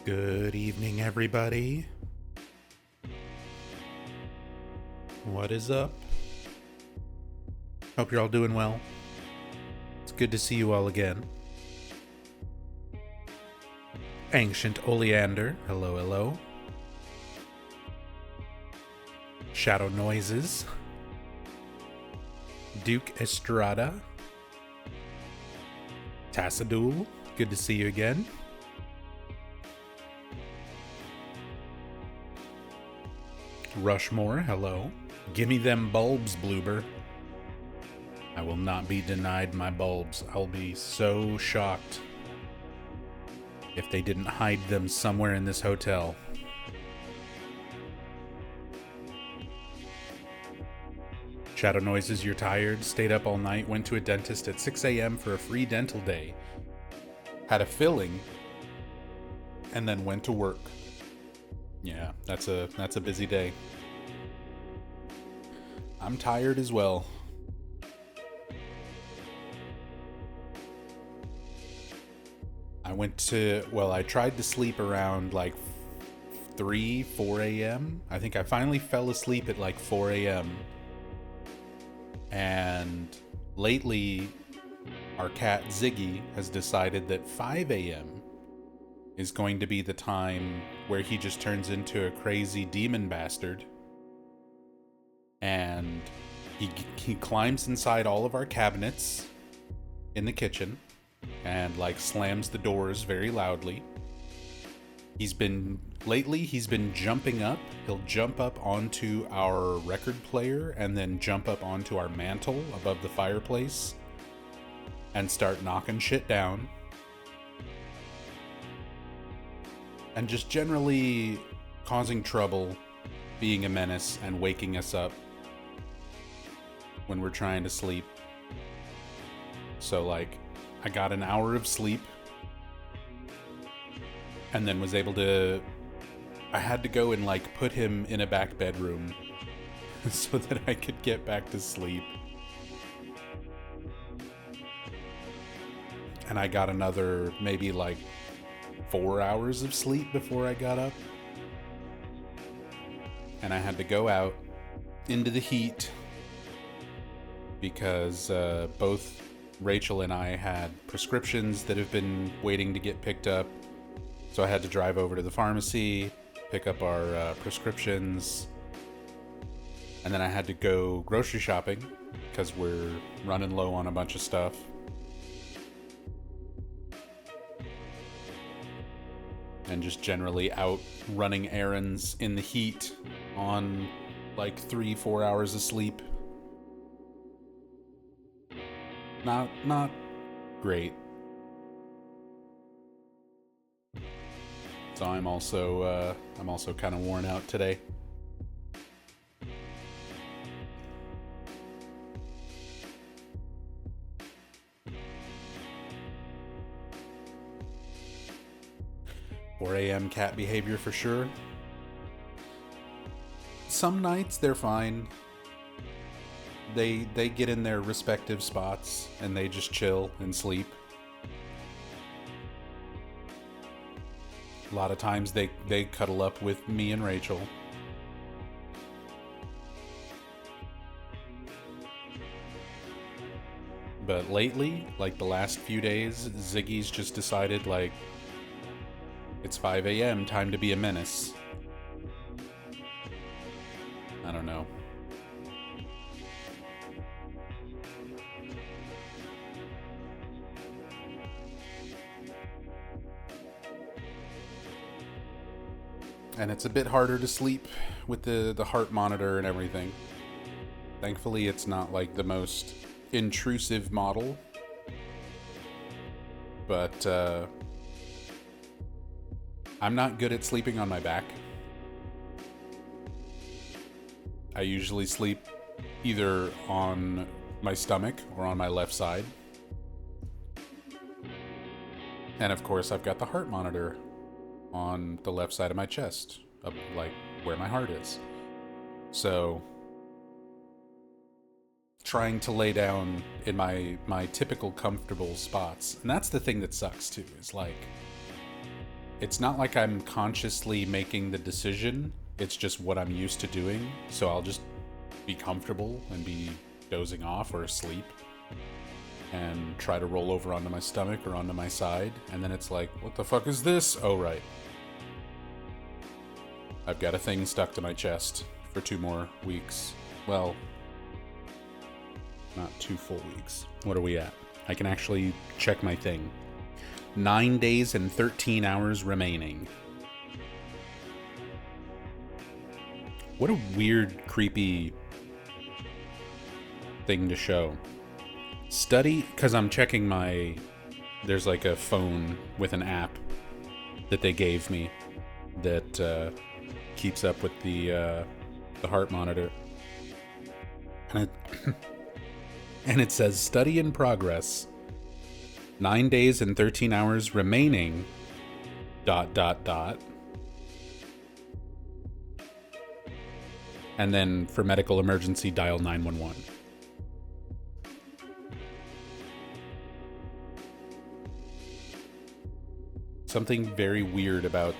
Good evening, everybody. What is up? Hope you're all doing well. It's good to see you all again. Ancient Oleander, hello, hello. Shadow Noises. Duke Estrada. Tassadul, good to see you again. Rushmore, hello. Gimme them bulbs, Bloober. I will not be denied my bulbs. I'll be so shocked if they didn't hide them somewhere in this hotel. Shadow Noises, you're tired, stayed up all night, went to a dentist at 6 a.m. for a free dental day, had a filling, and then went to work. Yeah, that's a busy day. I'm tired as well. I tried to sleep around like 3, 4 a.m. I think I finally fell asleep at like 4 a.m. And lately, our cat Ziggy has decided that 5 a.m. is going to be the time where he just turns into a crazy demon bastard. And he climbs inside all of our cabinets in the kitchen and like slams the doors very loudly. He's been jumping up. He'll jump up onto our record player and then jump up onto our mantle above the fireplace and start knocking shit down. And just generally causing trouble, being a menace, and waking us up when we're trying to sleep. So like, I got an hour of sleep and then I had to go and like put him in a back bedroom so that I could get back to sleep. And I got another maybe like 4 hours of sleep before I got up. And I had to go out into the heat because both Rachel and I had prescriptions that have been waiting to get picked up. So I had to drive over to the pharmacy, pick up our prescriptions, and then I had to go grocery shopping because we're running low on a bunch of stuff. And just generally out running errands in the heat on like 3-4 hours of sleep. Not great. So I'm also kind of worn out today. (4 a.m. cat behavior for sure. Some nights they're fine. They get in their respective spots and they just chill and sleep. A lot of times they cuddle up with me and Rachel. But lately, like the last few days, Ziggy's just decided like, it's 5 a.m., time to be a menace. I don't know. And it's a bit harder to sleep with the heart monitor and everything. Thankfully, it's not like the most intrusive model. But I'm not good at sleeping on my back. I usually sleep either on my stomach or on my left side. And of course, I've got the heart monitor on the left side of my chest, up like where my heart is. So trying to lay down in my typical comfortable spots. And that's the thing that sucks too, is like it's not like I'm consciously making the decision. It's just what I'm used to doing. So I'll just be comfortable and be dozing off or asleep and try to roll over onto my stomach or onto my side. And then it's like, what the fuck is this? Oh, right. I've got a thing stuck to my chest for 2 more weeks. Well, not 2 full weeks. What are we at? I can actually check my thing. 9 days and 13 hours remaining. What a weird, creepy thing to show. Study, because I'm checking my... There's like a phone with an app that they gave me that keeps up with the heart monitor. And and it says, study in progress. 9 days and 13 hours remaining. ... And then for medical emergency, dial 911. Something very weird about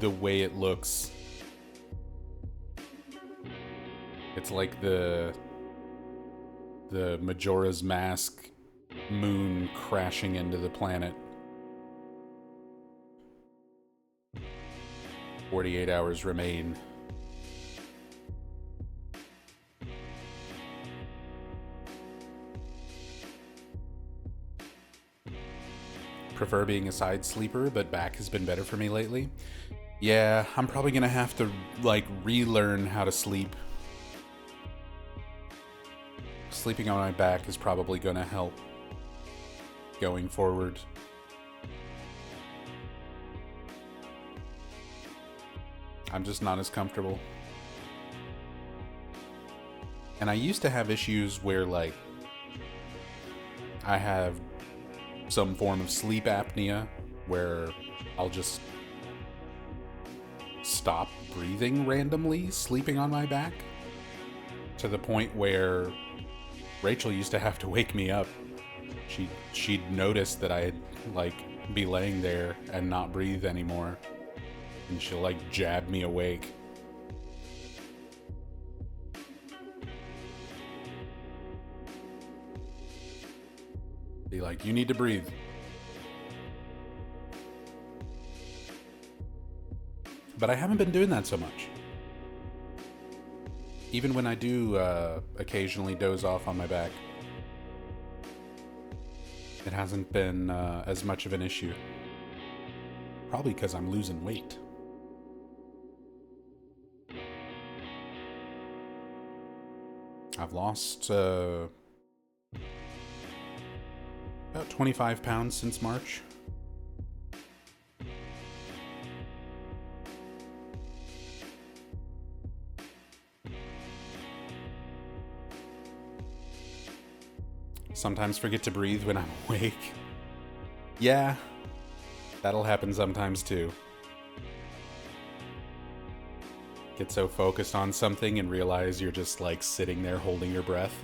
the way it looks. It's like the Majora's Mask moon crashing into the planet. 48 hours remain. Prefer being a side sleeper, but back has been better for me lately. Yeah, I'm probably gonna have to, like, relearn how to sleep. Sleeping on my back is probably gonna help going forward. I'm just not as comfortable. And I used to have issues where, like, I have some form of sleep apnea where I'll just stop breathing randomly, sleeping on my back, to the point where Rachel used to have to wake me up. She'd notice that I'd, like, be laying there and not breathe anymore, and she'll, like, jab me awake. Be like, you need to breathe. But I haven't been doing that so much. Even when I do occasionally doze off on my back, it hasn't been as much of an issue. Probably because I'm losing weight. I've lost about 25 pounds since March. Sometimes forget to breathe when I'm awake. Yeah, that'll happen sometimes too. Get so focused on something and realize you're just, like, sitting there holding your breath.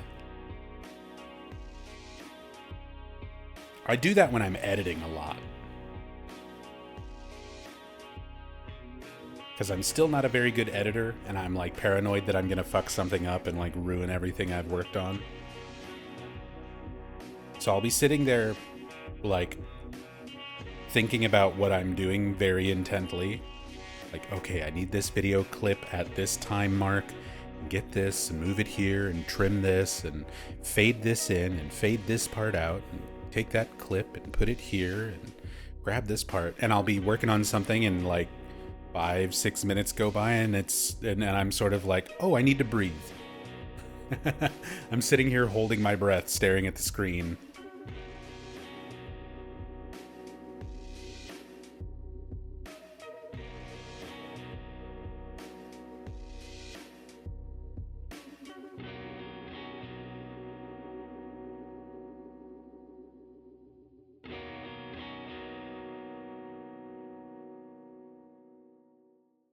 I do that when I'm editing a lot. Because I'm still not a very good editor, and I'm, like, paranoid that I'm gonna fuck something up and, like, ruin everything I've worked on. So I'll be sitting there, like, thinking about what I'm doing very intently. Like, okay, I need this video clip at this time mark. Get this and move it here and trim this and fade this in and fade this part out and take that clip and put it here and grab this part. And I'll be working on something and, like, 5-6 minutes go by and I'm sort of like, oh, I need to breathe. I'm sitting here holding my breath, staring at the screen.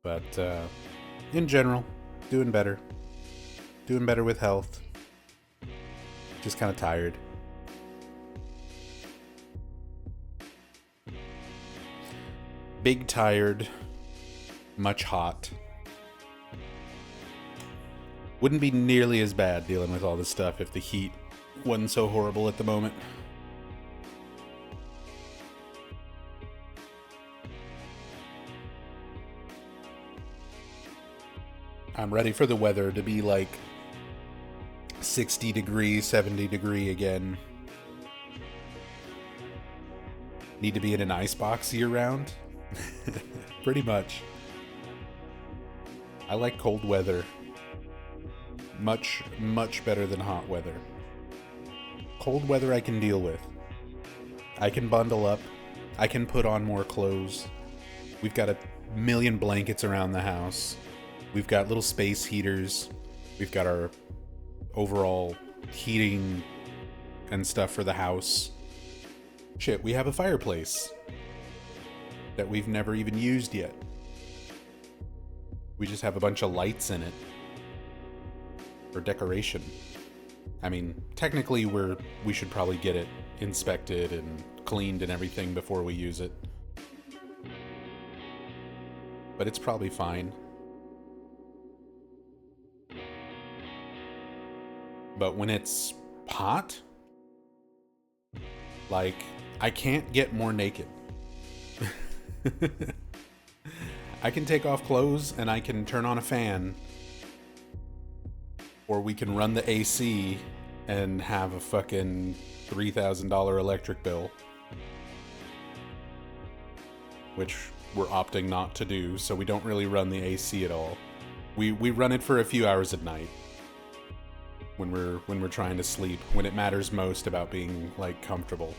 But in general, doing better. Doing better with health. Just kind of tired. big tired, much hot. Wouldn't be nearly as bad dealing with all this stuff if the heat wasn't so horrible at the moment. I'm ready for the weather to be like 60 degree, 70 degree again. Need to be in an icebox year round? Pretty much. I like cold weather. Much, much better than hot weather. Cold weather I can deal with. I can bundle up. I can put on more clothes. We've got a million blankets around the house. We've got little space heaters. We've got our overall heating and stuff for the house. Shit, we have a fireplace that we've never even used yet. We just have a bunch of lights in it for decoration. I mean, technically we should probably get it inspected and cleaned and everything before we use it. But it's probably fine. But when it's hot, like, I can't get more naked. I can take off clothes and I can turn on a fan, or we can run the AC and have a fucking $3,000 electric bill, which we're opting not to do, so we don't really run the AC at all. We run it for a few hours at night when we're trying to sleep, when it matters most about being like comfortable.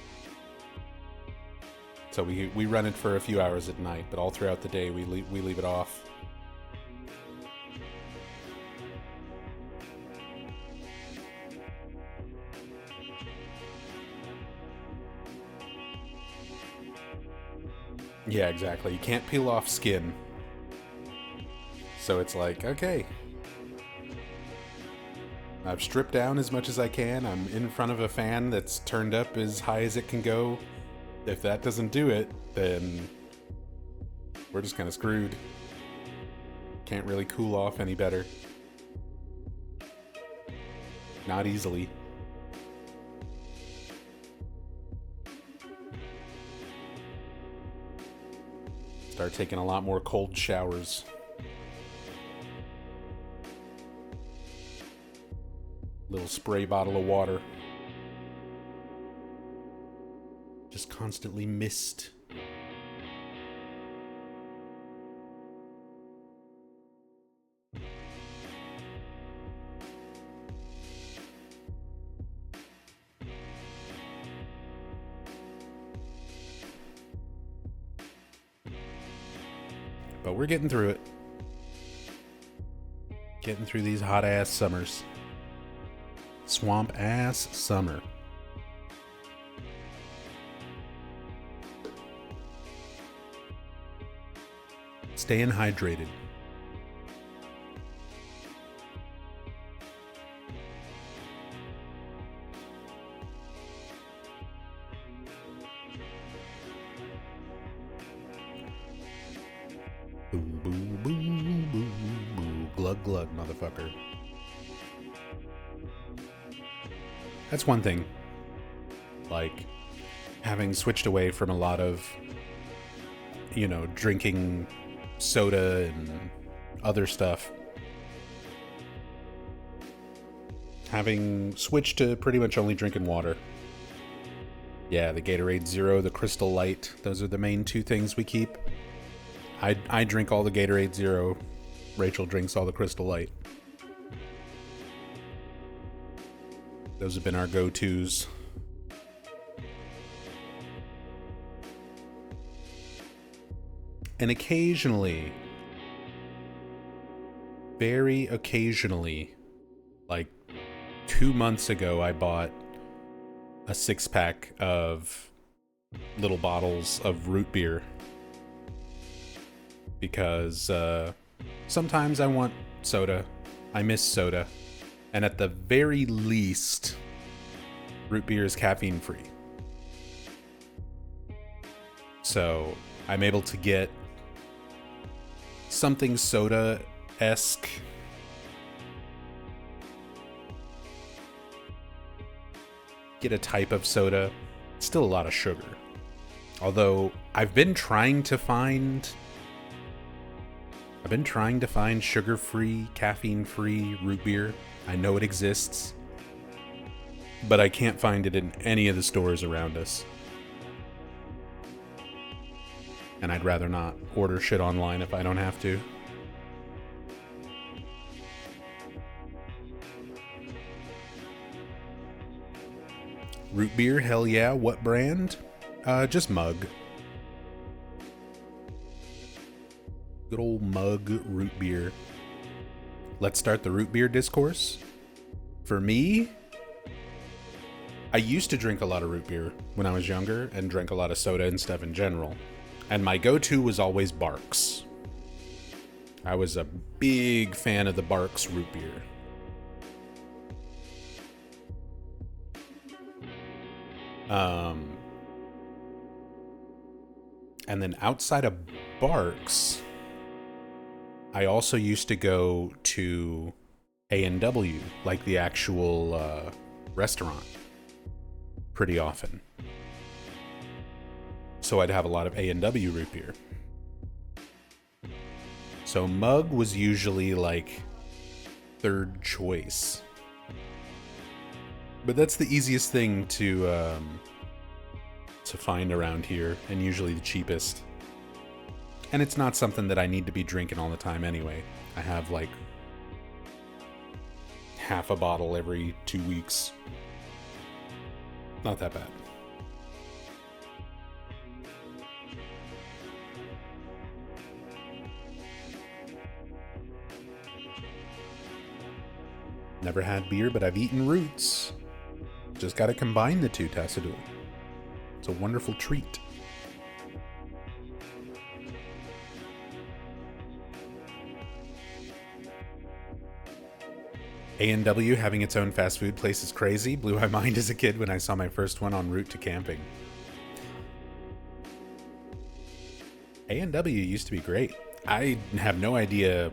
So we run it for a few hours at night, but all throughout the day we leave it off. Yeah, exactly. You can't peel off skin. So it's like, okay, I've stripped down as much as I can. I'm in front of a fan that's turned up as high as it can go. If that doesn't do it, then we're just kind of screwed. Can't really cool off any better. Not easily. Start taking a lot more cold showers. Little spray bottle of water. Just constantly mist. But we're getting through it. Getting through these hot ass summers. Swamp ass summer. Staying hydrated. Boo, boo, boo, boo, boo. Glug, glug, motherfucker. That's one thing. Like, having switched away from a lot of, drinking soda and other stuff. Having switched to pretty much only drinking water. Yeah, the Gatorade Zero, the Crystal Light, those are the main two things we keep. I drink all the Gatorade Zero. Rachel drinks all the Crystal Light. Those have been our go-tos. And occasionally, very occasionally, like 2 months ago, I bought a 6-pack of little bottles of root beer. Because sometimes I want soda. I miss soda. And at the very least, root beer is caffeine free. So I'm able to get something soda-esque. Get a type of soda. Still a lot of sugar. Although I've been trying to find sugar-free, caffeine-free root beer. I know it exists, but I can't find it in any of the stores around us. And I'd rather not order shit online if I don't have to. Root beer, hell yeah. What brand? Just Mug. Good old Mug root beer. Let's start the root beer discourse. For me, I used to drink a lot of root beer when I was younger and drank a lot of soda and stuff in general. And my go-to was always Barks. I was a big fan of the Barks root beer. And then outside of Barks, I also used to go to A&W, like the actual restaurant, pretty often. So I'd have a lot of A&W root beer. So Mug was usually like third choice. But that's the easiest thing to find around here, and usually the cheapest. And it's not something that I need to be drinking all the time anyway. I have like half a bottle every 2 weeks. Not that bad. Never had beer, but I've eaten roots. Just gotta combine the two, Tassadul. It's a wonderful treat. A&W having its own fast food place is crazy. Blew my mind as a kid when I saw my first one en route to camping. A&W used to be great. I have no idea.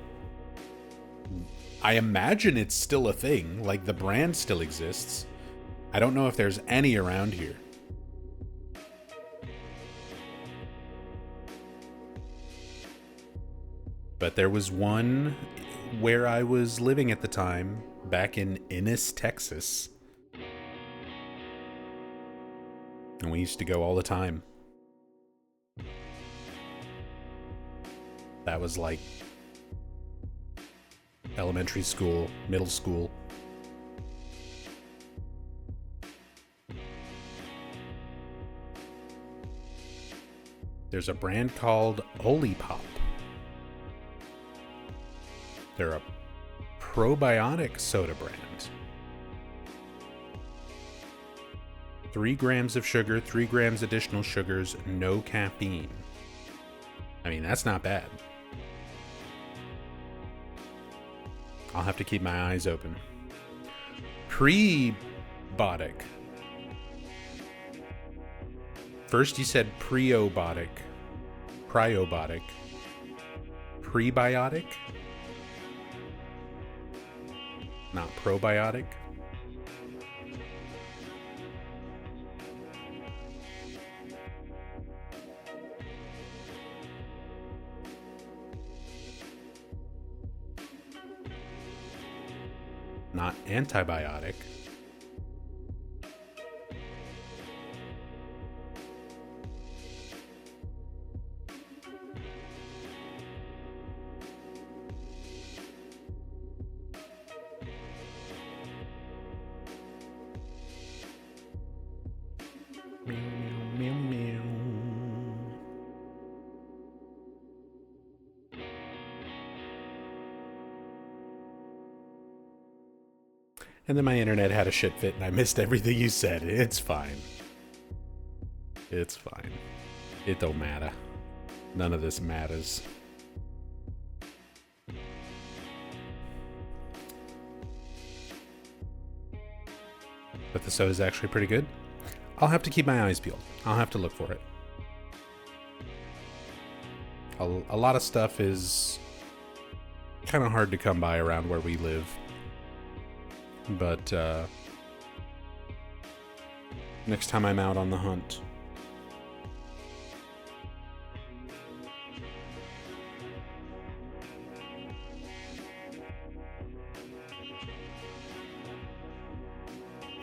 I imagine it's still a thing. Like, the brand still exists. I don't know if there's any around here. But there was one where I was living at the time, back in Ennis, Texas. And we used to go all the time. That was like elementary school, middle school. There's a brand called Olipop. They're a probiotic soda brand. 3 grams of sugar, 3 grams additional sugars, no caffeine. I mean, that's not bad. I'll have to keep my eyes open. Prebiotic. First you said preobiotic. Prebiotic. Prebiotic? Not probiotic? Not antibiotic. Meow, meow, meow, meow. And then my internet had a shit fit and I missed everything you said. It's fine. It's fine. It don't matter. None of this matters. But the soda's actually pretty good. I'll have to keep my eyes peeled. I'll have to look for it. A lot of stuff is kind of hard to come by around where we live. But next time I'm out on the hunt.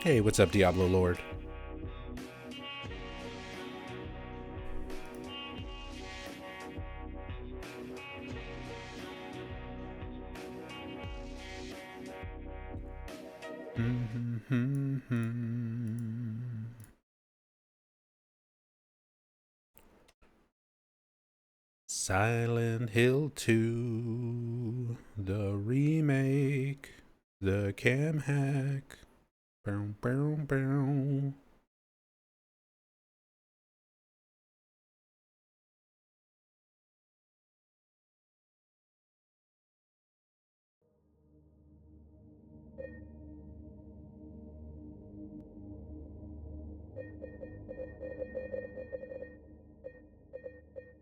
Hey, what's up, Diablo Lord? Silent Hill 2, the remake, the cam hack. Bow, bow, bow.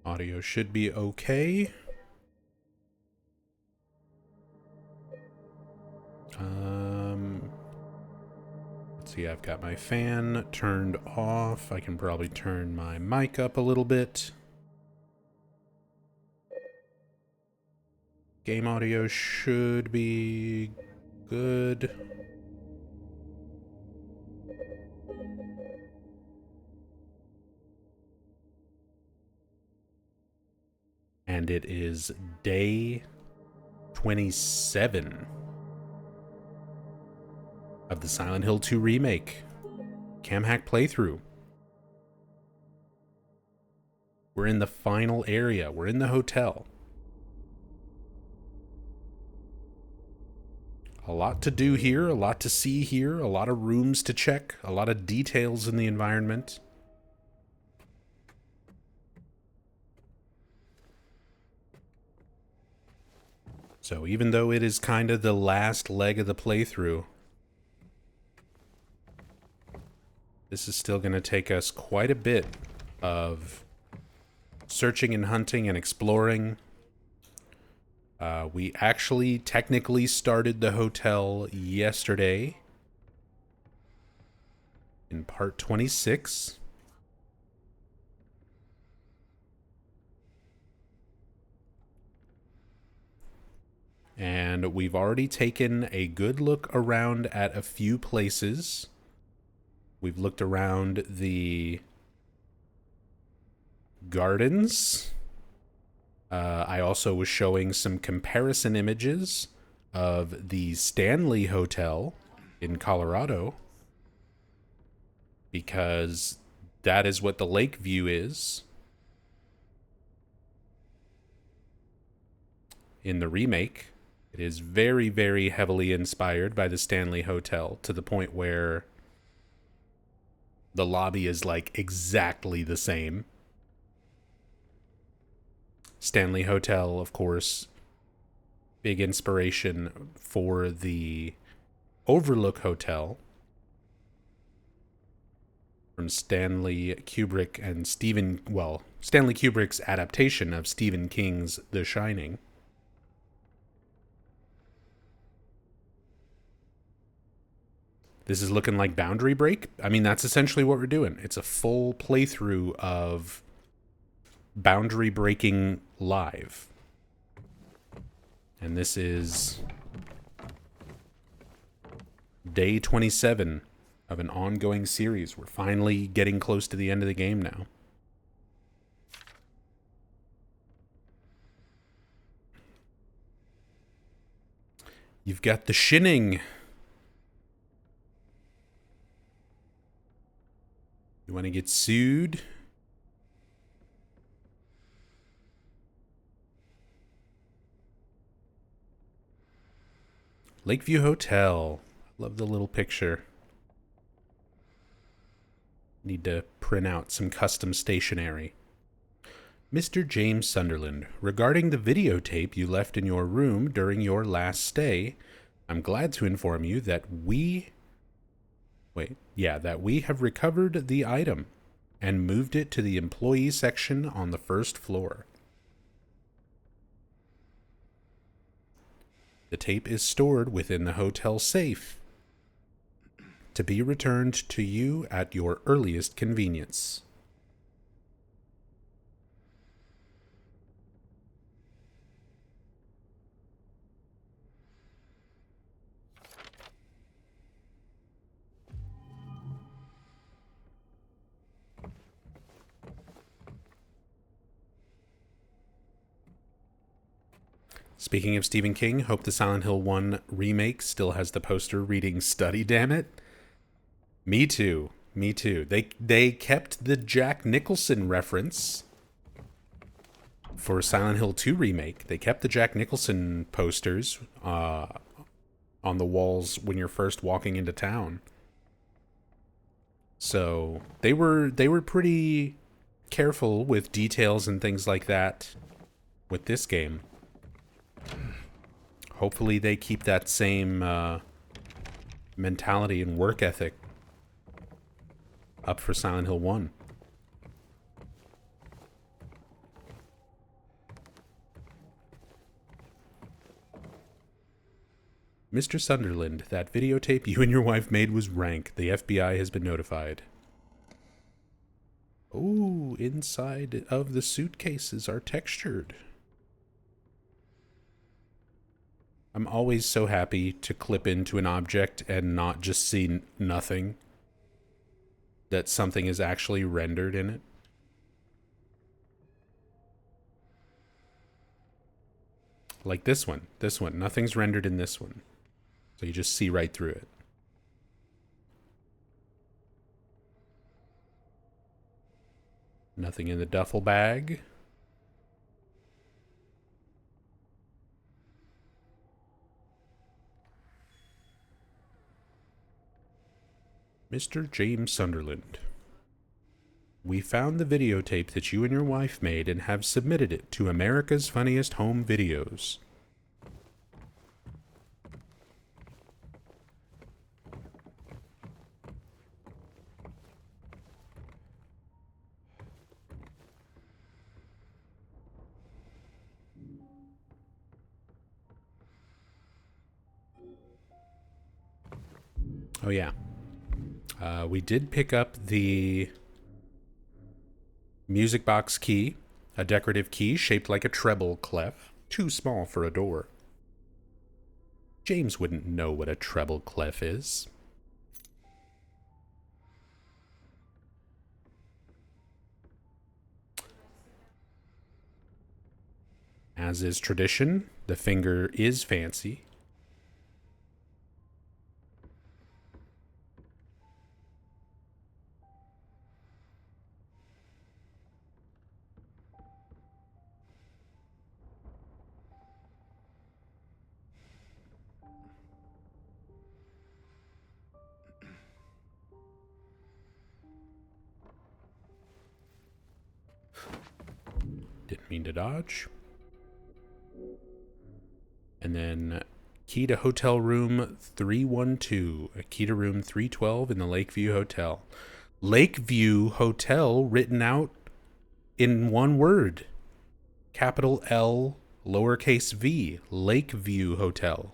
Audio should be okay. Let's see, I've got my fan turned off. I can probably turn my mic up a little bit. Game audio should be good. And it is day 27 of the Silent Hill 2 remake. Cam hack playthrough. We're in the final area. We're in the hotel. A lot to do here, a lot to see here, a lot of rooms to check, a lot of details in the environment. So even though it is kind of the last leg of the playthrough, this is still going to take us quite a bit of searching and hunting and exploring. We actually technically started the hotel yesterday in part 26. And we've already taken a good look around at a few places. We've looked around the gardens. I also was showing some comparison images of the Stanley Hotel in Colorado, because that is what the lake view is in the remake. It is very, very heavily inspired by the Stanley Hotel, to the point where the lobby is like exactly the same. Stanley Hotel, of course, big inspiration for the Overlook Hotel from Stanley Kubrick and Stanley Kubrick's adaptation of Stephen King's The Shining. This is looking like Boundary Break. I mean, that's essentially what we're doing. It's a full playthrough of Boundary Breaking live. And this is day 27 of an ongoing series. We're finally getting close to the end of the game now. You've got the shinning. You want to get sued? Lakeview Hotel. Love the little picture. Need to print out some custom stationery. Mr. James Sunderland, regarding the videotape you left in your room during your last stay, I'm glad to inform you that we have recovered the item and moved it to the employee section on the first floor. The tape is stored within the hotel safe to be returned to you at your earliest convenience. Speaking of Stephen King, hope the Silent Hill 1 remake still has the poster reading "Study, damn it." Me too. Me too. They kept the Jack Nicholson reference for Silent Hill 2 remake. They kept the Jack Nicholson posters on the walls when you're first walking into town. So they were pretty careful with details and things like that with this game. Hopefully they keep that same mentality and work ethic up for Silent Hill 1. Mr. Sunderland, that videotape you and your wife made was rank. The FBI has been notified. Oh, inside of the suitcases are textured. I'm always so happy to clip into an object and not just see nothing. That something is actually rendered in it. Like this one. This one. Nothing's rendered in this one. So you just see right through it. Nothing in the duffel bag. Mr. James Sunderland, we found the videotape that you and your wife made and have submitted it to America's Funniest Home Videos. Oh yeah. We did pick up the music box key, a decorative key shaped like a treble clef, too small for a door. James wouldn't know what a treble clef is. As is tradition, the finger is fancy. Didn't mean to dodge. And then key to hotel room 312. A key to room 312 in the Lakeview Hotel. Lakeview Hotel written out in one word. Capital L, lowercase v. Lakeview Hotel.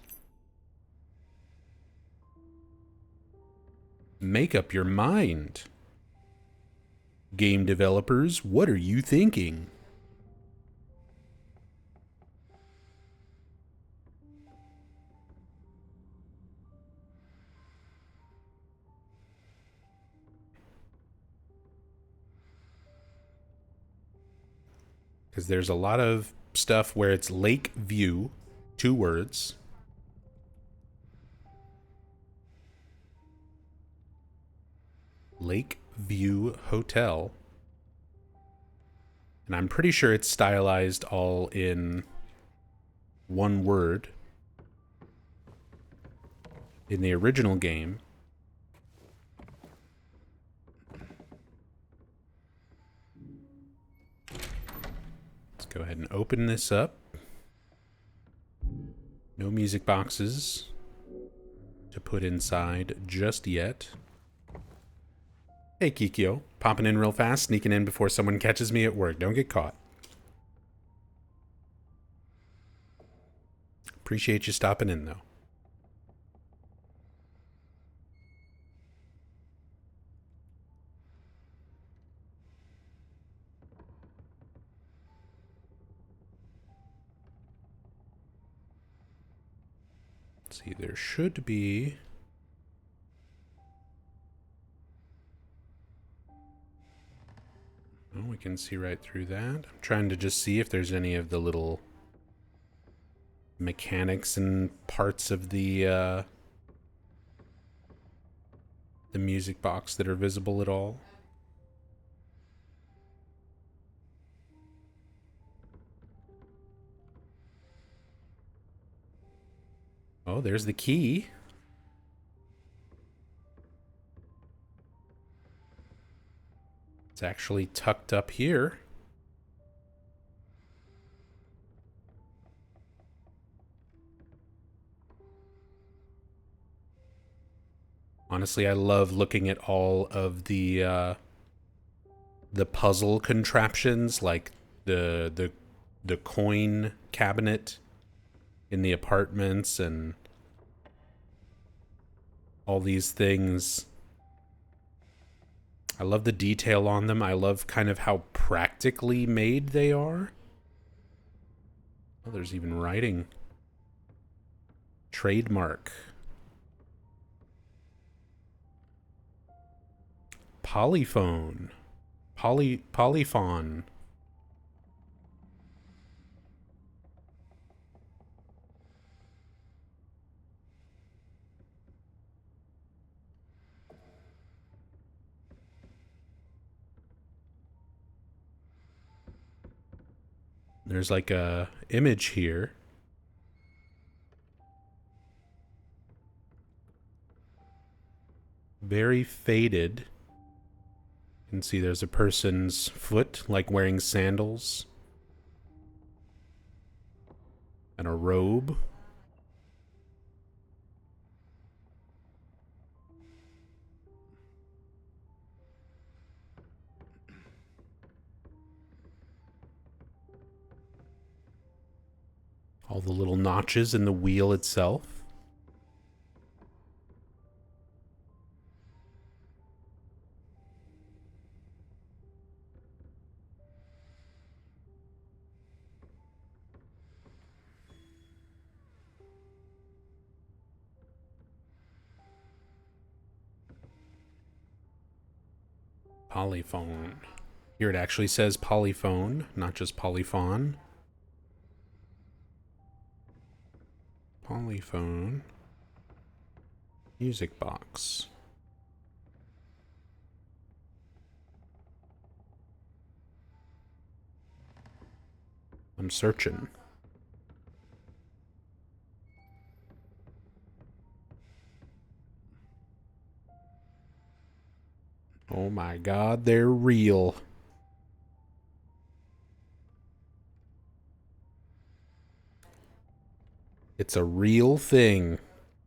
Make up your mind. Game developers, what are you thinking? Because there's a lot of stuff where it's Lakeview, 2 words. Lakeview Hotel. And I'm pretty sure it's stylized all in one word in the original game. Let's go ahead and open this up. No music boxes to put inside just yet. Hey, Kikyo. Popping in real fast, sneaking in before someone catches me at work. Don't get caught. Appreciate you stopping in, though. Let's see, there should be... Oh, we can see right through that. I'm trying to just see if there's any of the little mechanics and parts of the music box that are visible at all. Oh, there's the key. It's actually tucked up here. Honestly, I love looking at all of the puzzle contraptions, like the coin cabinet in the apartments and all these things. I love the detail on them. I love kind of how practically made they are. Oh, there's even writing. Trademark. Polyphone. Polyphon. There's like a image here. Very faded. You can see there's a person's foot, like wearing sandals. And a robe. All the little notches in the wheel itself. Polyphone. Here it actually says polyphone, not just polyphon. Polyphone. Music box. I'm searching. Oh my god, they're real. It's a real thing.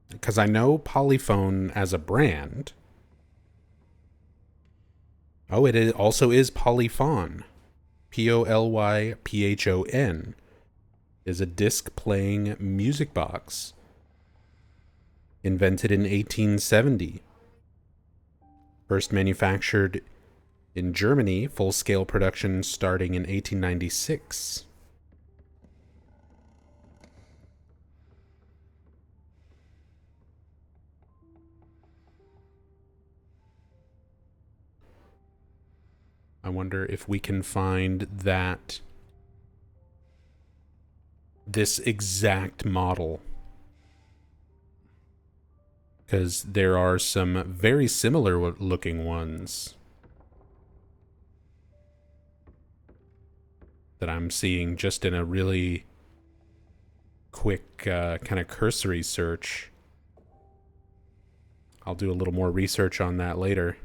Because I know Polyphone as a brand. Oh, also is Polyphon. Polyphon is a disc-playing music box. Invented in 1870. First manufactured in Germany, full-scale production starting in 1896. I wonder if we can find this exact model. Because there are some very similar looking ones that I'm seeing just in a really quick kind of cursory search. I'll do a little more research on that later.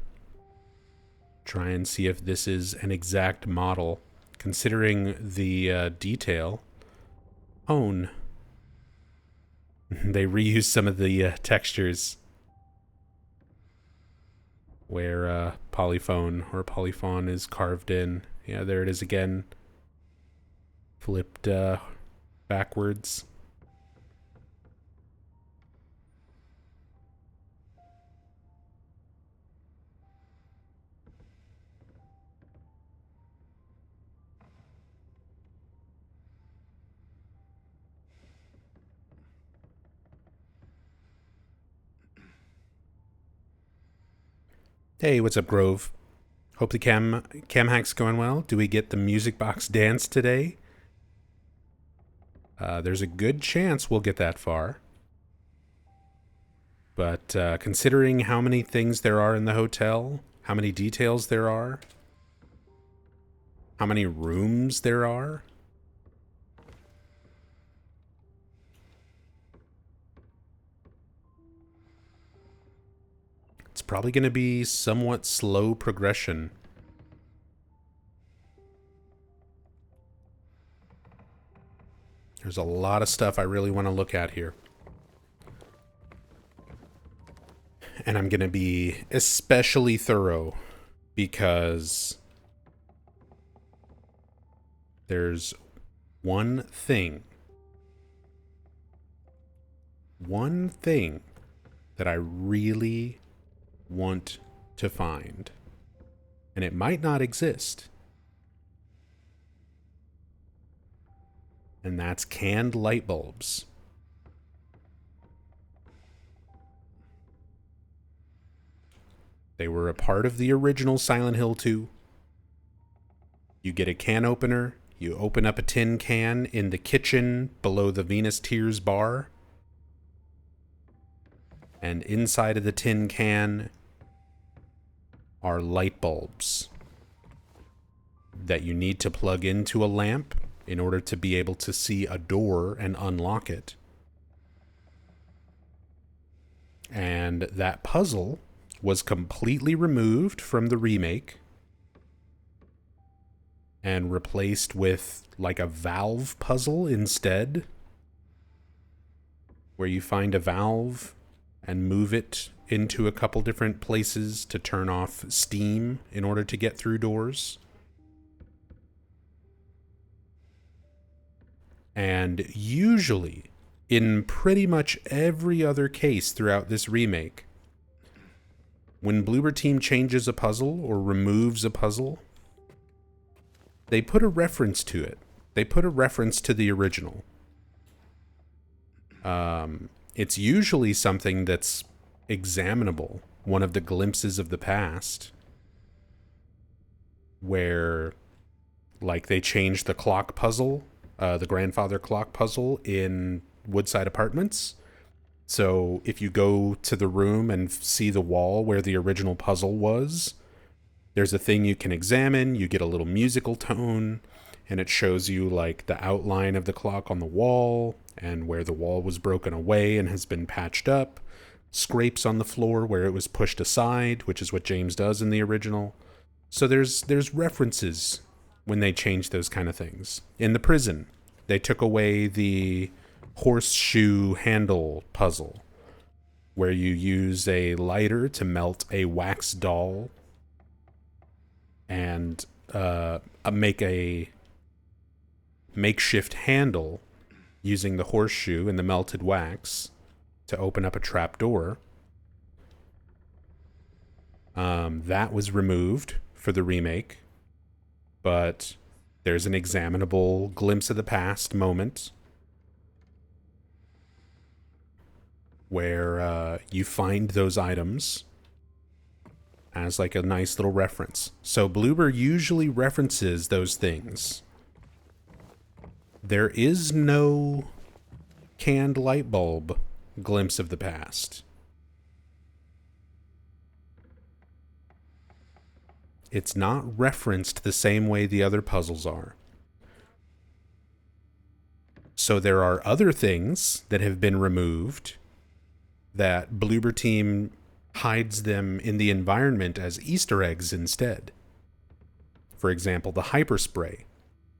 Try and see if this is an exact model. Considering the detail. Own. They reuse some of the textures where polyphone or polyphon is carved in. Yeah, there it is again. Flipped backwards. Hey, what's up, Grove? Hope the cam hack's going well. Do we get the music box dance today? There's a good chance we'll get that far. But considering how many things there are in the hotel, how many details there are, how many rooms there are, it's probably going to be somewhat slow progression. There's a lot of stuff I really want to look at here. And I'm going to be especially thorough because there's one thing that I really want to find. And it might not exist. And that's canned light bulbs. They were a part of the original Silent Hill 2. You get a can opener, you open up a tin can in the kitchen below the Venus Tears bar, and inside of the tin can are light bulbs that you need to plug into a lamp in order to be able to see a door and unlock it. And that puzzle was completely removed from the remake and replaced with like a valve puzzle instead, where you find a valve and move it into a couple different places to turn off steam in order to get through doors. And usually, in pretty much every other case throughout this remake, when Bloober Team changes a puzzle or removes a puzzle, they put a reference to it. They put a reference to the original. It's usually something that's examinable, one of the glimpses of the past, where, like, they changed the clock puzzle, the grandfather clock puzzle in Woodside Apartments. So if you go to the room and see the wall where the original puzzle was, there's a thing you can examine, you get a little musical tone, and it shows you like the outline of the clock on the wall and where the wall was broken away and has been patched up, scrapes on the floor where it was pushed aside, which is what James does in the original. So there's references when they change those kind of things. In the prison, they took away the horseshoe handle puzzle, where you use a lighter to melt a wax doll and make a makeshift handle using the horseshoe and the melted wax to open up a trap door. That was removed for the remake, but there's an examinable glimpse of the past moment where you find those items as like a nice little reference. So Bloober usually references those things. There is no canned light bulb glimpse of the past. It's not referenced the same way the other puzzles are. So there are other things that have been removed that Bloober Team hides them in the environment as Easter eggs instead. For example, the hyperspray.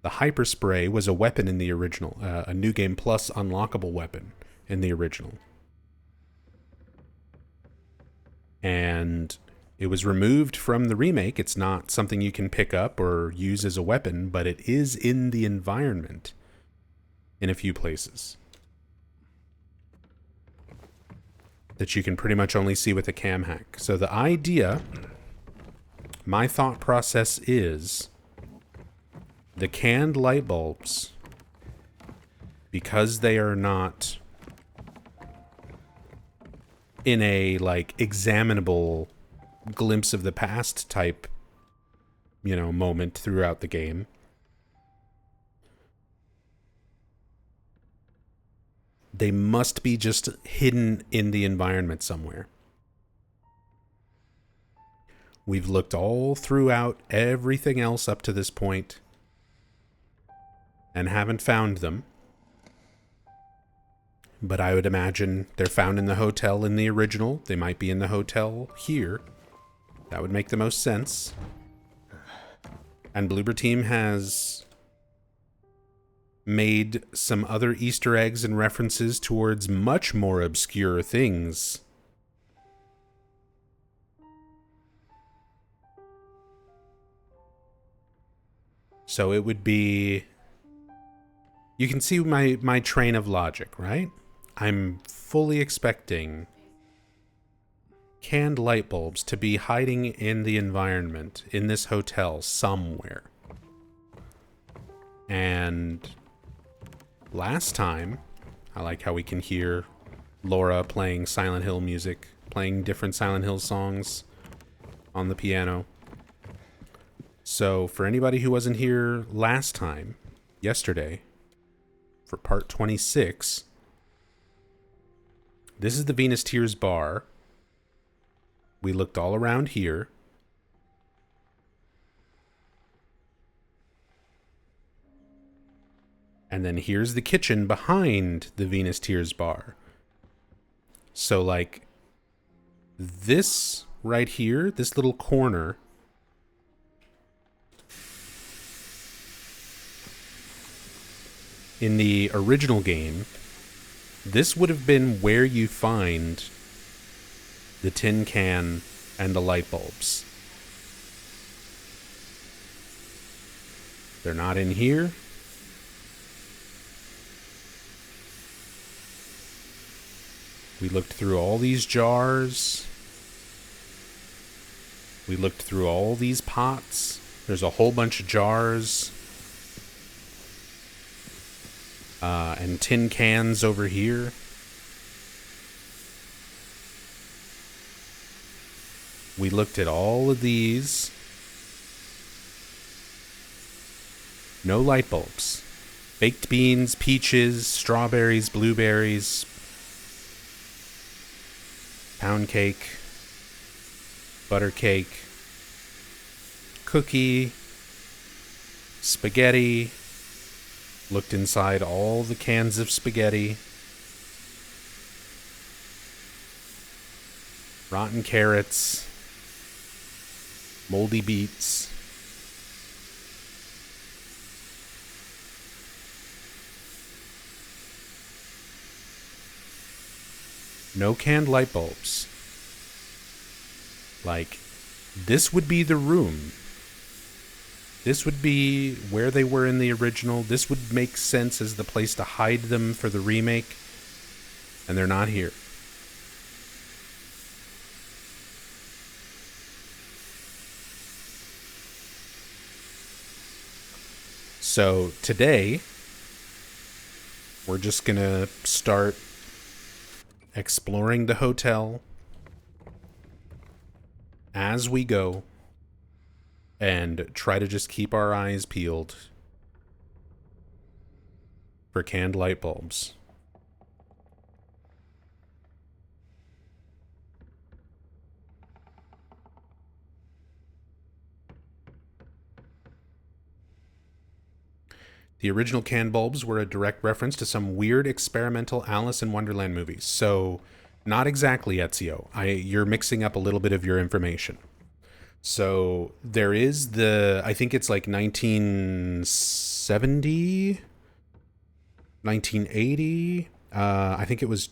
The hyperspray was a weapon in the original, a New Game Plus unlockable weapon in the original. And it was removed from the remake. It's not something you can pick up or use as a weapon, but it is in the environment in a few places that you can pretty much only see with a cam hack. So the idea, my thought process is, the canned light bulbs, because they are not in a like examinable glimpse of the past type, moment throughout the game. They must be just hidden in the environment somewhere. We've looked all throughout everything else up to this point and haven't found them. But I would imagine they're found in the hotel in the original. They might be in the hotel here. That would make the most sense. And Bloober Team has made some other Easter eggs and references towards much more obscure things. So it would be... You can see my train of logic, right? I'm fully expecting canned light bulbs to be hiding in the environment in this hotel somewhere. And last time, I like how we can hear Laura playing Silent Hill music, playing different Silent Hill songs on the piano. So for anybody who wasn't here last time, yesterday, for part 26, this is the Venus Tears bar. We looked all around here. And then here's the kitchen behind the Venus Tears bar. So, like, this right here, this little corner, in the original game, this would have been where you find the tin can and the light bulbs. They're not in here. We looked through all these jars. We looked through all these pots. There's a whole bunch of jars. And tin cans over here. We looked at all of these. No light bulbs. Baked beans, peaches, strawberries, blueberries, pound cake, butter cake, cookie, spaghetti. Looked inside all the cans of spaghetti. Rotten carrots. Moldy beets. No canned light bulbs. Like, this would be the room. This would be where they were in the original. This would make sense as the place to hide them for the remake. And they're not here. So today, we're just gonna start exploring the hotel as we go. And try to just keep our eyes peeled for canned light bulbs. The original canned bulbs were a direct reference to some weird experimental Alice in Wonderland movies. So, not exactly, Ezio. You're mixing up a little bit of your information. So there is I think it's like 1970, 1980. I think it was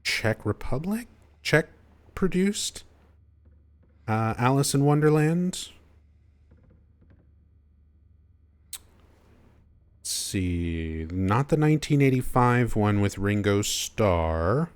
Czech Republic? Czech produced Alice in Wonderland. Let's see. Not the 1985 one with Ringo Starr.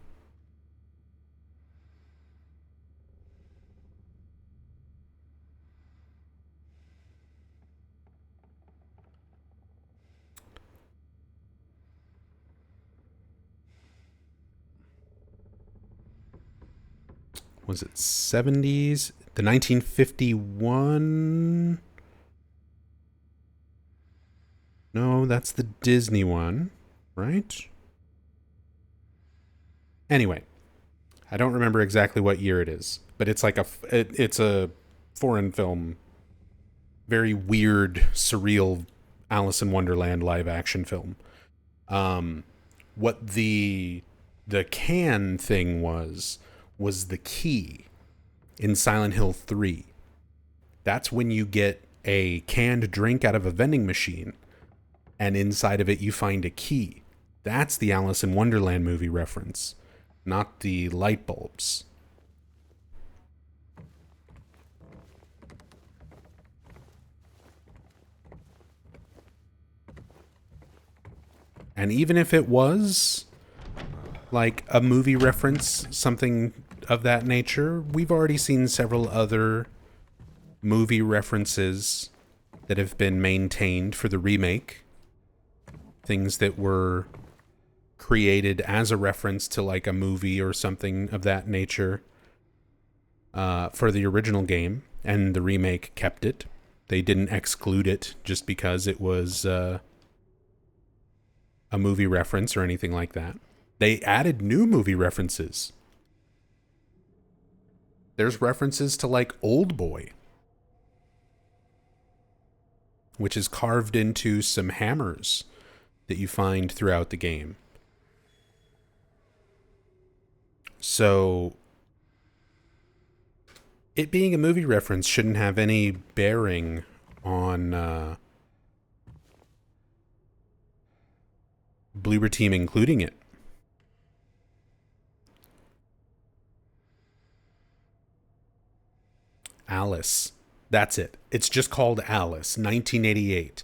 was it 70s? The 1951. No, that's the Disney one, right? Anyway, I don't remember exactly what year it is, but it's like it's a foreign film, very weird, surreal Alice in Wonderland live action film. What the can thing was the key in Silent Hill 3. That's when you get a canned drink out of a vending machine, and inside of it you find a key. That's the Alice in Wonderland movie reference, not the light bulbs. And even if it was like a movie reference, something of that nature, we've already seen several other movie references that have been maintained for the remake. Things that were created as a reference to like a movie or something of that nature for the original game, and the remake kept it. They didn't exclude it just because it was a movie reference or anything like that. They added new movie references. There's references to like Old Boy, which is carved into some hammers that you find throughout the game. So it being a movie reference shouldn't have any bearing on Bloober Team including it. Alice. That's it. It's just called Alice, 1988,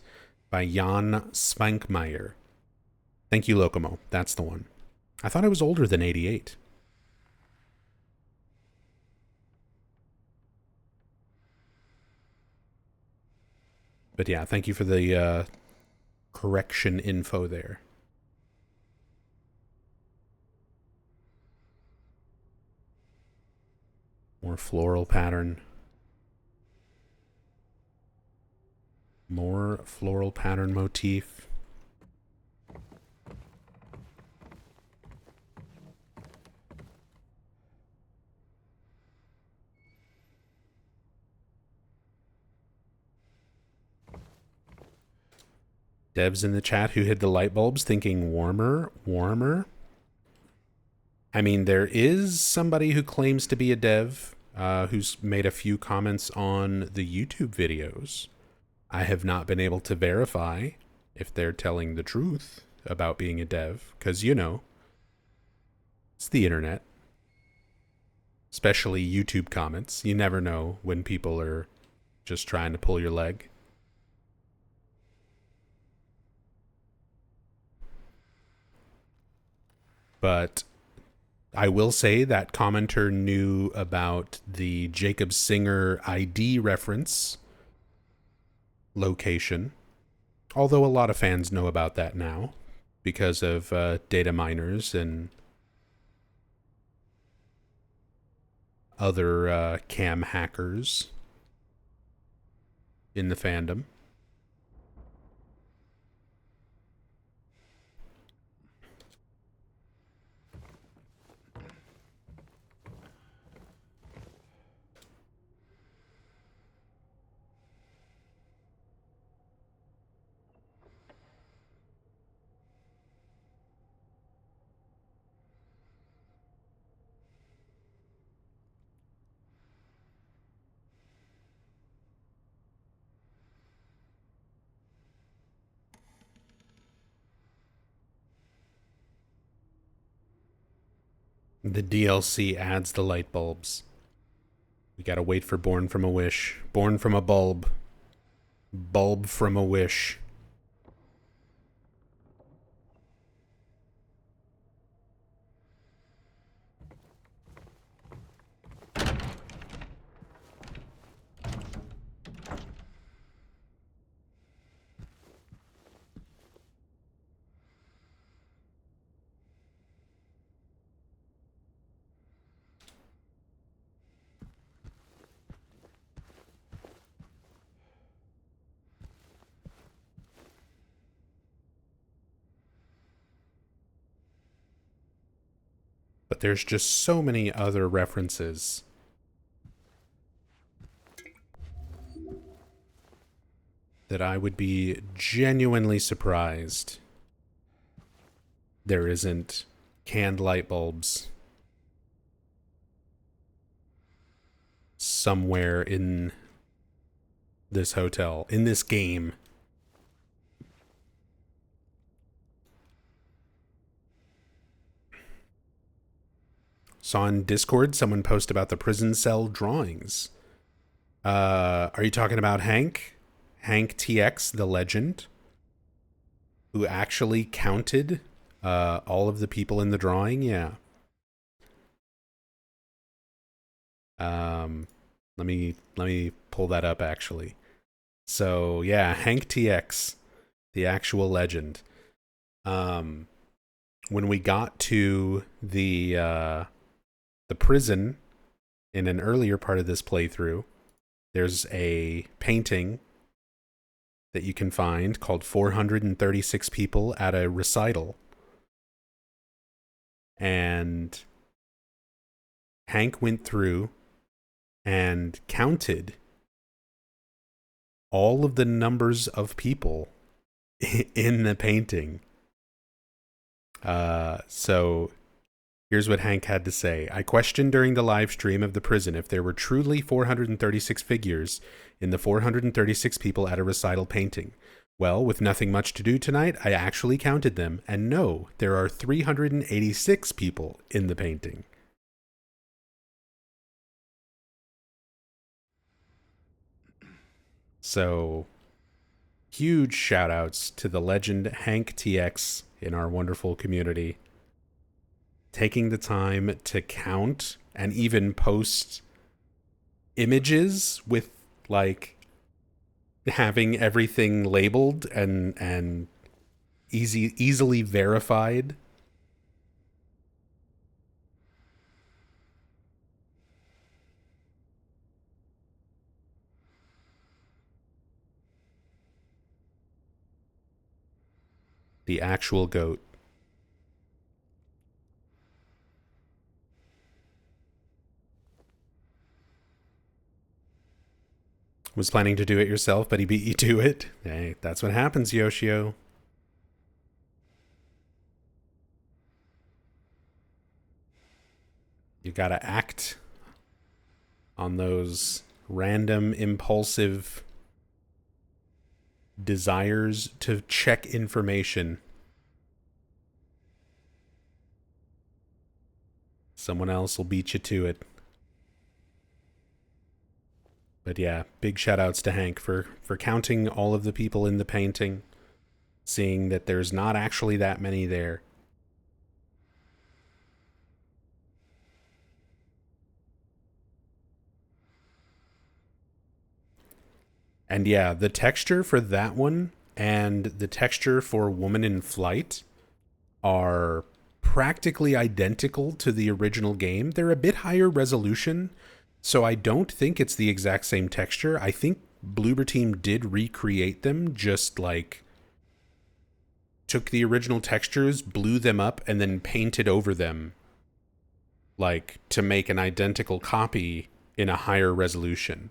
by Jan Spankmeyer. Thank you, Locomo. That's the one. I thought I was older than 88. But yeah, thank you for the correction info there. More floral pattern. More floral pattern motif. Devs in the chat who hid the light bulbs thinking warmer, warmer. I mean, there is somebody who claims to be a dev who's made a few comments on the YouTube videos. I have not been able to verify if they're telling the truth about being a dev, because, you know, it's the internet. Especially YouTube comments. You never know when people are just trying to pull your leg. But I will say that commenter knew about the Jacob Singer ID reference location. Although a lot of fans know about that now because of data miners and other cam hackers in the fandom. The DLC adds the light bulbs. We gotta wait for Born from a Wish. Born from a bulb. Bulb from a wish. But there's just so many other references that I would be genuinely surprised there isn't canned light bulbs somewhere in this hotel, in this game. Saw on Discord someone post about the prison cell drawings. Are you talking about Hank? Hank TX, the legend, who actually counted all of the people in the drawing? Yeah. Let me pull that up actually. So yeah, Hank TX, the actual legend. When we got to the prison in an earlier part of this playthrough, there's a painting that you can find called 436 People at a Recital. And Hank went through and counted all of the numbers of people in the painting. So here's what Hank had to say. I questioned during the live stream of the prison if there were truly 436 figures in the 436 people at a recital painting. Well, with nothing much to do tonight, I actually counted them, and no, there are 386 people in the painting. So, huge shout outs to the legend Hank TX in our wonderful community, taking the time to count and even post images with like having everything labeled and easily verified. The actual goat. Was planning to do it yourself, but he beat you to it. Hey, that's what happens, Yoshio. You gotta act on those random, impulsive desires to check information. Someone else will beat you to it. But yeah, big shout outs to Hank for counting all of the people in the painting, seeing that there's not actually that many there. And yeah, the texture for that one and the texture for Woman in Flight are practically identical to the original game. They're a bit higher resolution, so I don't think it's the exact same texture. I think Bloober Team did recreate them, just like took the original textures, blew them up, and then painted over them, like to make an identical copy in a higher resolution.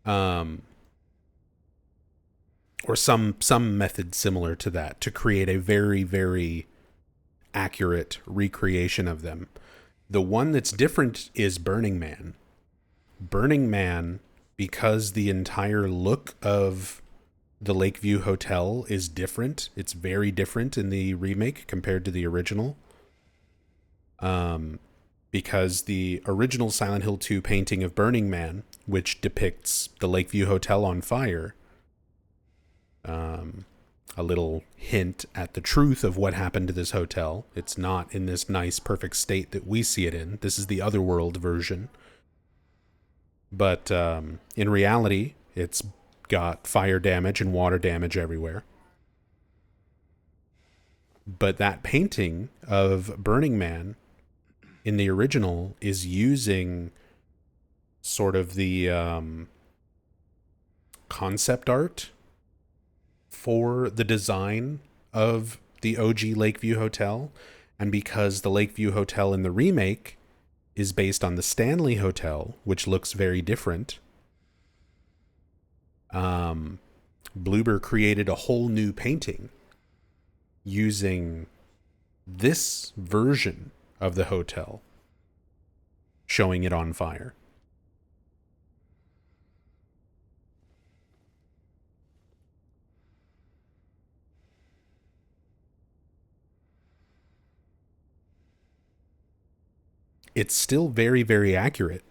Or some method similar to that to create a very, very accurate recreation of them. The one that's different is Burning Man. Burning Man, because the entire look of the Lakeview Hotel is different. It's very different in the remake compared to the original. Because the original Silent Hill 2 painting of Burning Man, which depicts the Lakeview Hotel on fire, a little hint at the truth of what happened to this hotel. It's not in this nice, perfect state that we see it in. This is the Otherworld version. But in reality, it's got fire damage and water damage everywhere. But that painting of Burning Man in the original is using sort of the concept art for the design of the OG Lakeview Hotel. And because the Lakeview Hotel in the remake is based on the Stanley Hotel, which looks very different, Bloober created a whole new painting using this version of the hotel, showing it on fire. It's still very, very accurate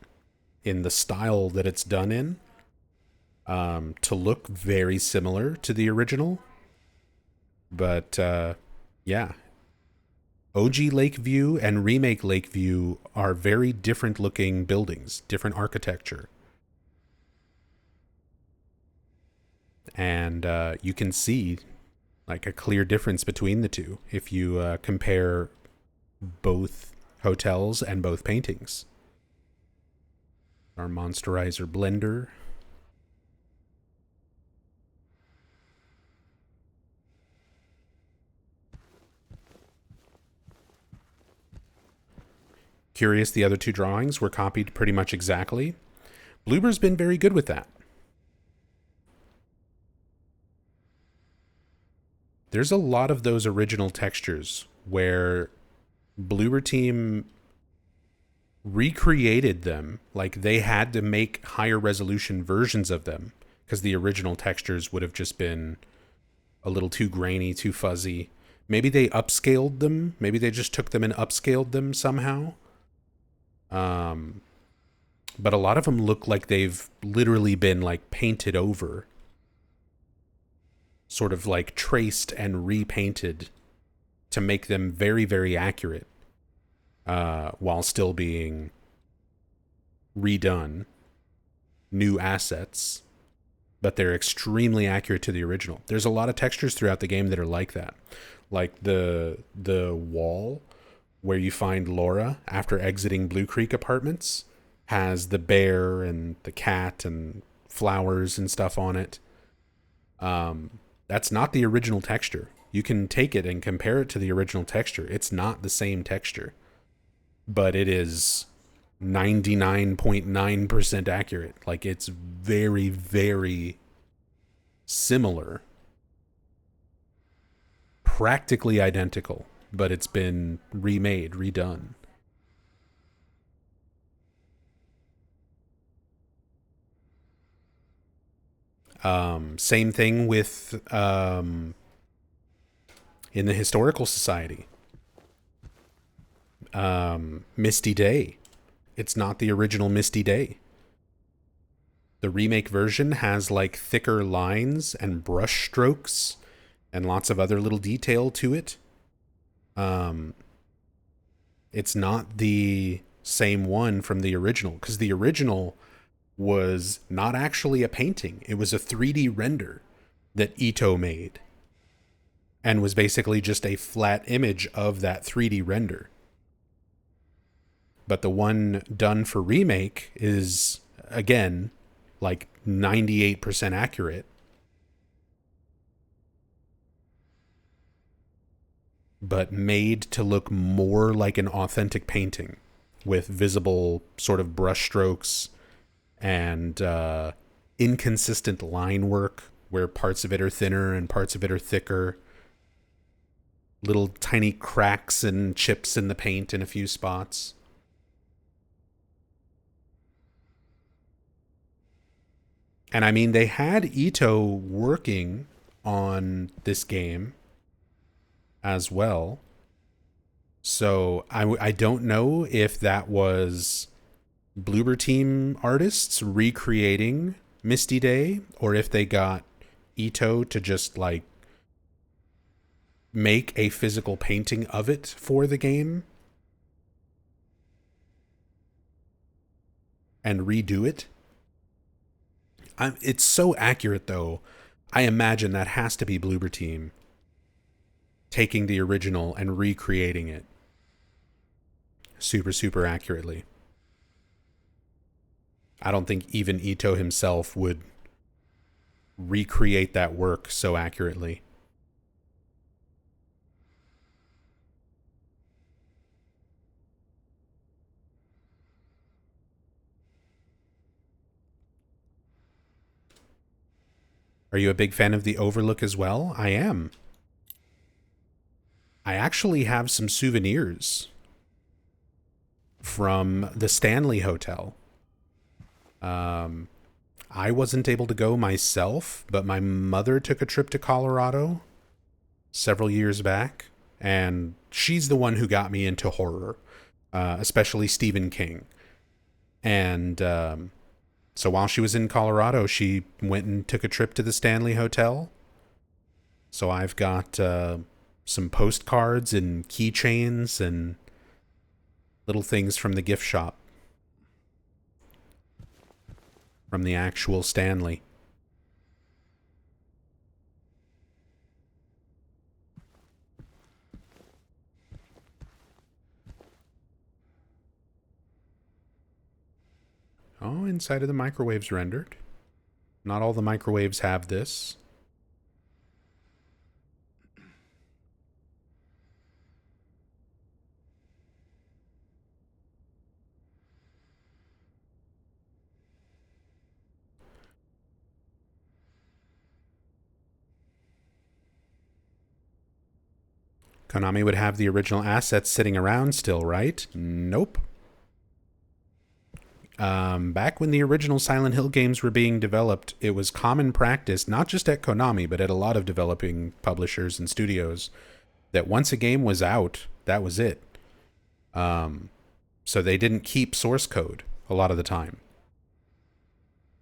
in the style that it's done in, to look very similar to the original. But yeah, OG Lakeview and Remake Lakeview are very different looking buildings, different architecture. And you can see like a clear difference between the two if you compare both hotels and both paintings. Our Monsterizer blender. Curious, the other two drawings were copied pretty much exactly. Bloober's been very good with that. There's a lot of those original textures where Bloober Team recreated them. Like they had to make higher resolution versions of them because the original textures would have just been a little too grainy, too fuzzy. Maybe they upscaled them. Maybe they just took them and upscaled them somehow. But a lot of them look like they've literally been like painted over, sort of like traced and repainted to make them very, very accurate, while still being redone, new assets, but they're extremely accurate to the original. There's a lot of textures throughout the game that are like that. Like the wall where you find Laura after exiting Blue Creek Apartments has the bear and the cat and flowers and stuff on it. That's not the original texture. You can take it and compare it to the original texture. It's not the same texture, but it is 99.9% accurate. Like it's very, very similar, practically identical, but it's been remade, redone. Same thing with in the Historical Society. Misty Day. It's not the original Misty Day. The remake version has like thicker lines and brush strokes and lots of other little detail to it. It's not the same one from the original because the original was not actually a painting. It was a 3D render that Ito made and was basically just a flat image of that 3D render. But the one done for remake is, again, like 98% accurate. But made to look more like an authentic painting with visible sort of brush strokes and inconsistent line work where parts of it are thinner and parts of it are thicker. Little tiny cracks and chips in the paint in a few spots. And I mean, they had Ito working on this game as well. So I don't know if that was Bloober Team artists recreating Misty Day or if they got Ito to just like make a physical painting of it for the game and redo it. It's so accurate though. I imagine that has to be Bloober Team taking the original and recreating it super, super accurately. I don't think even Ito himself would recreate that work so accurately. Are you a big fan of the Overlook as well? I am. I actually have some souvenirs from the Stanley Hotel. I wasn't able to go myself, but my mother took a trip to Colorado several years back, and she's the one who got me into horror, especially Stephen King. And so while she was in Colorado, she went and took a trip to the Stanley Hotel. So I've got some postcards and keychains and little things from the gift shop from the actual Stanley. Oh, inside of the microwave's rendered. Not all the microwaves have this. Konami would have the original assets sitting around still, right? Nope. Back when the original Silent Hill games were being developed, it was common practice, not just at Konami, but at a lot of developing publishers and studios, that once a game was out, that was it. So they didn't keep source code a lot of the time.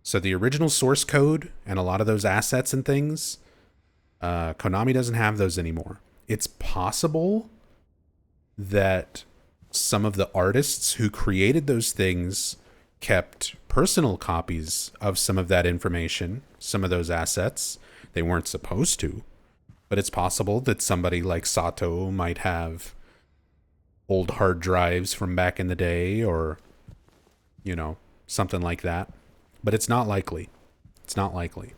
So the original source code and a lot of those assets and things, Konami doesn't have those anymore. It's possible that some of the artists who created those things kept personal copies of some of that information, some of those assets. They weren't supposed to, but it's possible that somebody like Sato might have old hard drives from back in the day, or, you know, something like that. But it's not likely. It's not likely.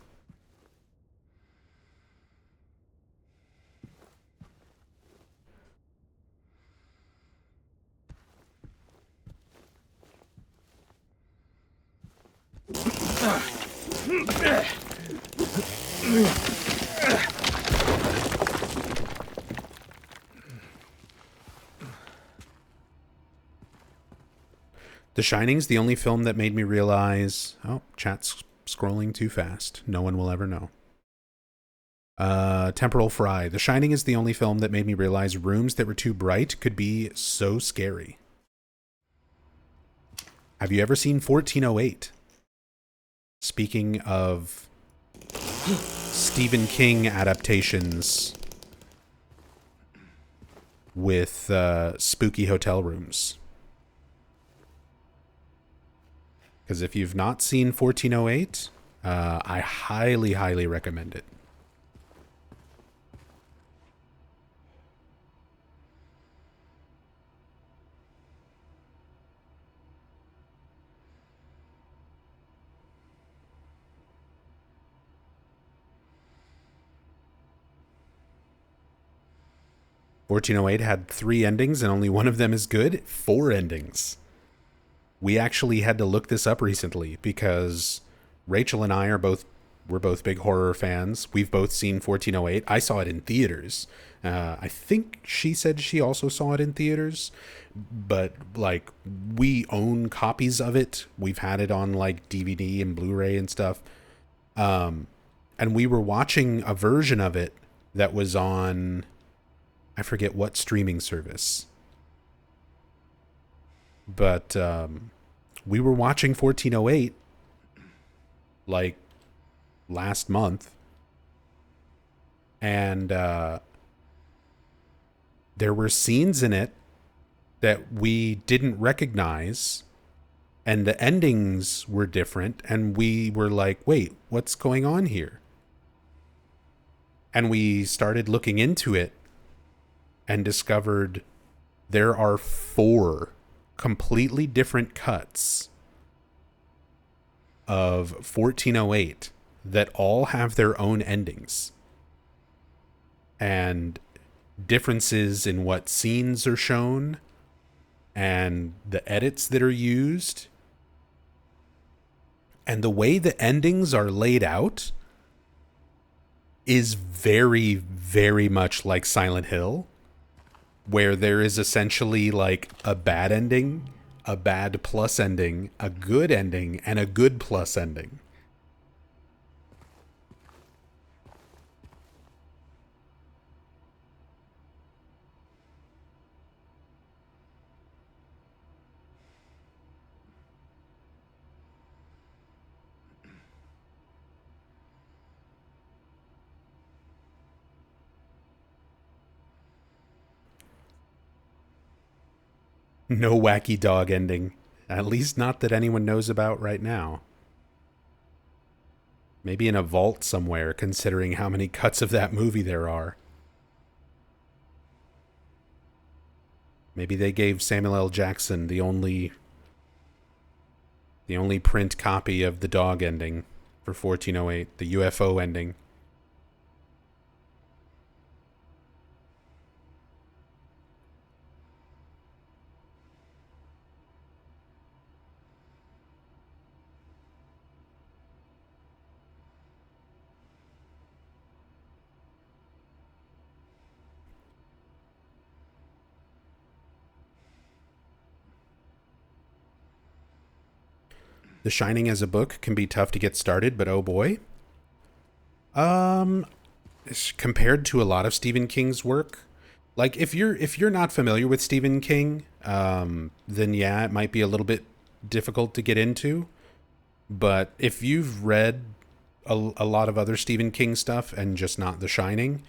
The Shining's the only film that made me realize... Oh, chat's scrolling too fast. No one will ever know. Temporal Fry. The Shining is the only film that made me realize rooms that were too bright could be so scary. Have you ever seen 1408? Speaking of Stephen King adaptations with spooky hotel rooms. Because if you've not seen 1408, I highly, highly recommend it. "1408 had 3 endings and only one of them is good. 4 endings. We actually had to look this up recently because Rachel and I we're both big horror fans. We've both seen 1408. I saw it in theaters. I think she said she also saw it in theaters, but like we own copies of it. We've had it on like DVD and Blu-ray and stuff. And we were watching a version of it that was on, I forget what streaming service. But we were watching 1408 like last month, and there were scenes in it that we didn't recognize, and the endings were different, and we were like, wait, what's going on here? And we started looking into it and discovered there are 4 completely different cuts of 1408 that all have their own endings and differences in what scenes are shown and the edits that are used, and the way the endings are laid out is very, very much like Silent Hill, where there is essentially like a bad ending, a bad plus ending, a good ending, and a good plus ending. No wacky dog ending. At least not that anyone knows about right now. Maybe in a vault somewhere, considering how many cuts of that movie there are. Maybe they gave Samuel L. Jackson the only print copy of the dog ending for 1408, the UFO ending. The Shining as a book can be tough to get started, but oh boy. Um, Compared to a lot of Stephen King's work, like if you're not familiar with Stephen King, then yeah, it might be a little bit difficult to get into. But if you've read a lot of other Stephen King stuff and just not The Shining,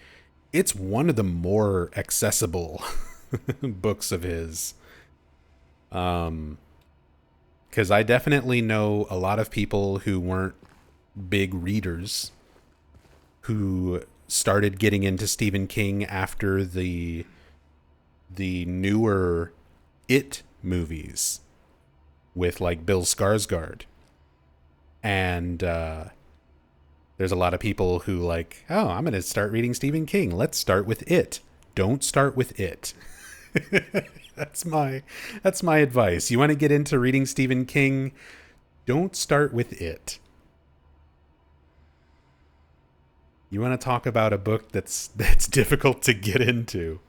it's one of the more accessible books of his. Because I definitely know a lot of people who weren't big readers who started getting into Stephen King after the newer It movies with like Bill Skarsgård, and there's a lot of people who like, oh, I'm going to start reading Stephen King. Let's start with It. Don't start with It. that's my advice. You want to get into reading Stephen King? Don't start with It. You want to talk about a book that's difficult to get into,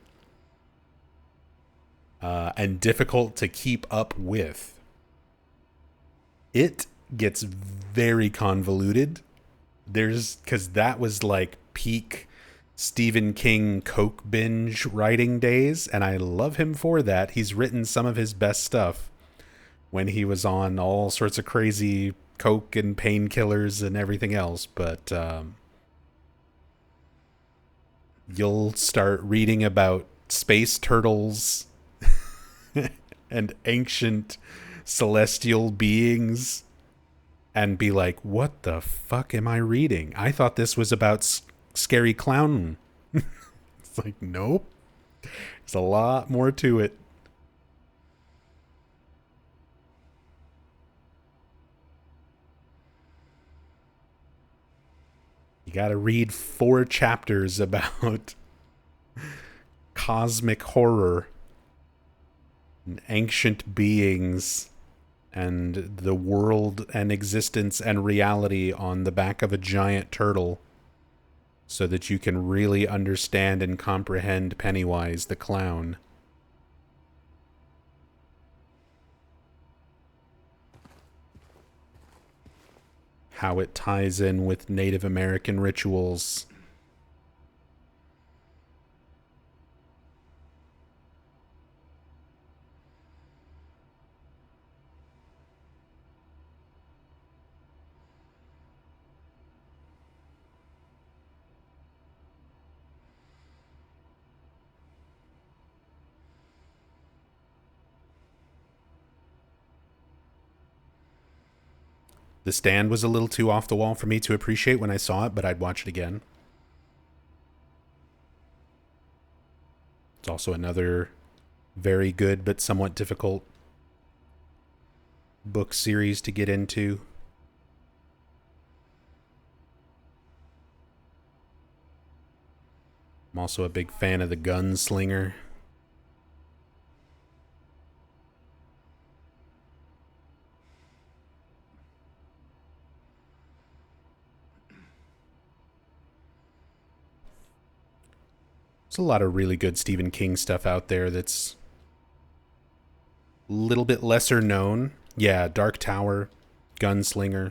and difficult to keep up with. It gets very convoluted. There's because that was like peak Stephen King Coke binge writing days, and I love him for that. He's written some of his best stuff when he was on all sorts of crazy Coke and painkillers and everything else, but you'll start reading about space turtles and ancient celestial beings and be like, what the fuck am I reading? I thought this was about scary clown. It's like, nope. There's a lot more to it. You got to read 4 chapters about cosmic horror and ancient beings and the world and existence and reality on the back of a giant turtle so that you can really understand and comprehend Pennywise the clown. How it ties in with Native American rituals. The Stand was a little too off the wall for me to appreciate when I saw it, but I'd watch it again. It's also another very good but somewhat difficult book series to get into. I'm also a big fan of The Gunslinger. There's a lot of really good Stephen King stuff out there that's a little bit lesser known. Yeah, Dark Tower, Gunslinger.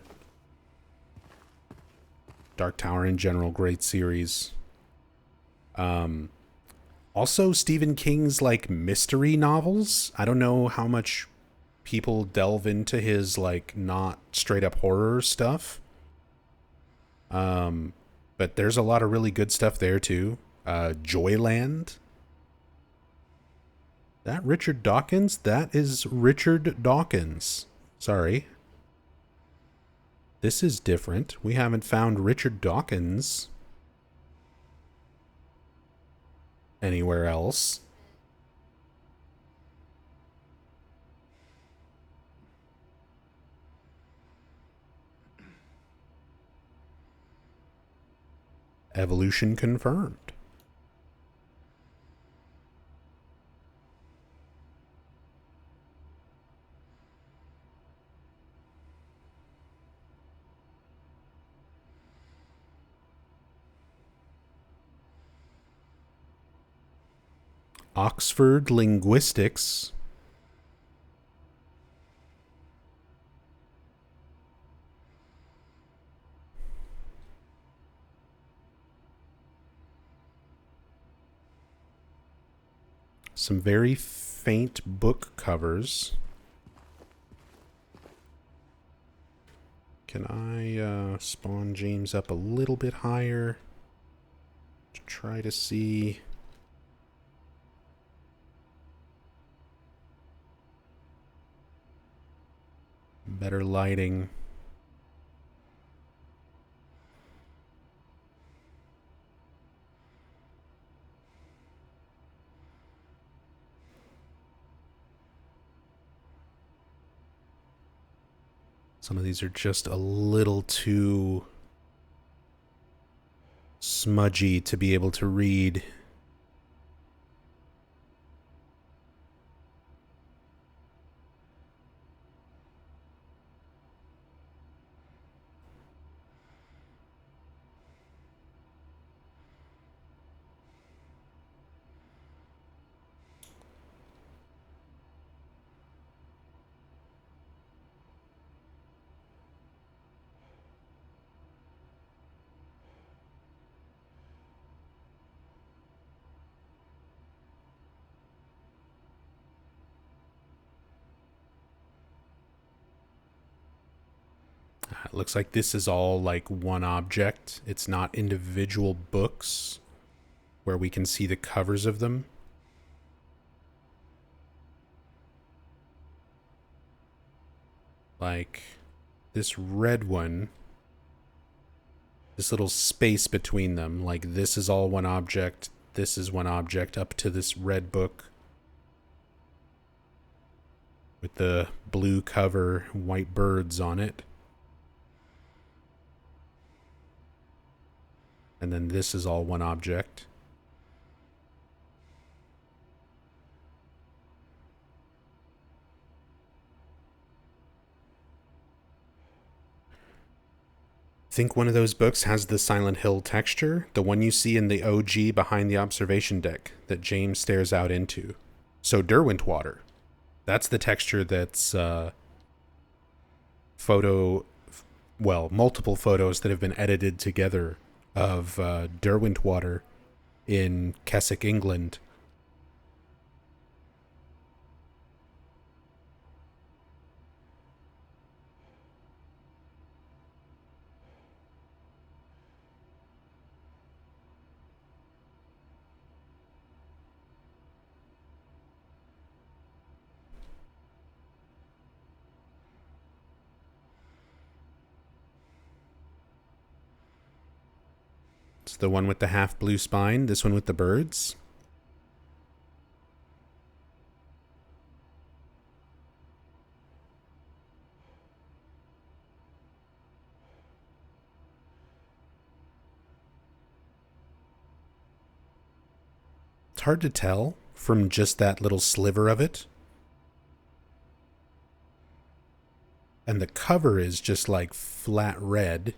Dark Tower in general, great series. Also, Stephen King's like mystery novels. I don't know how much people delve into his like not straight up horror stuff. But there's a lot of really good stuff there too. Joyland. That Richard Dawkins? That is Richard Dawkins. Sorry. This is different. We haven't found Richard Dawkins anywhere else. Evolution confirmed. Oxford Linguistics. Some very faint book covers. Can I spawn James up a little bit higher to try to see? Better lighting. Some of these are just a little too smudgy to be able to read. It looks like this is all like one object. It's not individual books where we can see the covers of them. Like this red one, this little space between them, like this is all one object, this is one object up to this red book with the blue cover, white birds on it. And then this is all one object. I think one of those books has the Silent Hill texture, the one you see in the OG behind the observation deck that James stares out into. So Derwentwater, that's the texture that's multiple photos that have been edited together of Derwentwater in Keswick, England. It's the one with the half blue spine, this one with the birds. It's hard to tell from just that little sliver of it. And the cover is just like flat red.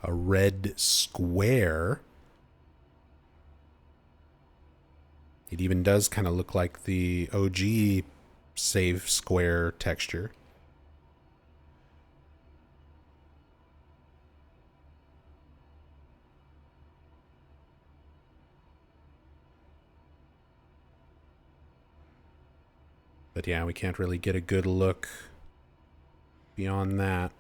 A red square. It even does kind of look like the OG save square texture. But yeah, we can't really get a good look beyond that.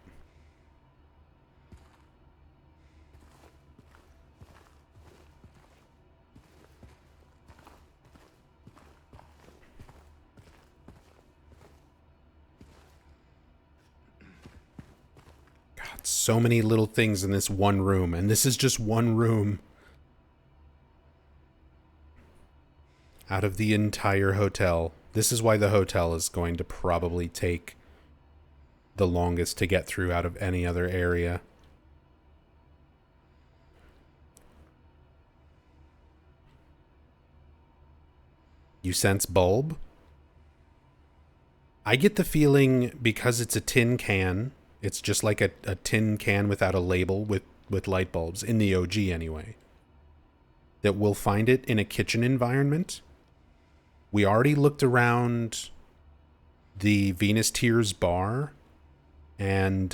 God, so many little things in this one room, and this is just one room out of the entire hotel. This is why the hotel is going to probably take the longest to get through out of any other area. You sense bulb? I get the feeling because it's a tin can, it's just like a tin can without a label with light bulbs, in the OG anyway, that we'll find it in a kitchen environment. We already looked around the Venus Tears bar and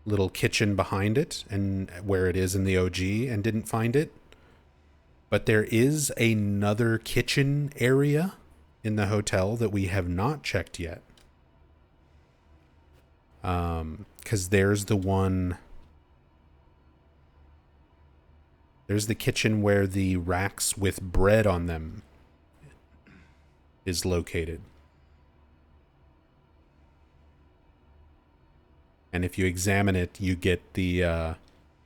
little kitchen behind it and where it is in the OG and didn't find it. But there is another kitchen area in the hotel that we have not checked yet. Because there's the one... There's the kitchen where the racks with bread on them is located. And if you examine it, you get the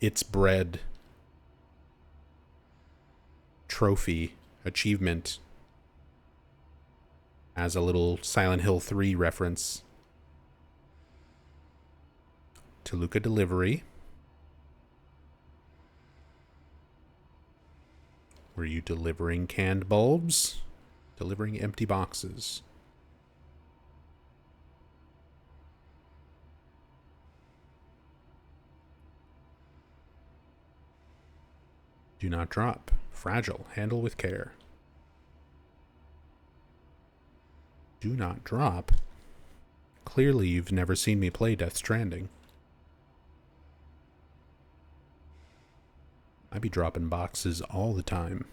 It's Bread trophy achievement as a little Silent Hill 3 reference to Luca Delivery. Were you delivering canned bulbs? Delivering empty boxes. Do not drop. Fragile. Handle with care. Do not drop. Clearly you've never seen me play Death Stranding. I be dropping boxes all the time.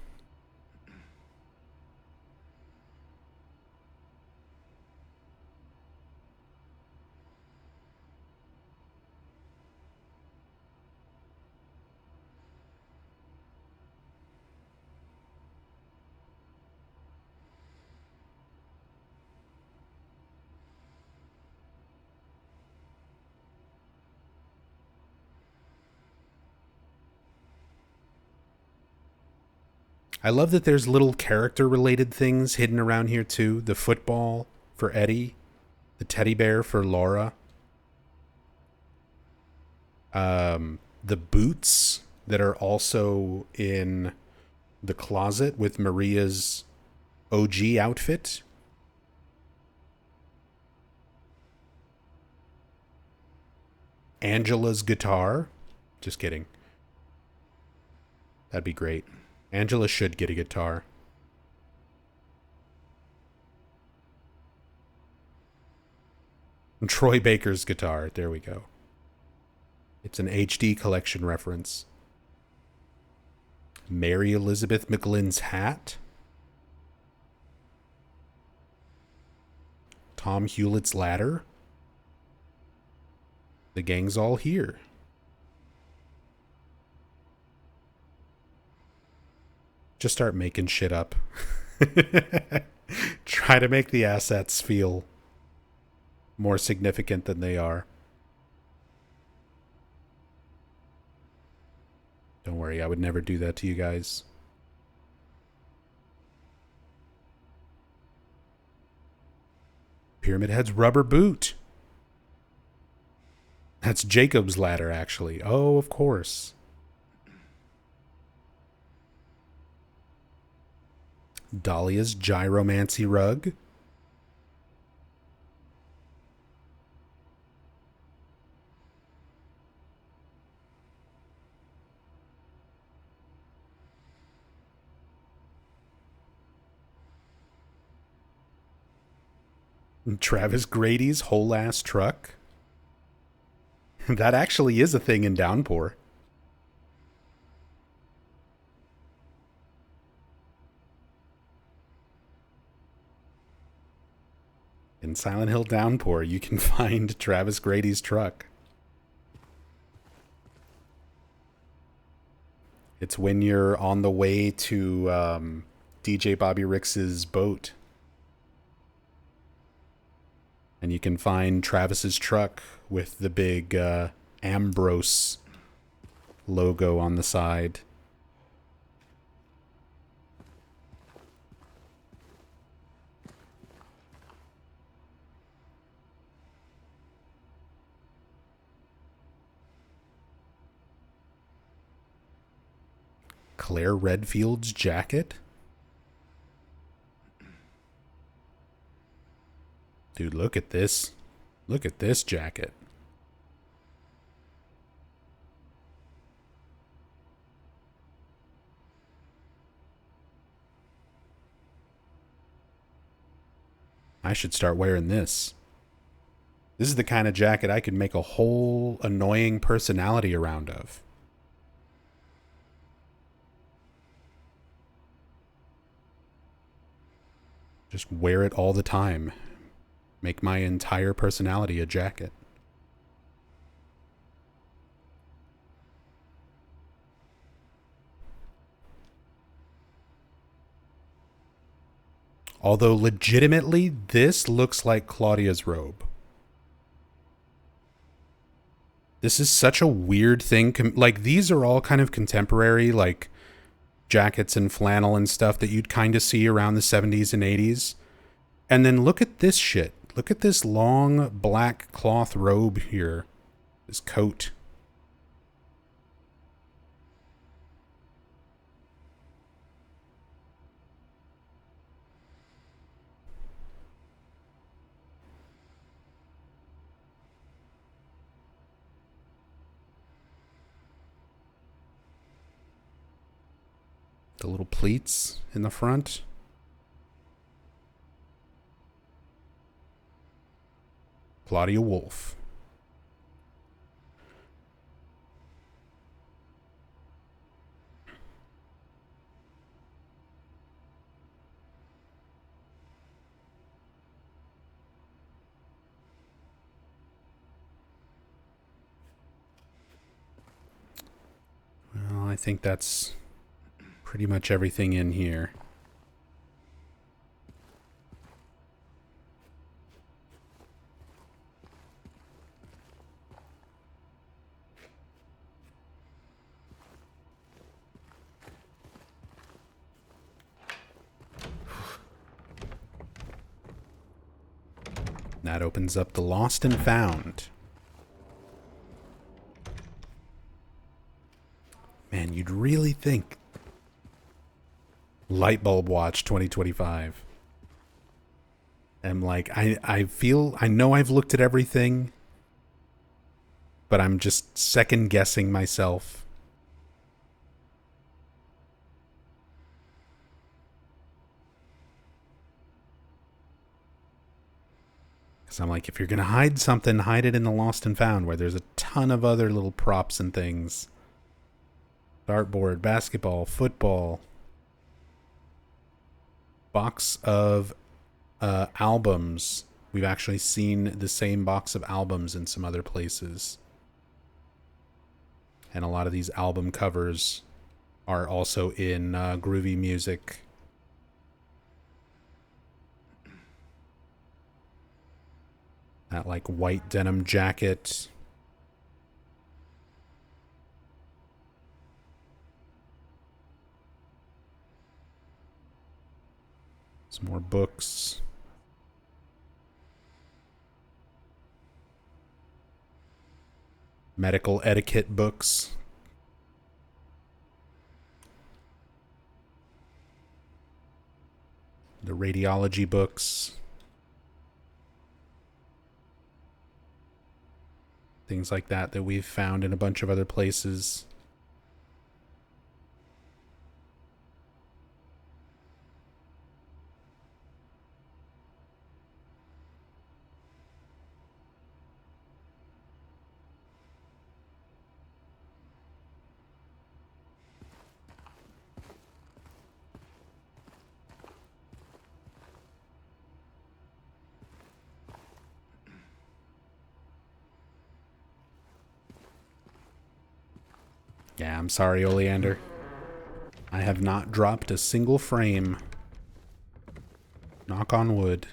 I love that there's little character-related things hidden around here, too. The football for Eddie. The teddy bear for Laura. The boots that are also in the closet with Maria's OG outfit. Angela's guitar. Just kidding. That'd be great. Angela should get a guitar. And Troy Baker's guitar. There we go. It's an HD collection reference. Mary Elizabeth McGlynn's hat. Tom Hewlett's ladder. The gang's all here. Just start making shit up. Try to make the assets feel more significant than they are. Don't worry, I would never do that to you guys. Pyramid Head's rubber boot. That's Jacob's ladder, actually. Oh, of course. Dahlia's gyromancy rug. Travis Grady's whole ass truck. That actually is a thing in Downpour. In Silent Hill Downpour, you can find Travis Grady's truck. It's when you're on the way to DJ Bobby Rix's boat. And you can find Travis's truck with the big Ambrose logo on the side. Claire Redfield's jacket? Dude, look at this. Look at this jacket. I should start wearing this. This is the kind of jacket I could make a whole annoying personality around of. Just wear it all the time. Make my entire personality a jacket. Although legitimately, this looks like Claudia's robe. This is such a weird thing. Like, these are all kind of contemporary, like, jackets and flannel and stuff that you'd kind of see around the 70s and 80s. And then look at this shit. Look at this long black cloth robe here. This coat. The little pleats in the front. Claudia Wolf. Well, I think that's pretty much everything in here. That opens up the Lost and Found. Man, you'd really think Lightbulb Watch 2025. I'm like, I know I've looked at everything, but I'm just second guessing myself. Because I'm like, if you're going to hide something, hide it in the Lost and Found, where there's a ton of other little props and things. Dartboard, basketball, football. Box of albums. We've actually seen the same box of albums in some other places. And a lot of these album covers are also in Groovy Music. That like white denim jacket. Some more books. Medical etiquette books. The radiology books. Things like that we've found in a bunch of other places. Yeah, I'm sorry, Oleander. I have not dropped a single frame. Knock on wood.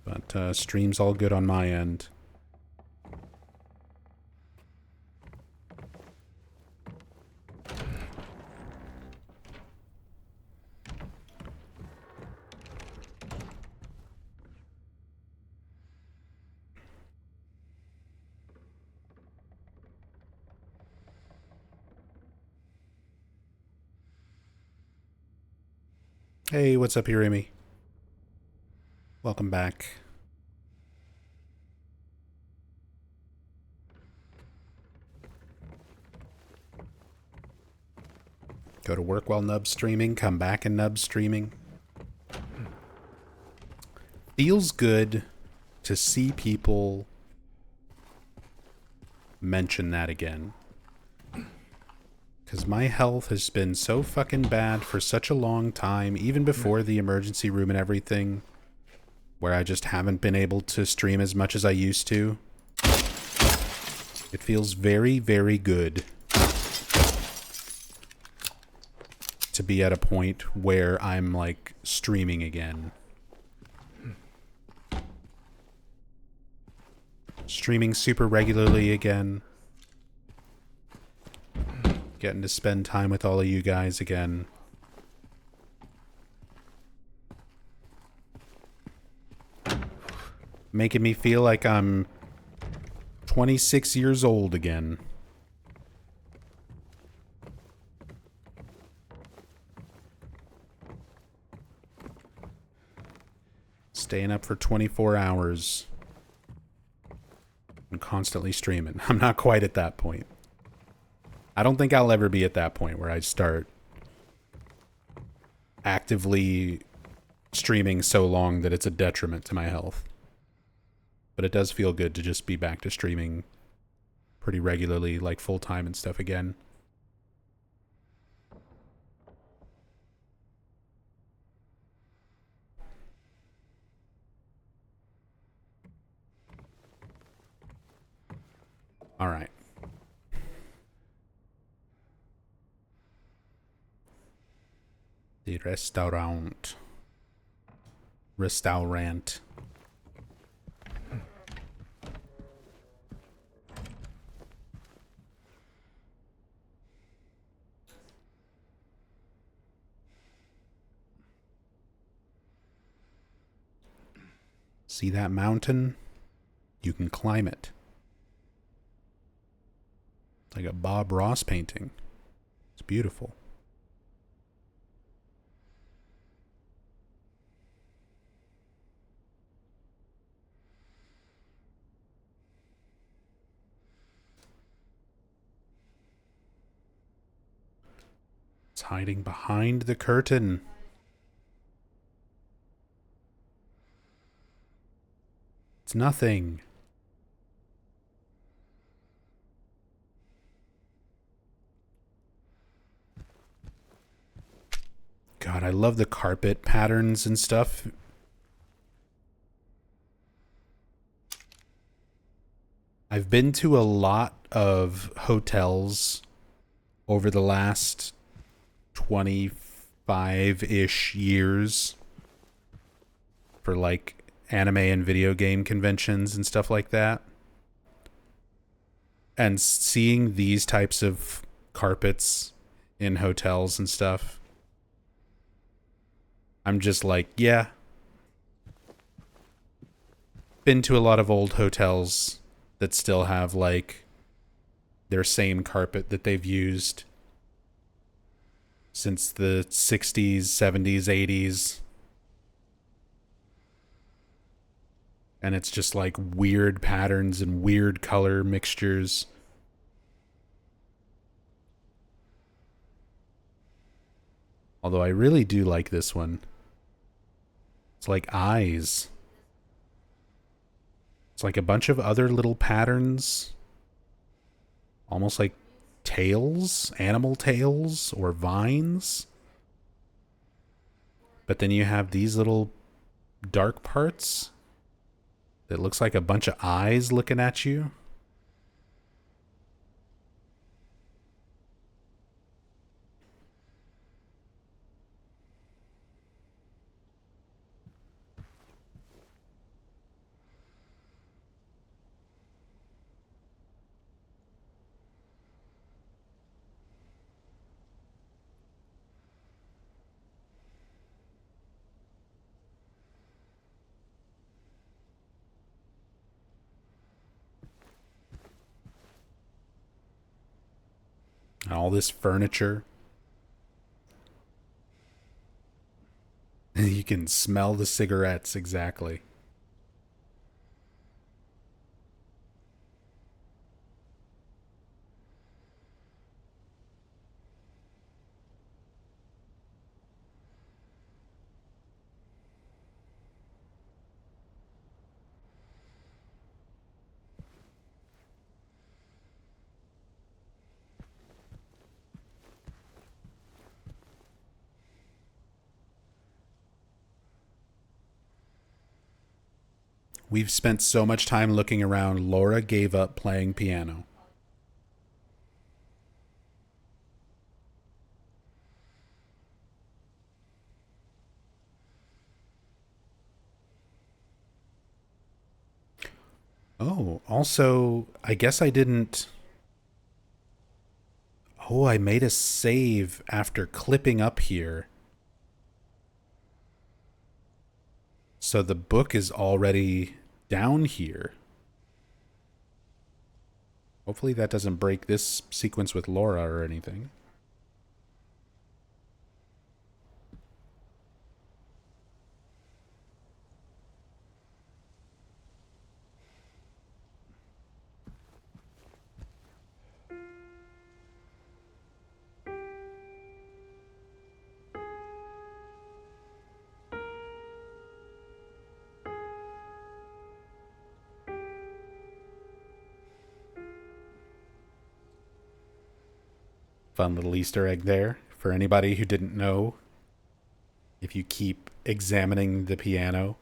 But stream's all good on my end. Hey, what's up here, Amy? Welcome back. Go to work while Nub's streaming, come back and Nub's streaming. Feels good to see people mention that again. Because my health has been so fucking bad for such a long time, even before the emergency room and everything, where I just haven't been able to stream as much as I used to. It feels very, very good to be at a point where I'm, like, streaming again. Streaming super regularly again. Getting to spend time with all of you guys again. Making me feel like I'm 26 years old again. Staying up for 24 hours. And constantly streaming. I'm not quite at that point. I don't think I'll ever be at that point where I start actively streaming so long that it's a detriment to my health. But it does feel good to just be back to streaming pretty regularly, like full-time and stuff again. All right. The restaurant. Restaurant. See that mountain? You can climb it. Like a Bob Ross painting. It's beautiful. It's hiding behind the curtain. It's nothing. God, I love the carpet patterns and stuff. I've been to a lot of hotels over the last 25-ish years for like anime and video game conventions and stuff like that. And seeing these types of carpets in hotels and stuff, I'm just like, yeah. Been to a lot of old hotels that still have like their same carpet that they've used since the 60s, 70s, 80s. And it's just like weird patterns and weird color mixtures. Although I really do like this one. It's like eyes. It's like a bunch of other little patterns. Almost like tails, animal tails, or vines. But then you have these little dark parts that looks like a bunch of eyes looking at you. all this furniture. You can smell the cigarettes, exactly. We've spent so much time looking around, Laura gave up playing piano. Oh, also, I guess I didn't. Oh, I made a save after clipping up here. So the book is already down here. Hopefully that doesn't break this sequence with Laura or anything. Fun little Easter egg there. For anybody who didn't know, if you keep examining the piano,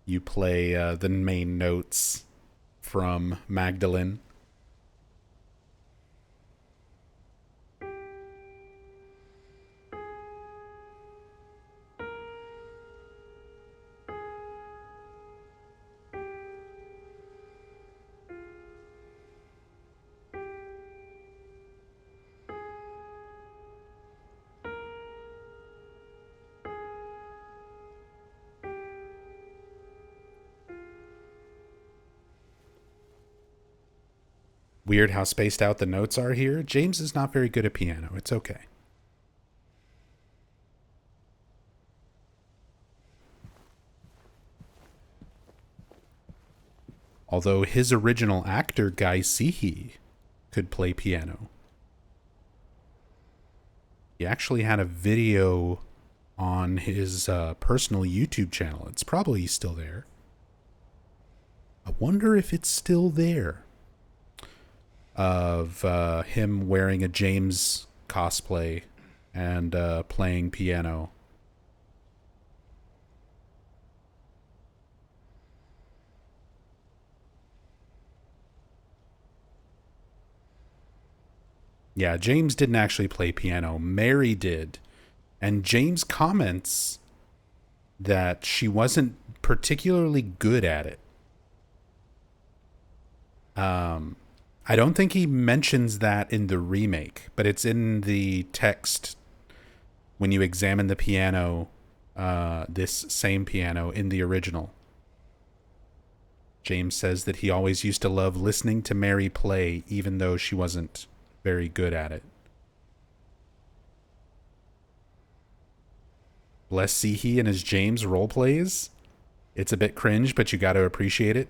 you play the main notes from Magdalene. Weird how spaced out the notes are here. James is not very good at piano. It's okay. Although his original actor, Guy Seehee, could play piano. He actually had a video on his personal YouTube channel. It's probably still there. I wonder if it's still there. Of him wearing a James cosplay and playing piano. Yeah, James didn't actually play piano. Mary did. And James comments that she wasn't particularly good at it. I don't think he mentions that in the remake, but it's in the text when you examine the piano, this same piano in the original. James says that he always used to love listening to Mary play, even though she wasn't very good at it. Bless Seehee and his James role plays. It's a bit cringe, but you got to appreciate it.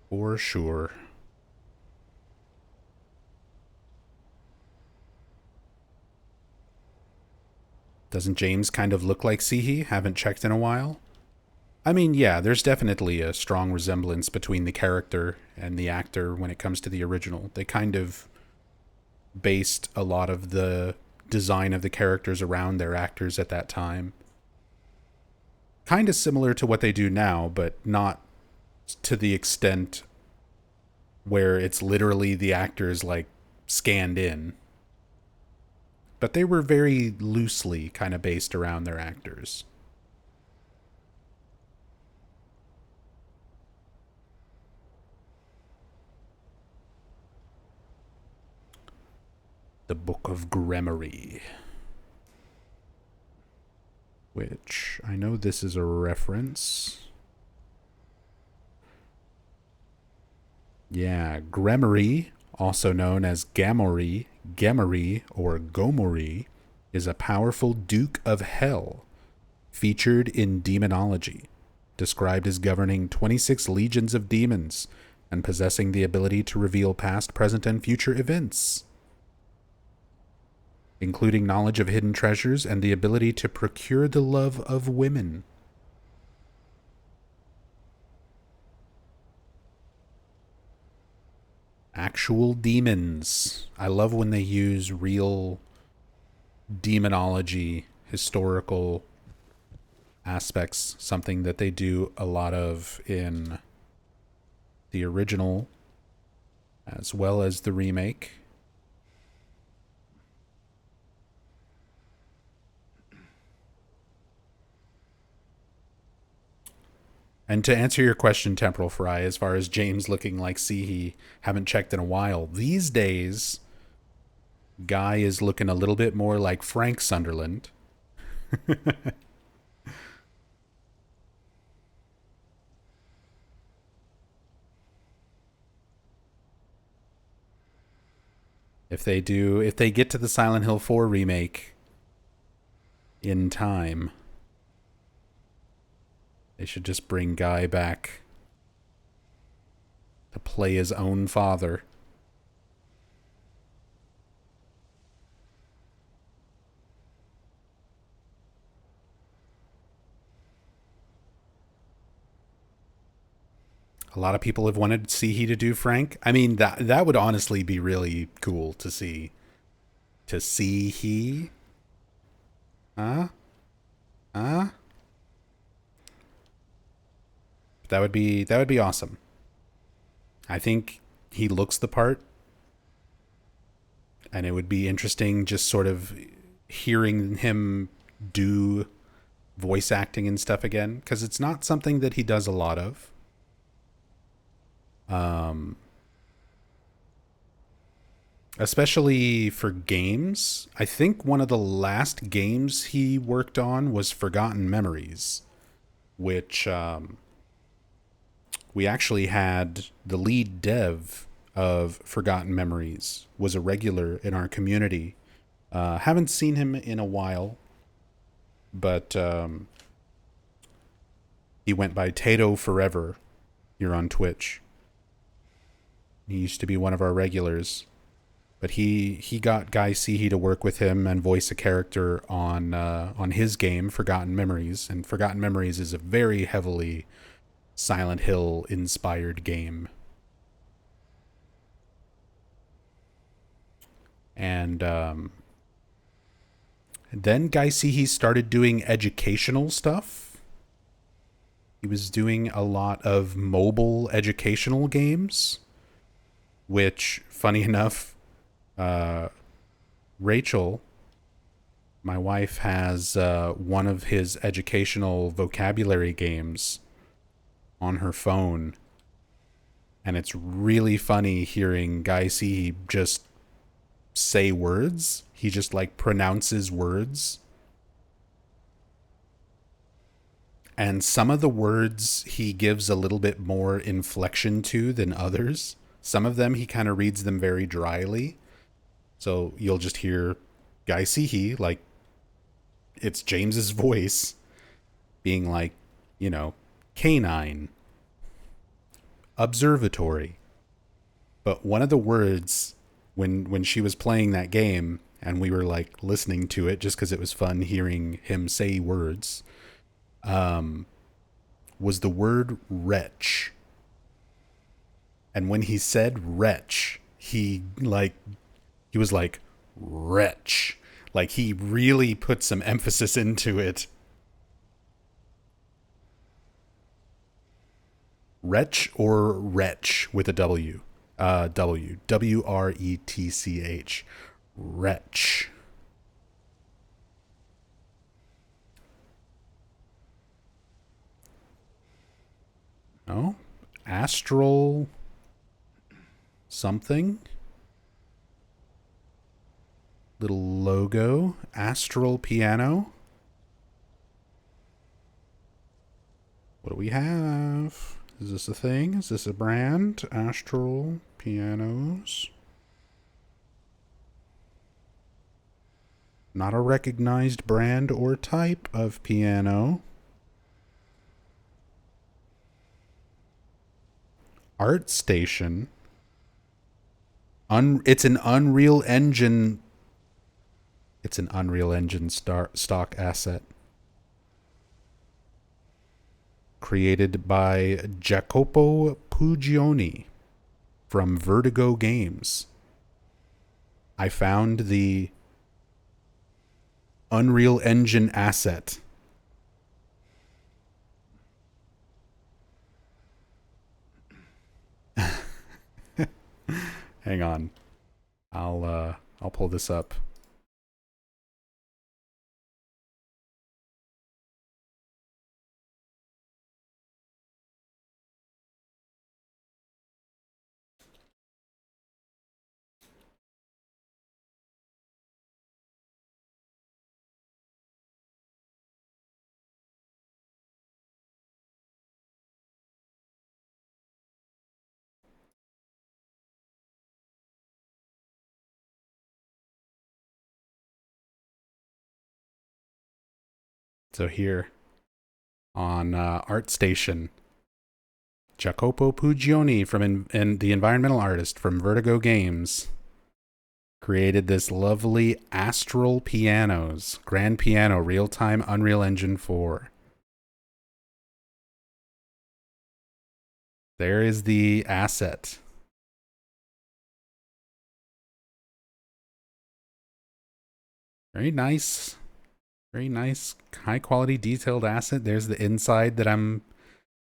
For sure. Doesn't James kind of look like Seehee? Haven't checked in a while. I mean, yeah, there's definitely a strong resemblance between the character and the actor when it comes to the original. They kind of based a lot of the design of the characters around their actors at that time. Kind of similar to what they do now, but not to the extent where it's literally the actors like scanned in. But they were very loosely kind of based around their actors. The Book of Gremory. Which, I know this is a reference. Yeah, Gremory, also known as Gamory, Gemory, or Gomori, is a powerful Duke of Hell featured in demonology, described as governing 26 legions of demons and possessing the ability to reveal past, present, and future events, including knowledge of hidden treasures and the ability to procure the love of women. Actual demons. I love when they use real demonology, historical aspects, something that they do a lot of in the original as well as the remake. And to answer your question, Temporal Fry, as far as James looking like Sihi, haven't checked in a while. These days, Guy is looking a little bit more like Frank Sunderland. If they get to the Silent Hill 4 remake in time, they should just bring Guy back to play his own father. A lot of people have wanted Sihi to do Frank. I mean, that would honestly be really cool to see. To see he, huh? Huh? That would be awesome. I think he looks the part, and it would be interesting just sort of hearing him do voice acting and stuff again, because it's not something that he does a lot of. Um, Especially for games. I think one of the last games he worked on was Forgotten Memories, which we actually had the lead dev of Forgotten Memories was a regular in our community. Haven't seen him in a while, but he went by Tato Forever here on Twitch. He used to be one of our regulars, but he got Guy Sihi to work with him and voice a character on his game Forgotten Memories, and Forgotten Memories is a very heavily Silent Hill inspired game. And then Guy Sihi started doing educational stuff. He was doing a lot of mobile educational games, which, funny enough, Rachel, my wife, has one of his educational vocabulary games on her phone. And it's really funny hearing Guy Sihi just say words. He just like pronounces words. And some of the words he gives a little bit more inflection to than others. Some of them he kind of reads them very dryly. So you'll just hear Guy Sihi, like it's James's voice, being like, canine, observatory. But one of the words when she was playing that game and we were like listening to it just because it was fun hearing him say words, was the word wretch. And when he said wretch, he was like wretch. Like he really put some emphasis into it. Wretch or wretch with a W. Wretch. Wretch. Oh, astral something. Little logo. Astral piano. What do we have? Is this a thing? Is this a brand? Astral Pianos. Not a recognized brand or type of piano. ArtStation. It's an Unreal Engine. It's an Unreal Engine stock asset. Created by Jacopo Pugioni from Vertigo Games. I found the Unreal Engine asset. Hang on. I'll pull this up. So here on ArtStation, Jacopo Pugioni from the environmental artist from Vertigo Games created this lovely Astral Pianos, Grand Piano, real-time Unreal Engine 4. There is the asset. Very nice. Very nice, high quality, detailed asset. There's the inside that I'm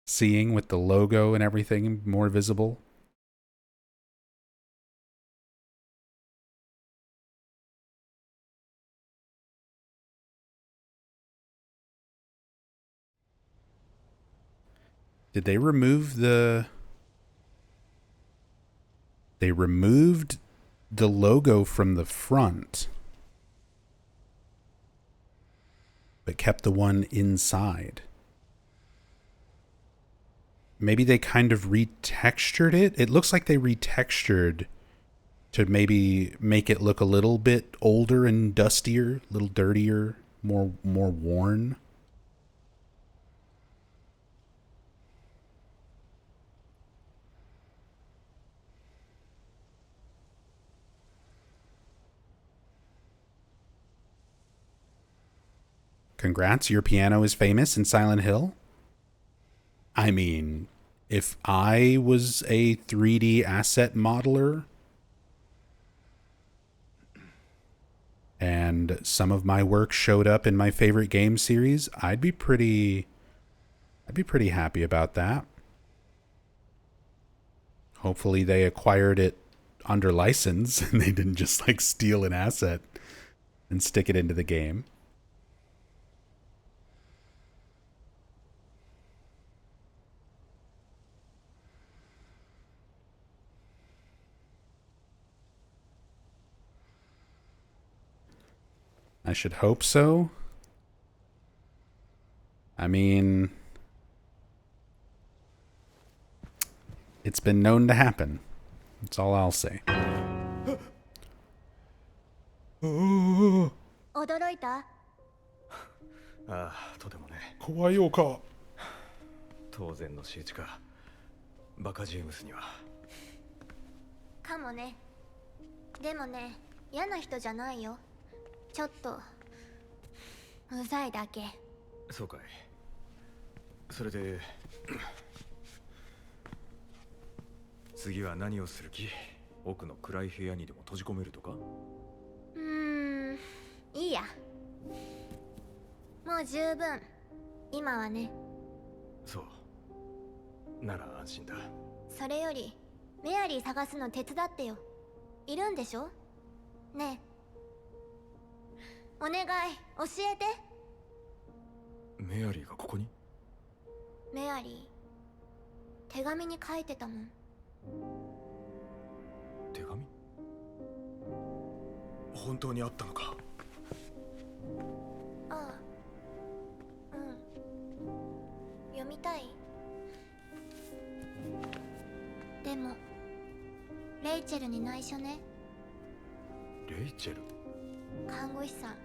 seeing with the logo and everything more visible. Did they remove the... They removed the logo from the front, but kept the one inside. Maybe they kind of retextured it. It looks like they retextured to maybe make it look a little bit older and dustier, a little dirtier, more worn. Congrats, your piano is famous in Silent Hill. I mean, if I was a 3D asset modeler and some of my work showed up in my favorite game series, I'd be pretty happy about that. Hopefully they acquired it under license and they didn't just like steal an asset and stick it into the game. I should hope so. I mean, it's been known to happen. That's all I'll say. 驚いた？ああ、とてもね。怖いよか。当然の仕打ちか。バカジェームスには。かもね。でもね、嫌な人じゃないよ。ちょっとうざいだけ。そうかい。それで次は何をする気？奥の暗い部屋にでも閉じ込めるとか？いいや。もう十分。今はね。そう。なら安心だ。それよりメアリー探すの手伝ってよ。いるんでしょ？ねえ。お願い、教えて。メアリーがここに？メアリー、手紙に書いてたもん。手紙？本当にあったのか？ああ、うん。読みたい？最初ね、レイチェル。看護師さん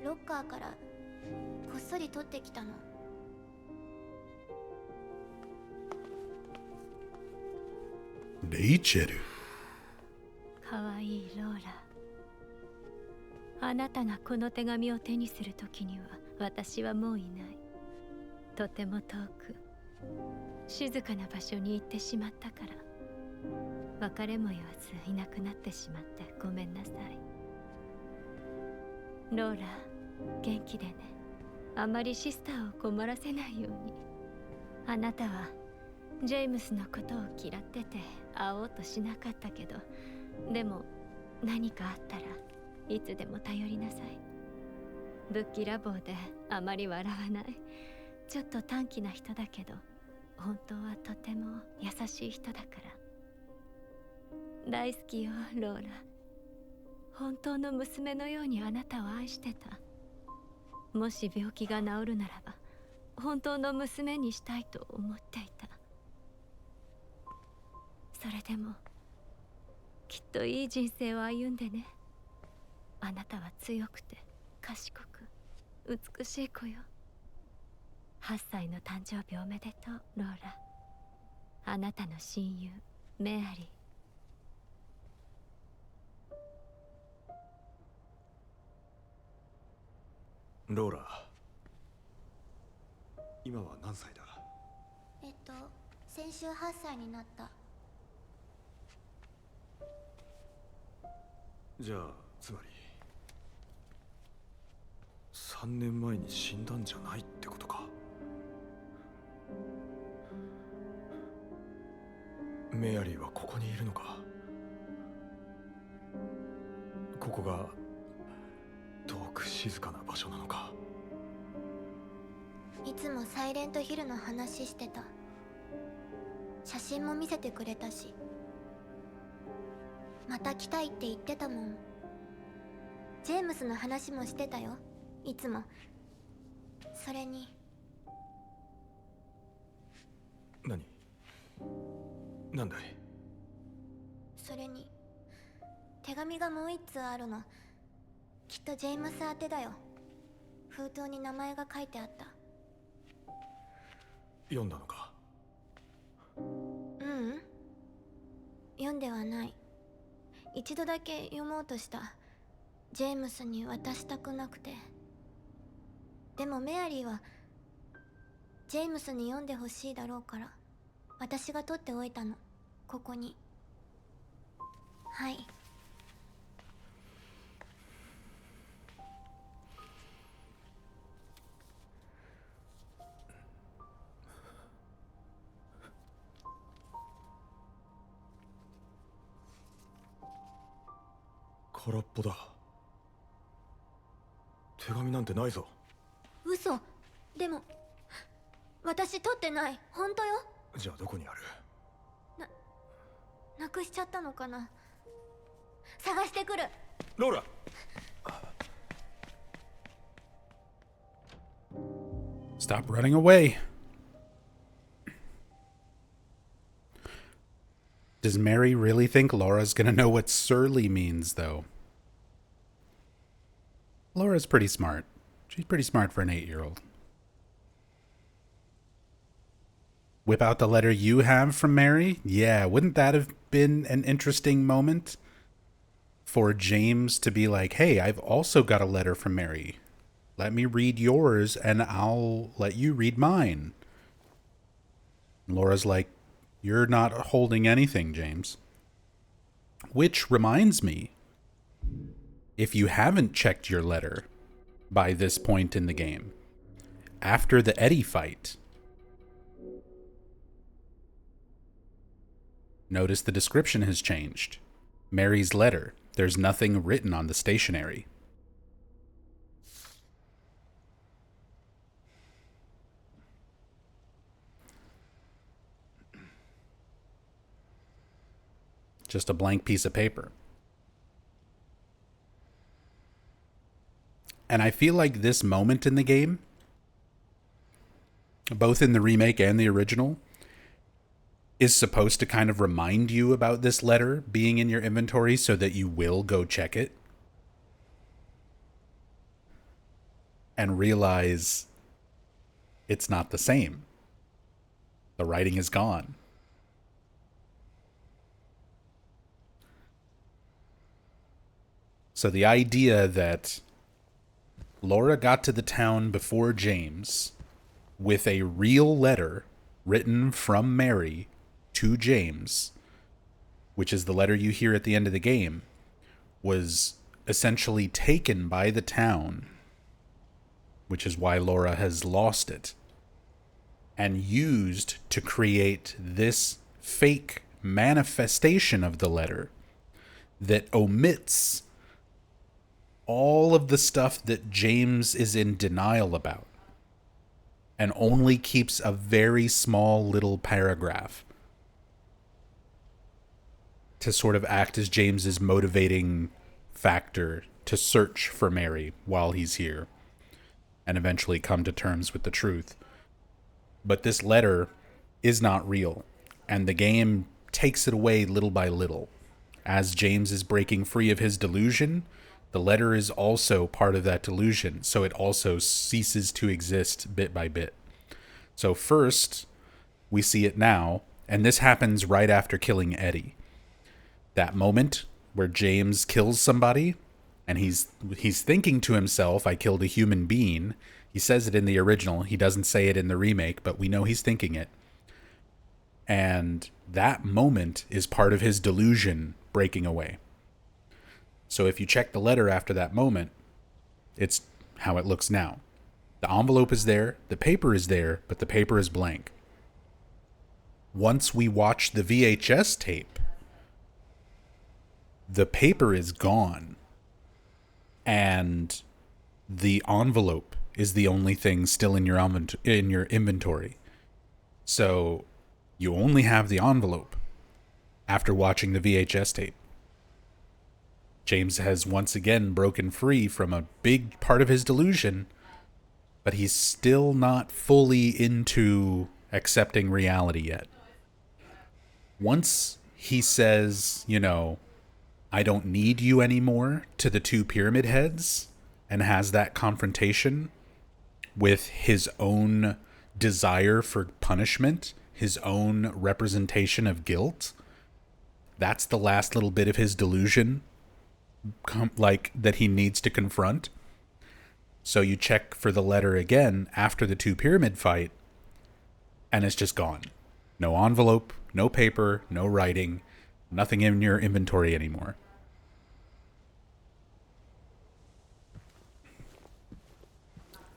ロッカーからこっそり取ってきたの。レイチェル。かわいいローラ。あなたがこの手紙を手にするときには私はもういない。とても遠く静かな場所に行ってしまったから、別れも言わずいなくなってしまってごめんなさい。ローラ、元気でね。あまりシスターを困らせないように。あなたはジェームスのことを嫌ってて会おうとしなかったけど、でも何かあったらいつでも頼りなさい。ぶっきらぼうであまり笑わない、ちょっと短気な人だけど本当はとても優しい人だから。大好きよローラ。本当の娘のようにあなたを愛してた。もし病気が治るならば本当の娘にしたいと思っていた。それでもきっといい人生を歩んでね。あなたは強くて賢く美しい子よ。8歳の誕生日おめでとうローラ。あなたの親友メアリー。ローラ、今は何歳だ？先週8歳になった。じゃあつまり3年前に死んだんじゃないってことか。メアリーはここにいるのか。ここが遠く静かな場所なのか。いつもサイレントヒルの話してた。写真も見せてくれたし、また来たいって言ってたもん。ジェームスの話もしてたよ、いつも。それに。なんだい？それに手紙がもう一通あるの。きっとジェームス宛てだよ。封筒に名前が書いてあった。読んだのか？ううん、読んではない。一度だけ読もうとした。ジェームスに渡したくなくて。でもメアリーはジェームスに読んでほしいだろうから私が取っておいたの、ここに。はい。空っぽだ。手紙なんてないぞ。嘘。でも私取ってない、本当よ。じゃあどこにある？なくしちゃったのかな。探してくる。ローラ。Stop running away. Does Mary really think Laura's gonna know what surly means, though? Laura's pretty smart. She's pretty smart for an 8-year-old. Whip out the letter you have from Mary? Yeah, wouldn't that have been an interesting moment? For James to be like, hey, I've also got a letter from Mary. Let me read yours and I'll let you read mine. Laura's like, you're not holding anything, James. Which reminds me, if you haven't checked your letter by this point in the game, after the Eddie fight, notice the description has changed. Mary's letter. There's nothing written on the stationery. Just a blank piece of paper. And I feel like this moment in the game, both in the remake and the original, is supposed to kind of remind you about this letter being in your inventory so that you will go check it and realize it's not the same. The writing is gone. So the idea that Laura got to the town before James with a real letter written from Mary to James, which is the letter you hear at the end of the game, was essentially taken by the town, which is why Laura has lost it, and used to create this fake manifestation of the letter that omits all of the stuff that James is in denial about and only keeps a very small little paragraph to sort of act as James's motivating factor to search for Mary while he's here and eventually come to terms with the truth. But this letter is not real, and the game takes it away little by little. As James is breaking free of his delusion, the letter is also part of that delusion, so it also ceases to exist bit by bit. So first, we see it now, and this happens right after killing Eddie. That moment where James kills somebody, and he's thinking to himself, I killed a human being. He says it in the original. He doesn't say it in the remake, but we know he's thinking it. And that moment is part of his delusion breaking away. So if you check the letter after that moment, it's how it looks now. The envelope is there, the paper is there, but the paper is blank. Once we watch the VHS tape, the paper is gone, and the envelope is the only thing still in your inventory. So you only have the envelope after watching the VHS tape. James has once again broken free from a big part of his delusion, but he's still not fully into accepting reality yet. Once he says, I don't need you anymore to the two pyramid heads, and has that confrontation with his own desire for punishment, his own representation of guilt, that's the last little bit of his delusion that he needs to confront. So you check for the letter again after the two pyramid fight, and it's just gone. No envelope, no paper, no writing, nothing in your inventory anymore.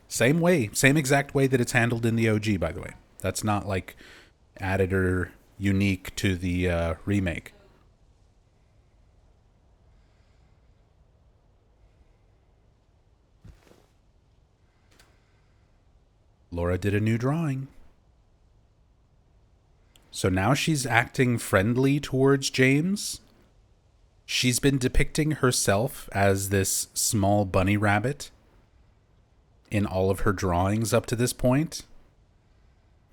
Same exact way that it's handled in the OG, by the way. That's not like added or unique to the remake. Laura did a new drawing. So now she's acting friendly towards James. She's been depicting herself as this small bunny rabbit in all of her drawings up to this point,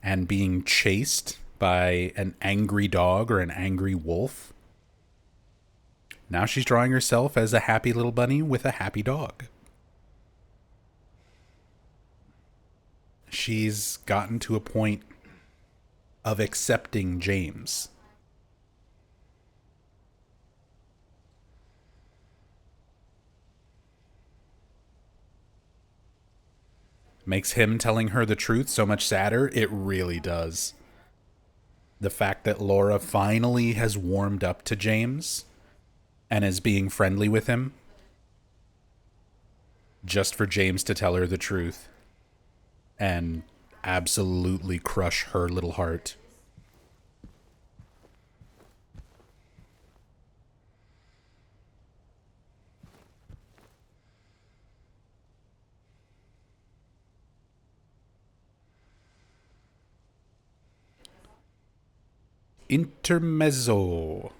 and being chased by an angry dog or an angry wolf. Now she's drawing herself as a happy little bunny with a happy dog. She's gotten to a point of accepting James. Makes him telling her the truth so much sadder? It really does. The fact that Laura finally has warmed up to James and is being friendly with him just for James to tell her the truth and absolutely crush her little heart. Intermezzo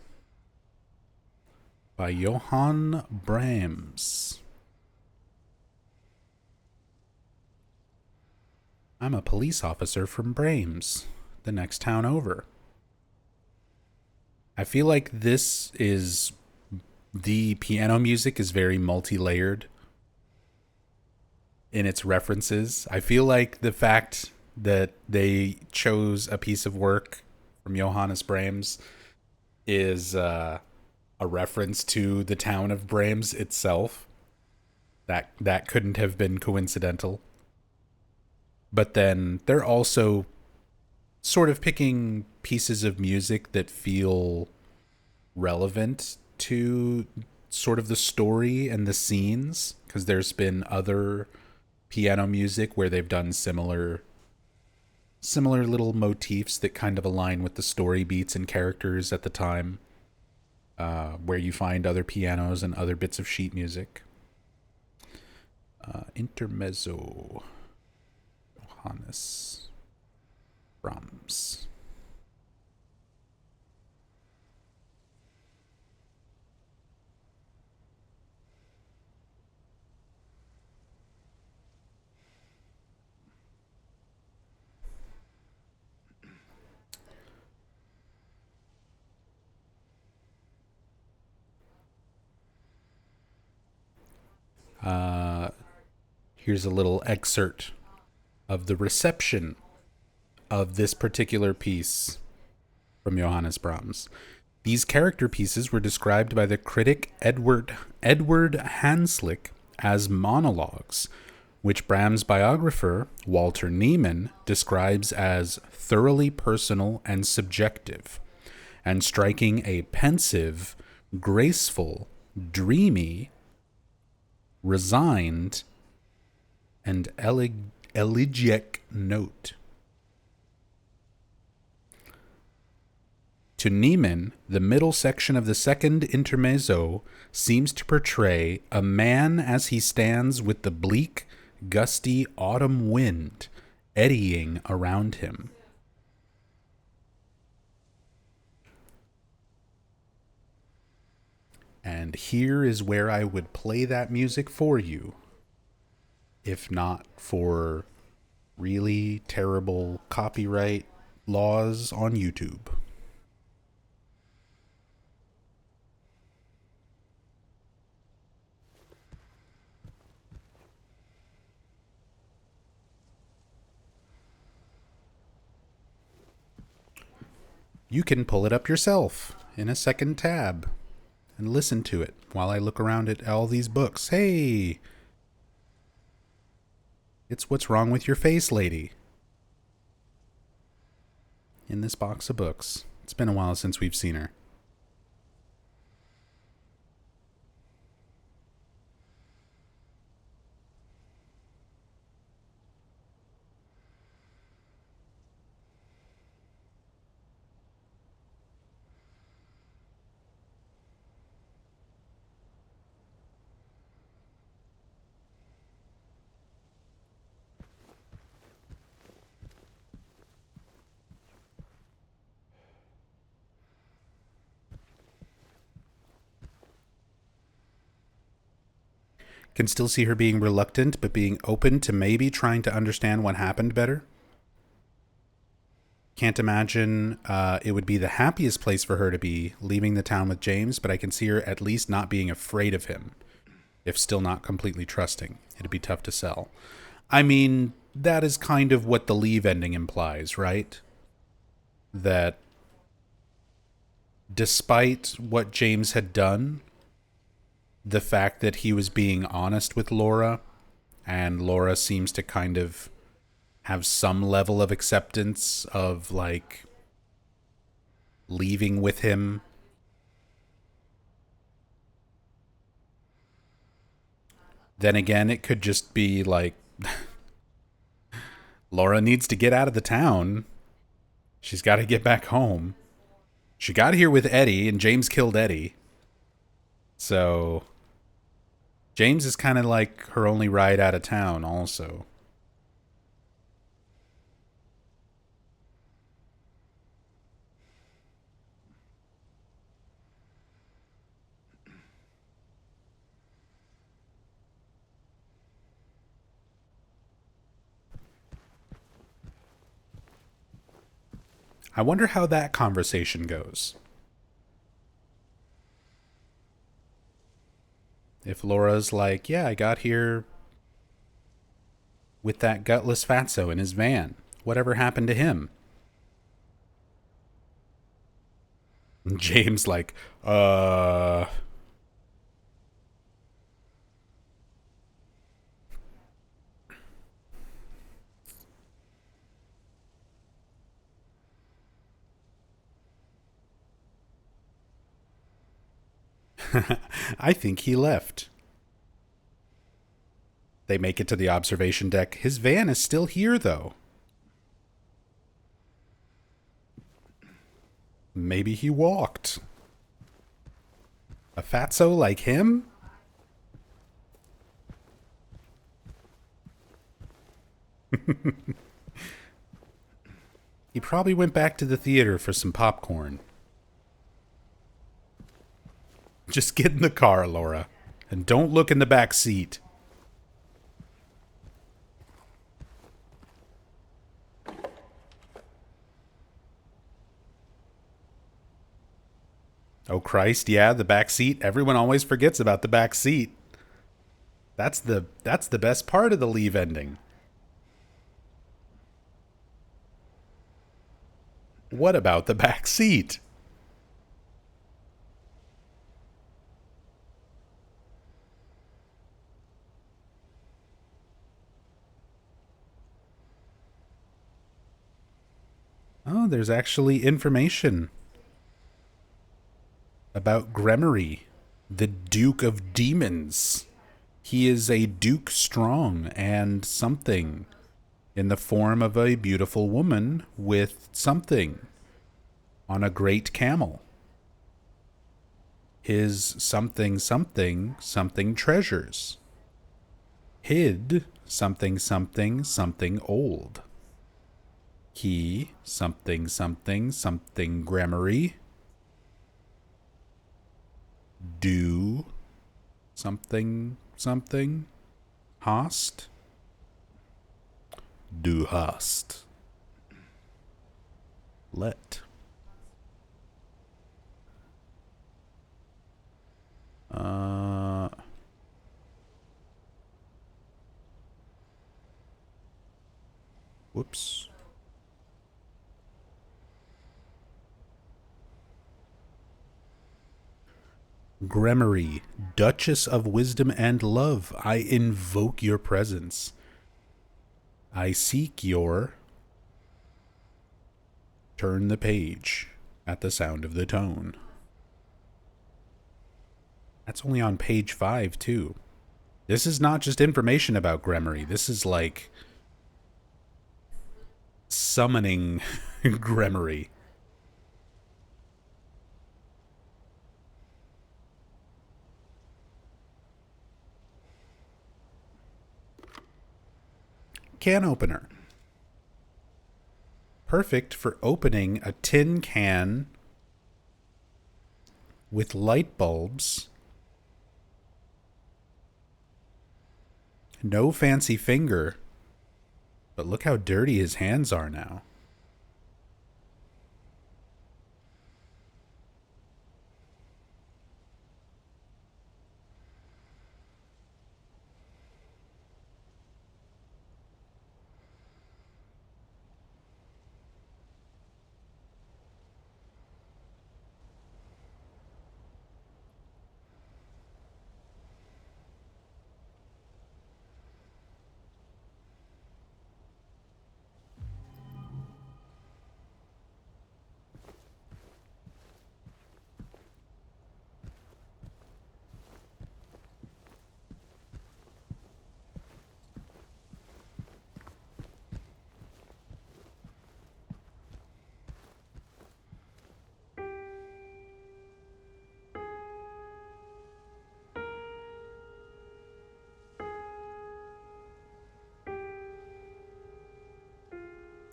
by Johann Brahms. I'm a police officer from Brahms, the next town over. I feel like the piano music is very multi-layered in its references. I feel like the fact that they chose a piece of work from Johannes Brahms is a reference to the town of Brahms itself. That couldn't have been coincidental. But then they're also sort of picking pieces of music that feel relevant to sort of the story and the scenes, because there's been other piano music where they've done similar little motifs that kind of align with the story beats and characters at the time, where you find other pianos and other bits of sheet music. Intermezzo. Johannes Brahms. Here's a little excerpt of the reception of this particular piece from Johannes Brahms. These character pieces were described by the critic Edward Hanslick as monologues, which Brahms' biographer Walter Niemann describes as thoroughly personal and subjective, and striking a pensive, graceful, dreamy, resigned, and elegiac note. To Niemann, the middle section of the second intermezzo seems to portray a man as he stands with the bleak, gusty autumn wind eddying around him. And here is where I would play that music for you, if not for really terrible copyright laws on YouTube. You can pull it up yourself in a second tab and listen to it while I look around at all these books. Hey! It's What's Wrong with Your Face Lady in this box of books. It's been a while since we've seen her. Can still see her being reluctant, but being open to maybe trying to understand what happened better. Can't imagine it would be the happiest place for her to be, leaving the town with James, but I can see her at least not being afraid of him, if still not completely trusting. It'd be tough to sell. I mean, that is kind of what the leave ending implies, right? That despite what James had done, the fact that he was being honest with Laura, and Laura seems to kind of have some level of acceptance of, like, leaving with him. Then again, it could just be like, Laura needs to get out of the town. She's got to get back home. She got here with Eddie, and James killed Eddie. So James is kind of like her only ride out of town also. I wonder how that conversation goes. If Laura's like, yeah, I got here with that gutless fatso in his van. Whatever happened to him? And James like, I think he left. They make it to the observation deck. His van is still here, though. Maybe he walked. A fatso like him? He probably went back to the theater for some popcorn. Just get in the car, Laura. And don't look in the back seat. Oh Christ, yeah, the back seat. Everyone always forgets about the back seat. That's the best part of the Leave ending. What about the back seat? Oh, there's actually information about Gremory, the Duke of Demons. He is a Duke Strong and something in the form of a beautiful woman with something on a great camel. His something something something treasures. Hid something something something old. He something something something Gremory. Do something something hast. Du hast. Let. Whoops. Gremory, Duchess of Wisdom and Love, I invoke your presence. I seek your... Turn the page at the sound of the tone. That's only on page 5, too. This is not just information about Gremory. This is like... summoning Gremory. Can opener. Perfect for opening a tin can with light bulbs. No fancy finger, but look how dirty his hands are now.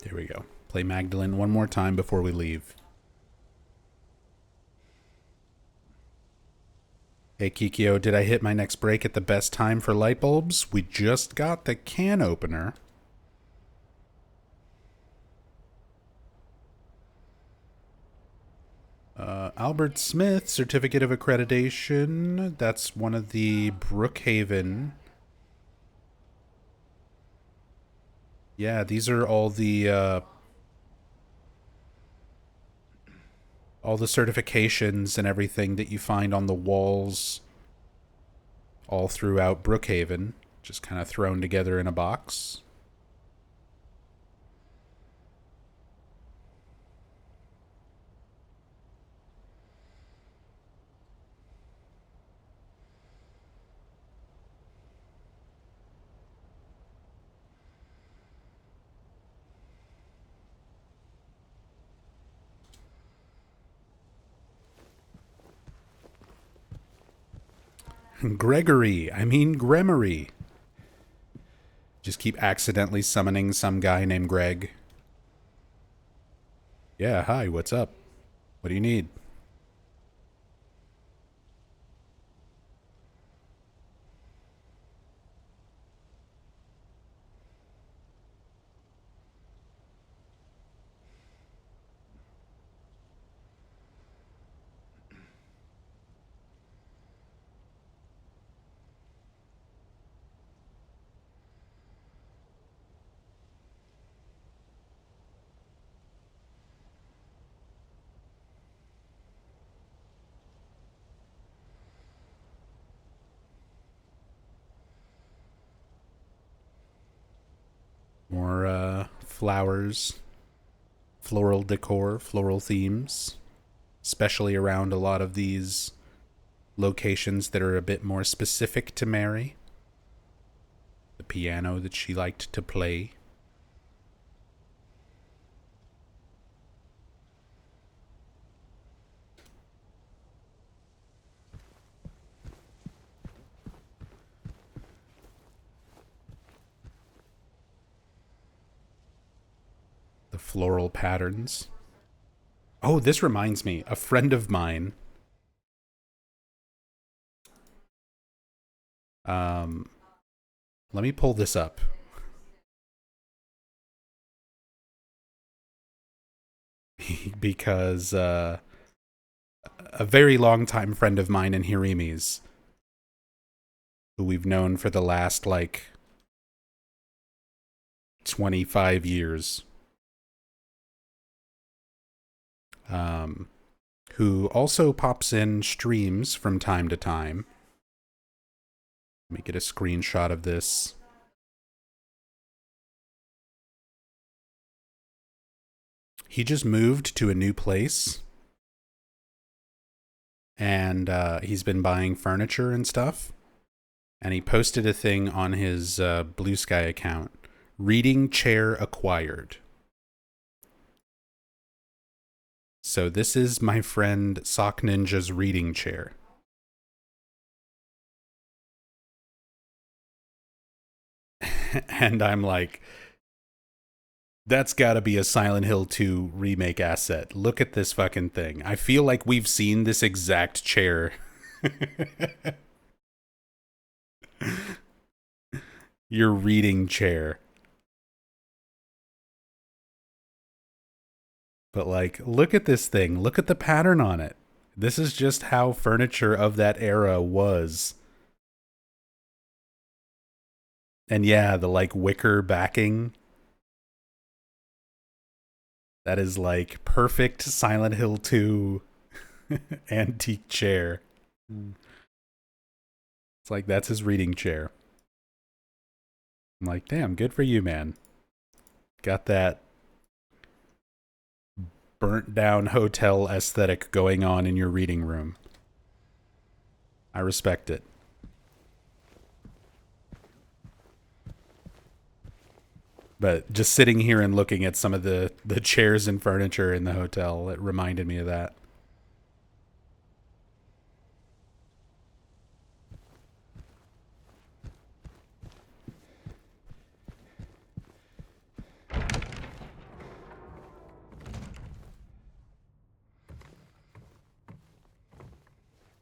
There we go. Play Magdalene one more time before we leave. Hey Kikyo, did I hit my next break at the best time for light bulbs? We just got the can opener. Albert Smith, Certificate of Accreditation. That's one of the Brookhaven. Yeah, these are all the certifications and everything that you find on the walls all throughout Brookhaven, just kind of thrown together in a box. Gremory. Just keep accidentally summoning some guy named Greg. Yeah, hi, what's up? What do you need? More flowers, floral decor, floral themes, especially around a lot of these locations that are a bit more specific to Mary. The piano that she liked to play. The floral patterns. Oh, this reminds me. A friend of mine let me pull this up. Because a very long time friend of mine in Hirimi's, who we've known for the last, 25 years, who also pops in streams from time to time. Let me get a screenshot of this. He just moved to a new place, and he's been buying furniture and stuff. And he posted a thing on his Blue Sky account. Reading chair acquired. So this is my friend Sock Ninja's reading chair. And I'm like, that's gotta be a Silent Hill 2 remake asset. Look at this fucking thing. I feel like we've seen this exact chair. Your reading chair. But look at this thing. Look at the pattern on it. This is just how furniture of that era was. And yeah, the wicker backing. That is perfect Silent Hill 2 antique chair. It's that's his reading chair. I'm like, damn, good for you, man. Got that burnt down hotel aesthetic going on in your reading room. I respect it. But just sitting here and looking at some of the chairs and furniture in the hotel, it reminded me of that.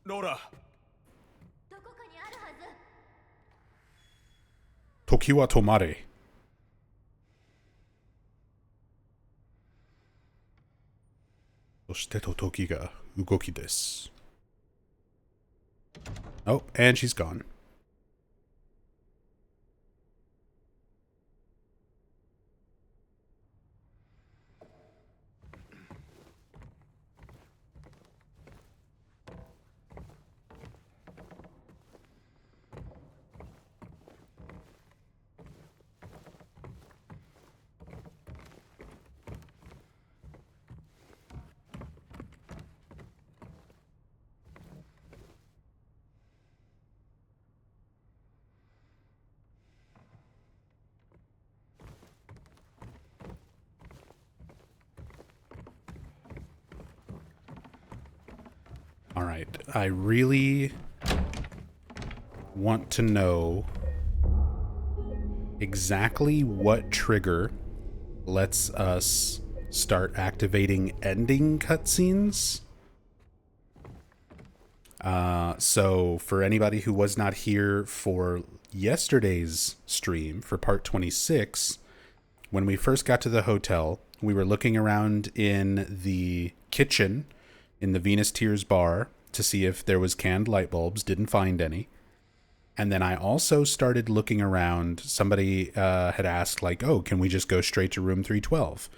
Nora! どこかにあるはず。時は止まれ。そ shite to toki ga ugoki desu. Oh, and she's gone. All right, I really want to know exactly what trigger lets us start activating ending cutscenes. So for anybody who was not here for yesterday's stream for part 26, when we first got to the hotel, we were looking around in the kitchen in the Venus Tears bar to see if there was canned light bulbs. Didn't find any. And then I also started looking around. Somebody had asked, like, oh, can we just go straight to room 312?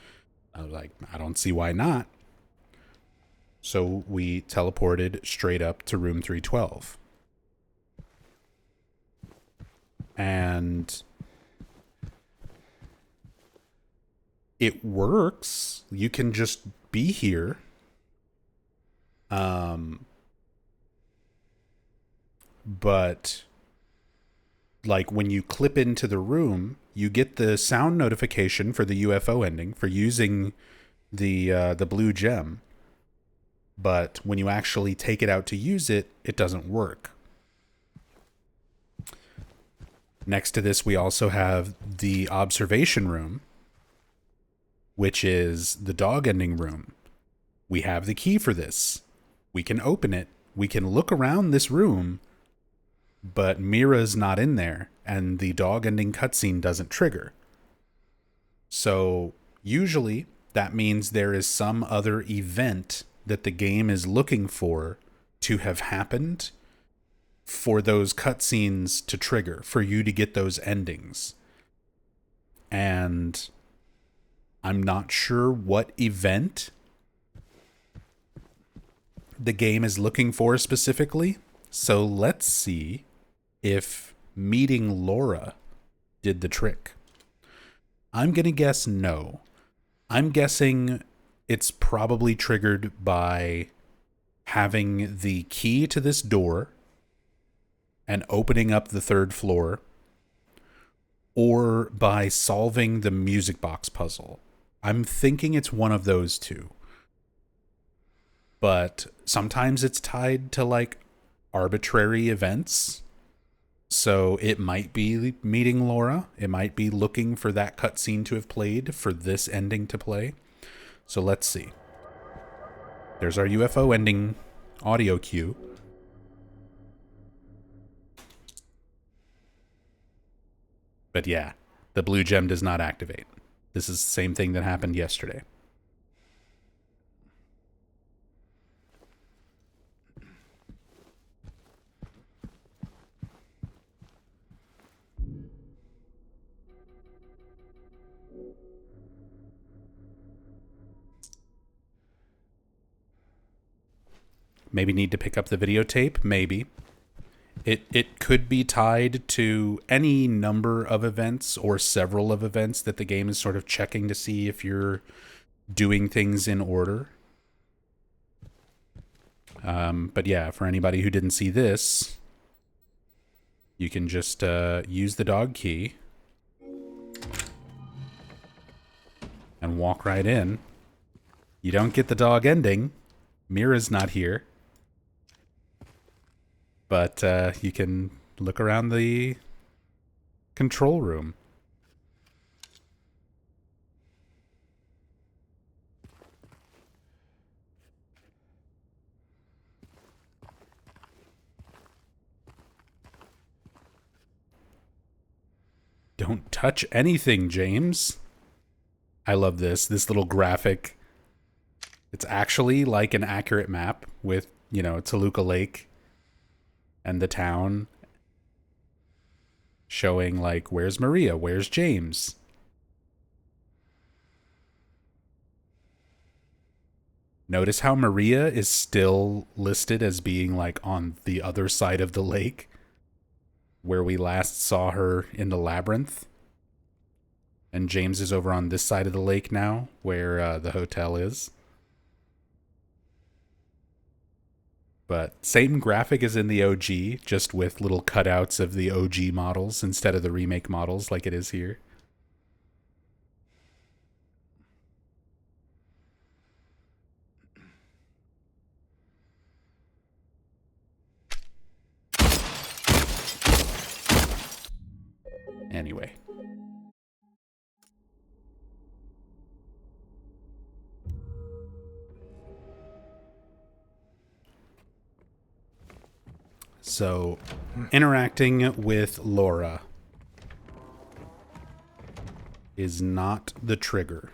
I was like, I don't see why not. So we teleported straight up to room 312. And it works. You can just be here. But like when you clip into the room, you get the sound notification for the UFO ending for using the blue gem. But when you actually take it out to use it, it doesn't work. Next to this, we also have the observation room, which is the dog ending room. We have the key for this. We can open it. We can look around this room, but Mira's not in there, and the dog ending cutscene doesn't trigger. So usually that means there is some other event that the game is looking for to have happened for those cutscenes to trigger, for you to get those endings. And I'm not sure what event the game is looking for specifically. So let's see if meeting Laura did the trick. I'm going to guess no. I'm guessing it's probably triggered by having the key to this door and opening up the third floor, or by solving the music box puzzle. I'm thinking it's one of those two. But sometimes it's tied to like arbitrary events. So it might be meeting Laura. It might be looking for that cutscene to have played for this ending to play. So let's see. There's our UFO ending audio cue. But yeah, the blue gem does not activate. This is the same thing that happened yesterday. Maybe need to pick up the videotape, maybe. It could be tied to any number of events or several of events that the game is sort of checking to see if you're doing things in order. But yeah, for anybody who didn't see this, you can just use the dog key and walk right in. You don't get the dog ending. Mira's not here. But you can look around the control room. Don't touch anything, James. I love this little graphic It's actually like an accurate map with, Toluca Lake and the town showing like where's Maria, where's James. Notice how Maria is still listed as being like on the other side of the lake where we last saw her in the labyrinth. And James is over on this side of the lake now where the hotel is. But same graphic as in the OG, just with little cutouts of the OG models instead of the remake models like it is here. Anyway. So, interacting with Laura is not the trigger.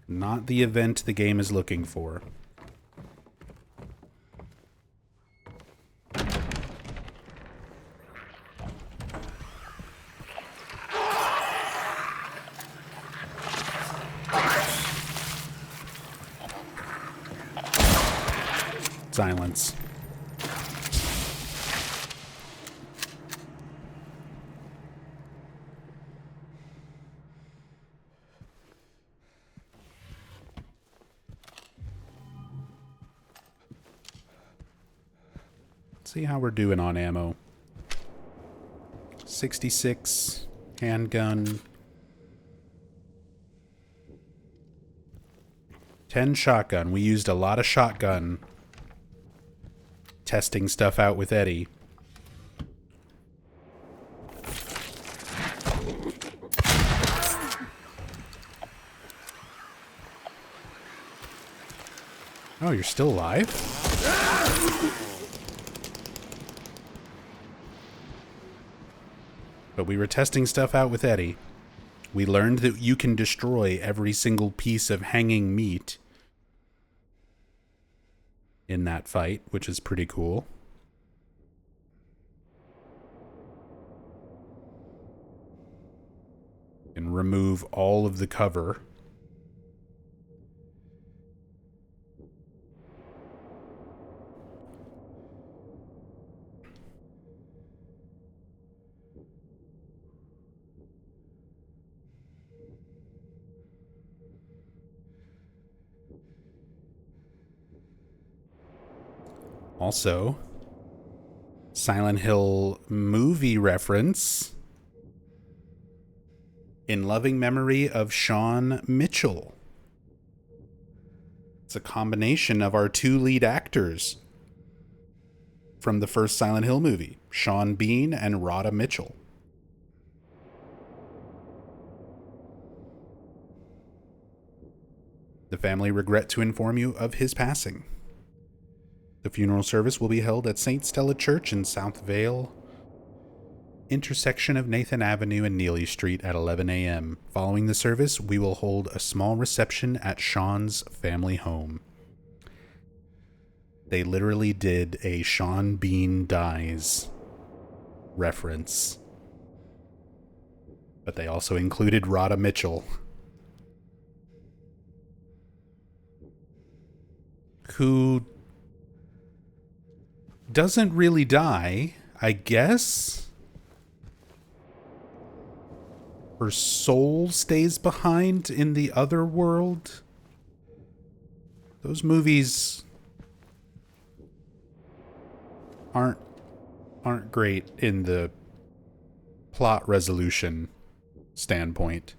Not the event the game is looking for. Silence. See how we're doing on ammo. 66 handgun. 10 shotgun. We used a lot of shotgun testing stuff out with Eddie. Oh, you're still alive? But we were testing stuff out with Eddie. We learned that you can destroy every single piece of hanging meat in that fight, which is pretty cool. And remove all of the cover. Also, Silent Hill movie reference in loving memory of Sean Mitchell. It's a combination of our two lead actors from the first Silent Hill movie, Sean Bean and Rhoda Mitchell. The family regret to inform you of his passing. The funeral service will be held at St. Stella Church in South Vale, intersection of Nathan Avenue and Neely Street at 11 a.m. Following the service, we will hold a small reception at Sean's family home. They literally did a Sean Bean Dies reference. But they also included Rhoda Mitchell, who doesn't really die, I guess. Her soul stays behind in the other world. Those movies aren't great in the plot resolution standpoint.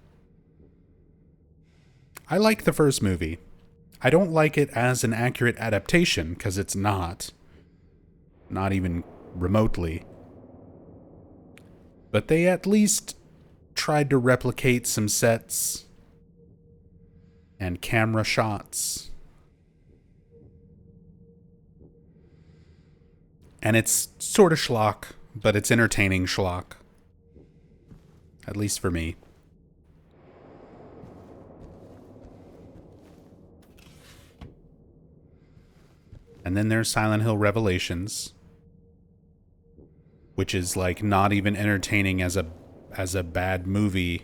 I like the first movie. I don't like it as an accurate adaptation, because it's not. Not even remotely. But they at least tried to replicate some sets and camera shots. And it's sort of schlock, but it's entertaining schlock. at least for me. And then there's Silent Hill Revelations, which is like not even entertaining as a bad movie.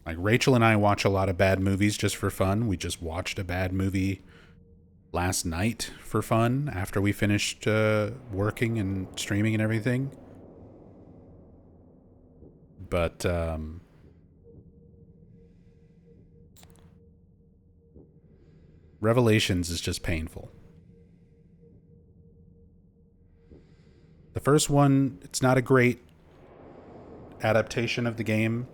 Like Rachel and I watch a lot of bad movies just for fun. We just watched a bad movie last night for fun after we finished working and streaming and everything. But Revelations is just painful. The first one, it's not a great adaptation of the game.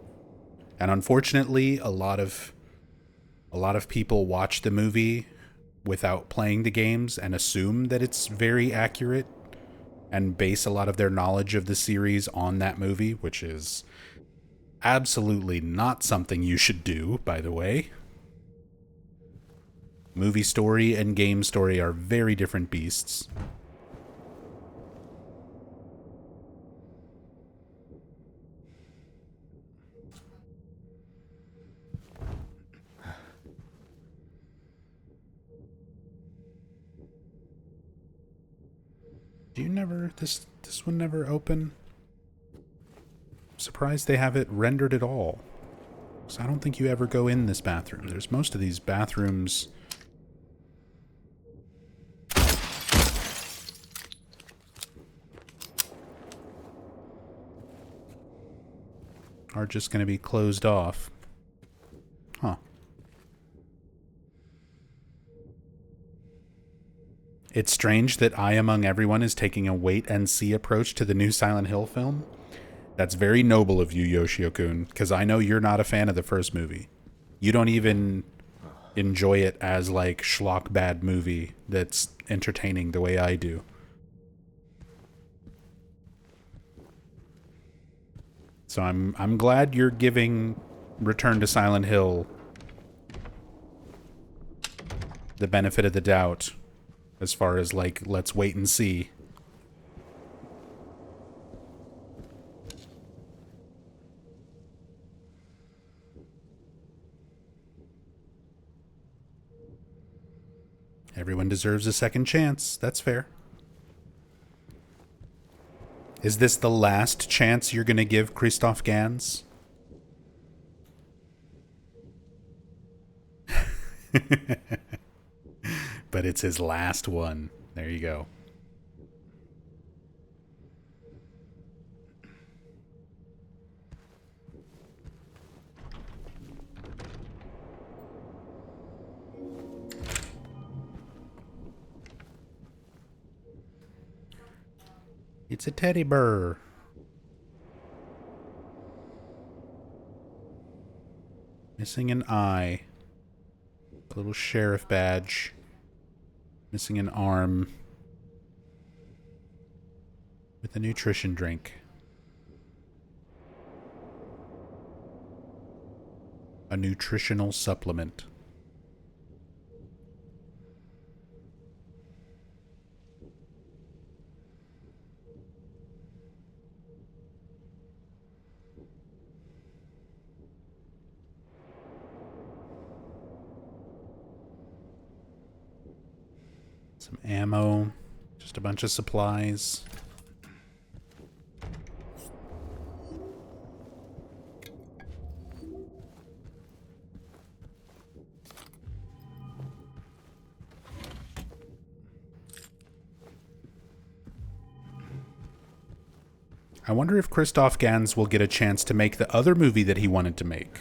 And unfortunately, a lot of people watch the movie without playing the games and assume that it's very accurate and base a lot of their knowledge of the series on that movie, which is absolutely not something you should do, by the way. Movie story and game story are very different beasts. Do you never... This one never open? I'm surprised they have it rendered at all. So I don't think you ever go in this bathroom. There's most of these bathrooms... are just going to be closed off. Huh. It's strange that I Among Everyone is taking a wait-and-see approach to the new Silent Hill film. That's very noble of you, Yoshio-kun, because I know you're not a fan of the first movie. You don't even enjoy it as, like, schlock bad movie that's entertaining the way I do. So I'm glad you're giving Return to Silent Hill the benefit of the doubt as far as, like, let's wait and see. Everyone deserves a second chance. That's fair. Is this the last chance you're going to give Christoph Gans? But it's his last one. There you go. It's a teddy bear. Missing an eye. A little sheriff badge. Missing an arm. With a nutrition drink. A nutritional supplement. Some ammo, just a bunch of supplies. I wonder if Christoph Gans will get a chance to make the other movie that he wanted to make.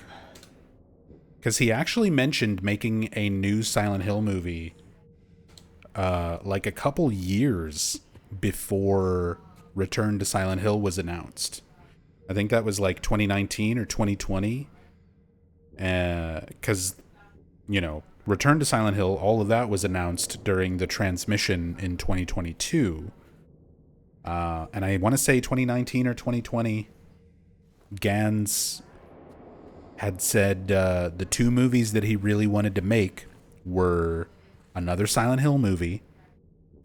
Because he actually mentioned making a new Silent Hill movie like a couple years before Return to Silent Hill was announced. I think that was like 2019 or 2020. Because, you know, Return to Silent Hill, all of that was announced during the transmission in 2022. And I want to say 2019 or 2020, Gans had said the two movies that he really wanted to make were another Silent Hill movie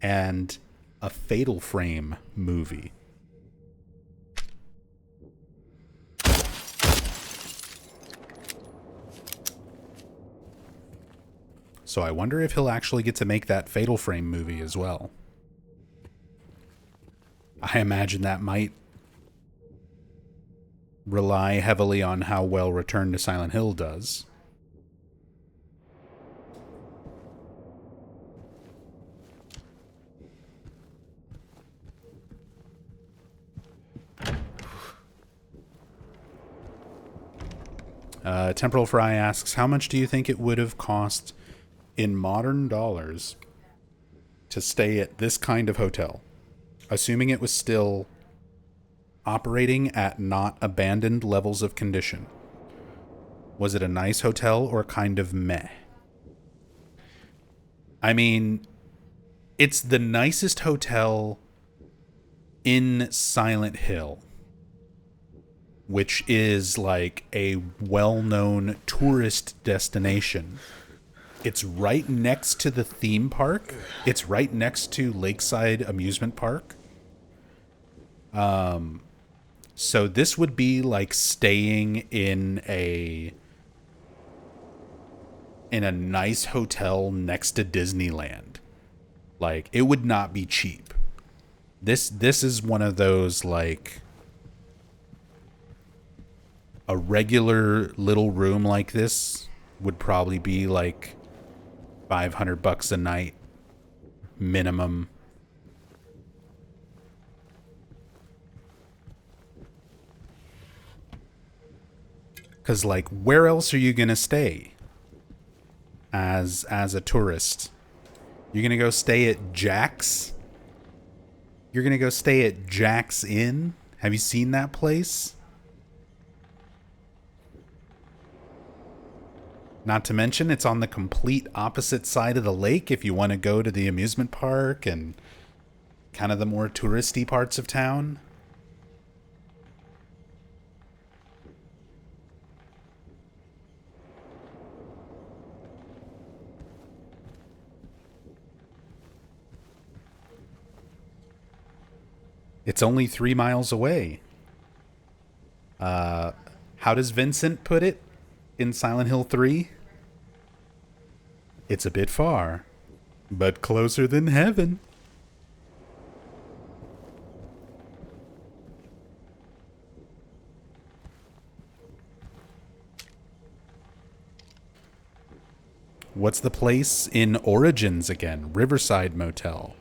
and a Fatal Frame movie. So I wonder if he'll actually get to make that Fatal Frame movie as well. I imagine that might rely heavily on how well Return to Silent Hill does. Temporal Fry asks, how much do you think it would have cost in modern dollars to stay at this kind of hotel? Assuming it was still operating at not abandoned levels of condition. Was it a nice hotel or kind of meh? I mean, it's the nicest hotel in Silent Hill, which is like a well-known tourist destination. It's right next to the theme park. It's right next to Lakeside Amusement Park. So this would be like staying in a nice hotel next to Disneyland. Like, it would not be cheap. This is one of those, like, a regular little room like this would probably be like $500 a night minimum. Cause like, where else are you gonna stay as a tourist? You're gonna go stay at Jack's? You're gonna go stay at Jack's Inn? Have you seen that place? Not to mention, it's on the complete opposite side of the lake if you want to go to the amusement park and kind of the more touristy parts of town. It's only 3 miles away. How does Vincent put it in Silent Hill 3? It's a bit far, but closer than heaven. What's the place in Origins again? Riverside Motel.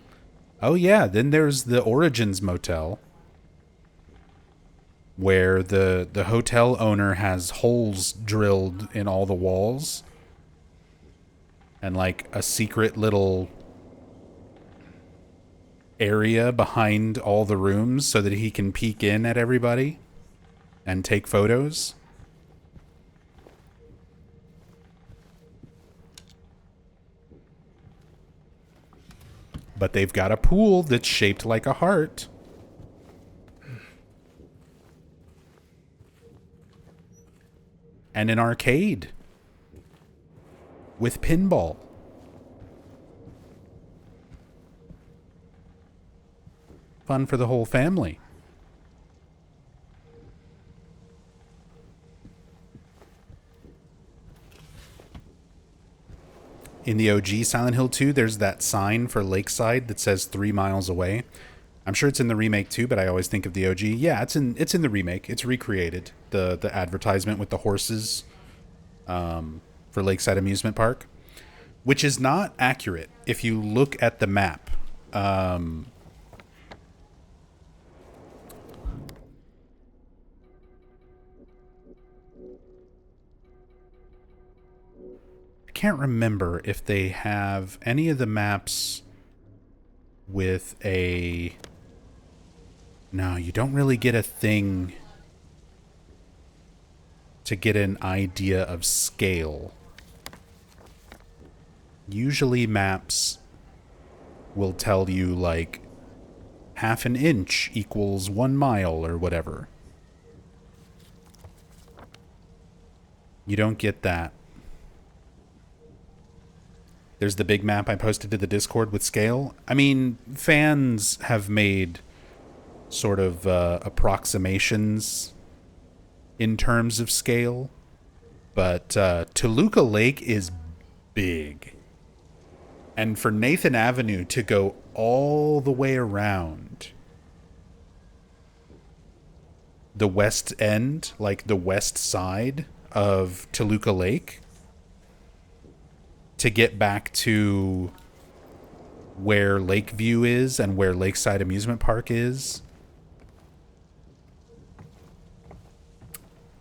Oh yeah, then there's the Origins Motel, where the hotel owner has holes drilled in all the walls and like a secret little area behind all the rooms so that he can peek in at everybody and take photos. But they've got a pool that's shaped like a heart. And an arcade with pinball. Fun for the whole family. In the OG Silent Hill 2, there's that sign for Lakeside that says 3 miles away. I'm sure it's in the remake too, but I always think of the OG. Yeah, it's in the remake. It's recreated. The advertisement with the horses for Lakeside Amusement Park, which is not accurate if you look at the map. I can't remember if they have any of the maps with a... No, you don't really get a thing to get an idea of scale. Usually maps will tell you like half an inch equals 1 mile or whatever. You don't get that. There's the big map I posted to the Discord with scale. I mean, fans have made sort of approximations in terms of scale, but Toluca Lake is big. And for Nathan Avenue to go all the way around the west end, like the west side of Toluca Lake, to get back to where Lakeview is and where Lakeside Amusement Park is,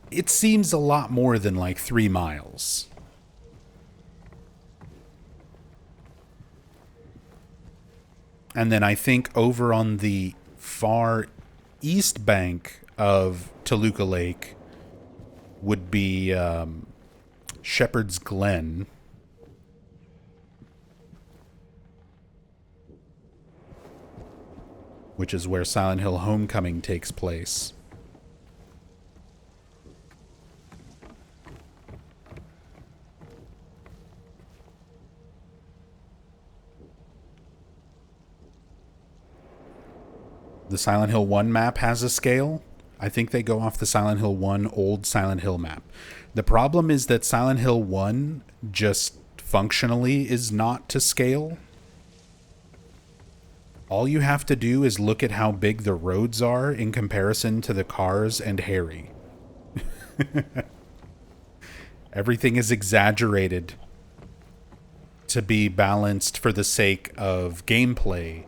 it seems a lot more than like 3 miles. And then I think over on the far east bank of Toluca Lake would be Shepherd's Glen. Which is where Silent Hill Homecoming takes place. The Silent Hill 1 map has a scale. I think they go off the Silent Hill 1 old Silent Hill map. The problem is that Silent Hill 1 just functionally is not to scale. All you have to do is look at how big the roads are in comparison to the cars and Harry. Everything is exaggerated to be balanced for the sake of gameplay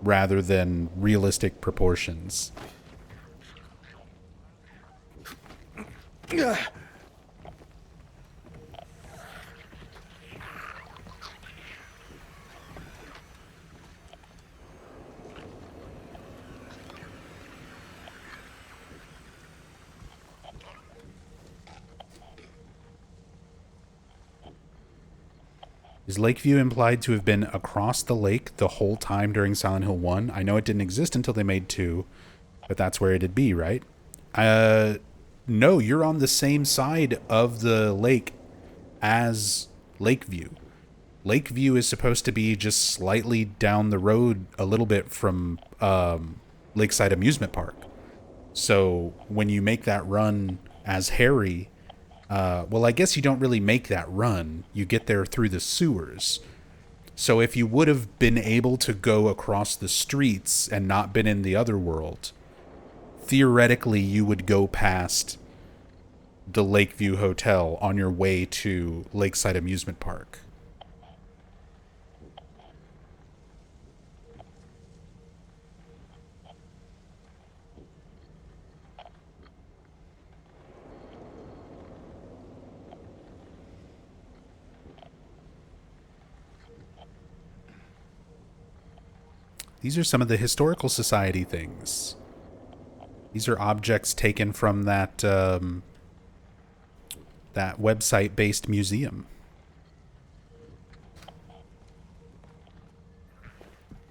rather than realistic proportions. Is Lakeview implied to have been across the lake the whole time during Silent Hill 1? I know it didn't exist until they made 2, but that's where it'd be, right? No, you're on the same side of the lake as Lakeview. Lakeview is supposed to be just slightly down the road a little bit from Lakeside Amusement Park. So when you make that run as Harry... well, I guess you don't really make that run. You get there through the sewers. So if you would have been able to go across the streets and not been in the other world, theoretically you would go past the Lakeview Hotel on your way to Lakeside Amusement Park. These are some of the Historical Society things. These are objects taken from that that website-based museum.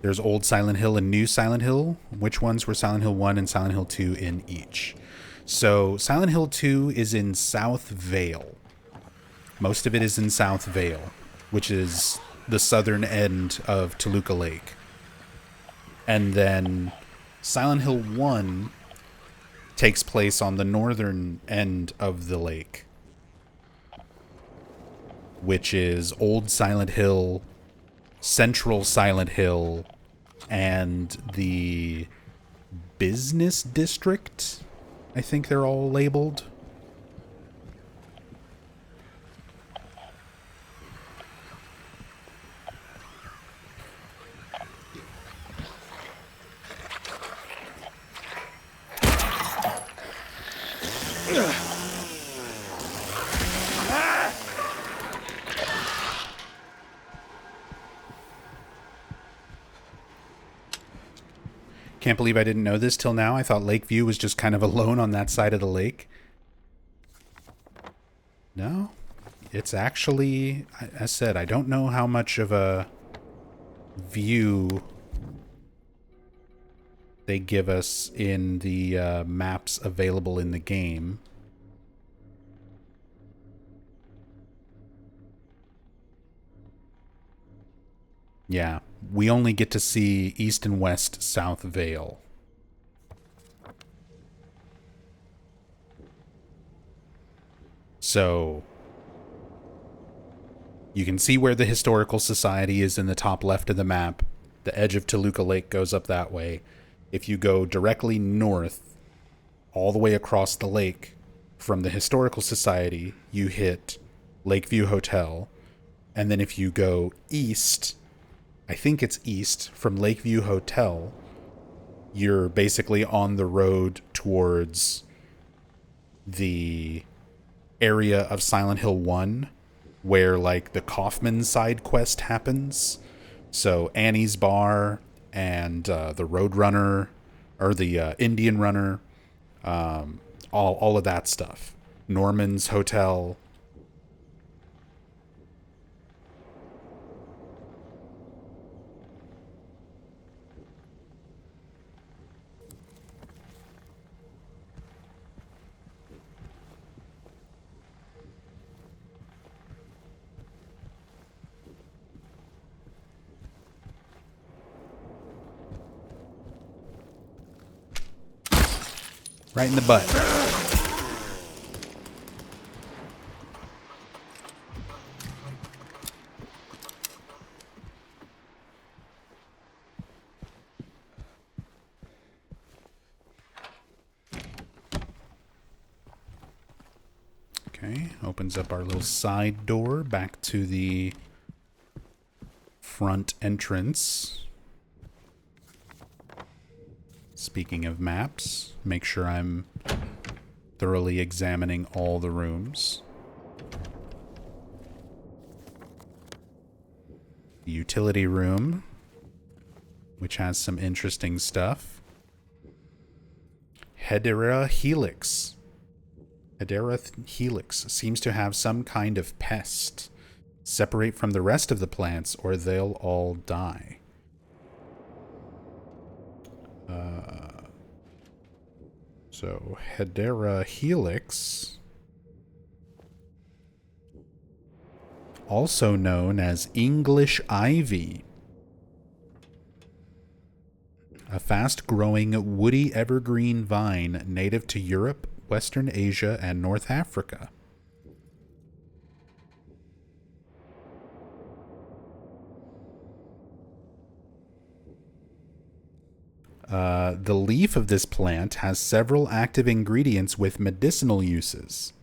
There's Old Silent Hill and New Silent Hill. Which ones were Silent Hill 1 and Silent Hill 2 in each? So Silent Hill 2 is in South Vale. Most of it is in South Vale, which is the southern end of Toluca Lake. And then Silent Hill 1 takes place on the northern end of the lake, which is Old Silent Hill, Central Silent Hill, and the Business District. I think they're all labeled. Can't believe I didn't know this till now. I thought Lakeview was just kind of alone on that side of the lake. No, it's actually, I said, I don't know how much of a view they give us in the maps available in the game. Yeah, we only get to see East and West South Vale. So You can see where the Historical Society is in the top left of the map. The edge of Toluca Lake goes up that way. If you go directly north, all the way across the lake from the Historical Society, you hit Lakeview Hotel. And then if you go east, I think it's east, from Lakeview Hotel, you're basically on the road towards the area of Silent Hill 1 where like the Kaufman side quest happens. So Annie's Bar and the Roadrunner or the Indian Runner, all of that stuff. Norman's Hotel. Right in the butt. Okay, opens up our little side door back to the front entrance. Speaking of maps, make sure I'm thoroughly examining all the rooms. The utility room, which has some interesting stuff. Hedera Helix. Hedera Helix seems to have some kind of pest. Separate from the rest of the plants or they'll all die. So, Hedera Helix, also known as English Ivy, a fast-growing woody evergreen vine native to Europe, Western Asia, and North Africa. The leaf of this plant has several active ingredients with medicinal uses.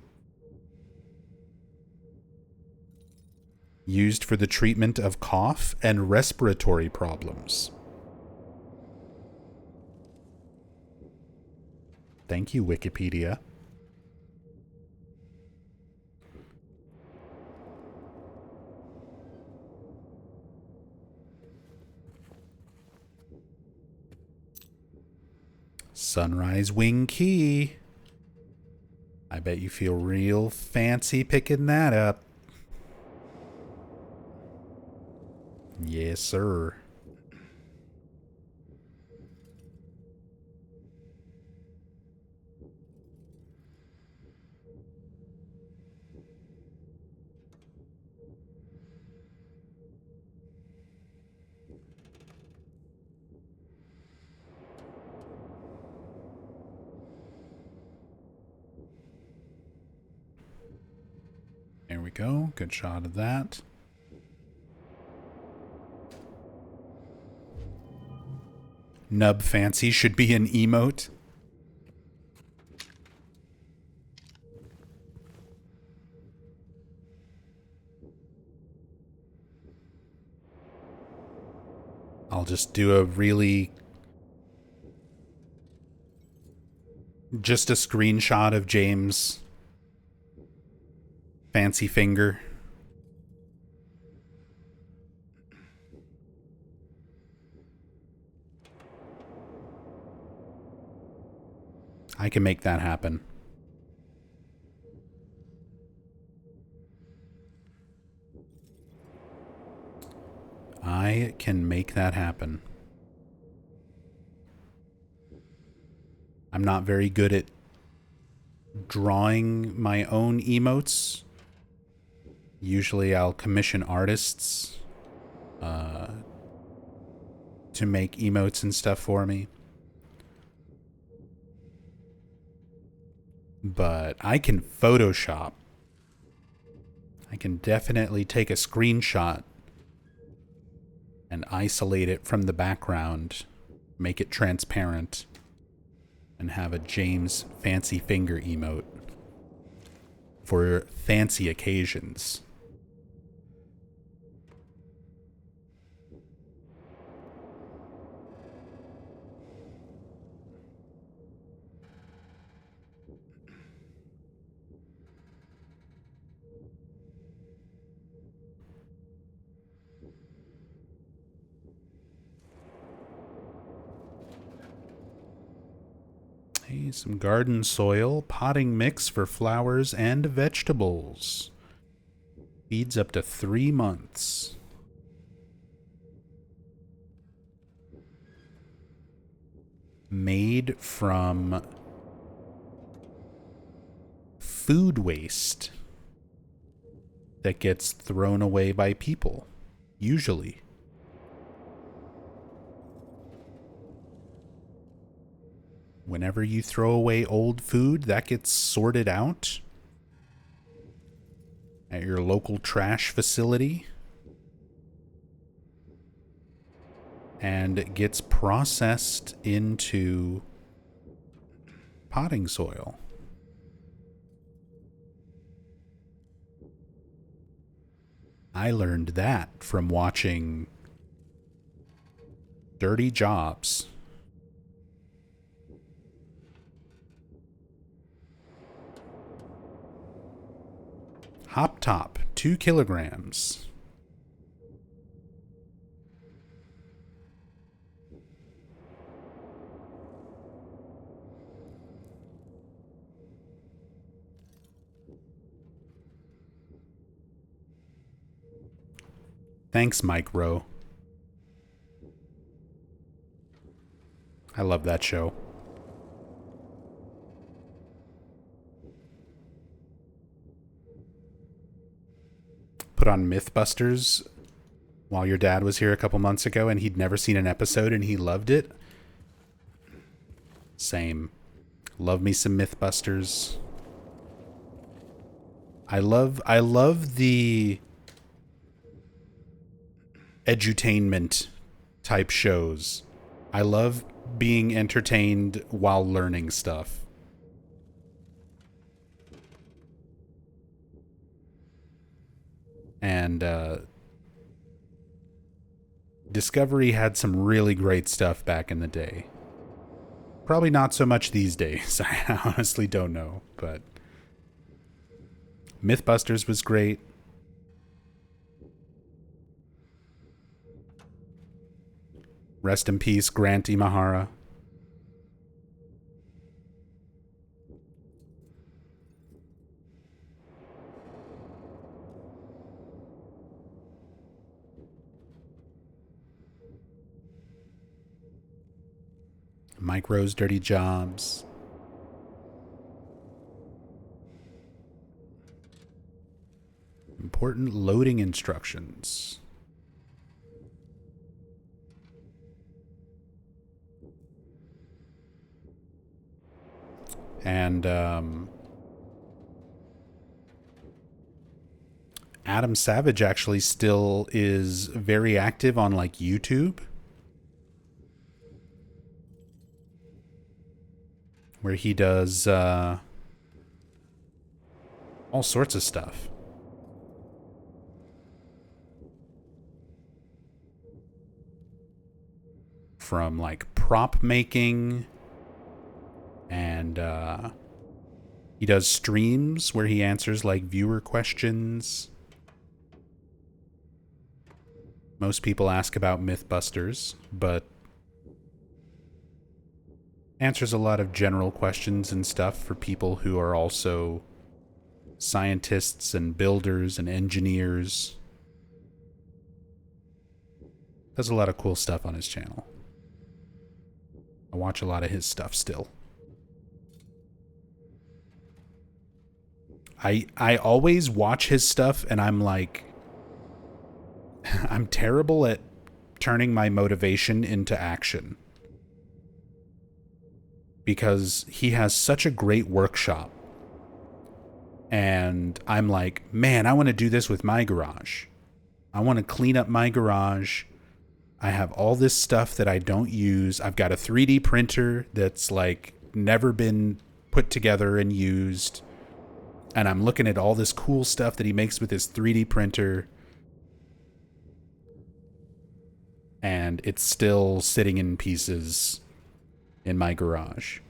Used for the treatment of cough and respiratory problems. Thank you, Wikipedia. Sunrise Wing Key. I bet you feel real fancy picking that up. Yes, sir. There we go. Good shot of that. Nub Fancy should be an emote. I'll just do a really... just a screenshot of James' fancy finger. I can make that happen. I can make that happen. I'm not very good at drawing my own emotes. Usually I'll commission artists to make emotes and stuff for me. But I can Photoshop. I can definitely take a screenshot and isolate it from the background, make it transparent, and have a James fancy finger emote for fancy occasions. Hey, some garden soil, potting mix for flowers and vegetables. Feeds up to 3 months. Made from food waste that gets thrown away by people, usually. Whenever you throw away old food, that gets sorted out at your local trash facility and gets processed into potting soil. I learned that from watching Dirty Jobs. Hop Top, 2 kilograms. Thanks, Mike Rowe. I love that show. Put on Mythbusters while your dad was here a couple months ago and he'd never seen an episode and he loved it. Same. Love me some Mythbusters. I love the edutainment type shows. I love being entertained while learning stuff. And Discovery had some really great stuff back in the day. Probably not so much these days. I honestly don't know, but Mythbusters was great. Rest in peace, Grant Imahara. Mike Rowe's Dirty Jobs. Important loading instructions. And Adam Savage actually still is very active on like YouTube, where he does all sorts of stuff. From like prop making, and he does streams where he answers like viewer questions. Most people ask about Mythbusters, but answers a lot of general questions and stuff for people who are also scientists and builders and engineers. Does a lot of cool stuff on his channel. I watch a lot of his stuff still. I always watch his stuff and I'm like, I'm terrible at turning my motivation into action. Because he has such a great workshop. And I'm like, man, I want to do this with my garage. I want to clean up my garage. I have all this stuff that I don't use. I've got a 3D printer that's like never been put together and used. And I'm looking at all this cool stuff that he makes with his 3D printer. And it's still sitting in pieces in my garage.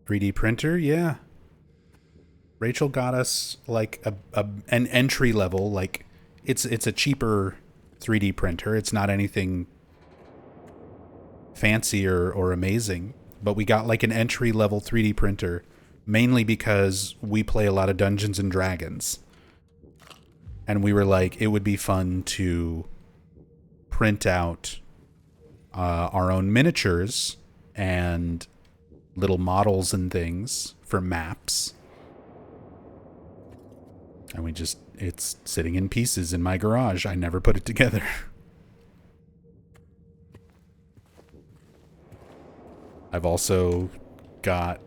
3D printer, yeah. Rachel got us like an entry level, like it's a cheaper 3D printer. It's not anything fancy or amazing, but we got like an entry level 3D printer mainly because we play a lot of Dungeons and Dragons. And we were like, it would be fun to print out our own miniatures and little models and things for maps. And it's sitting in pieces in my garage. I never put it together. I've also got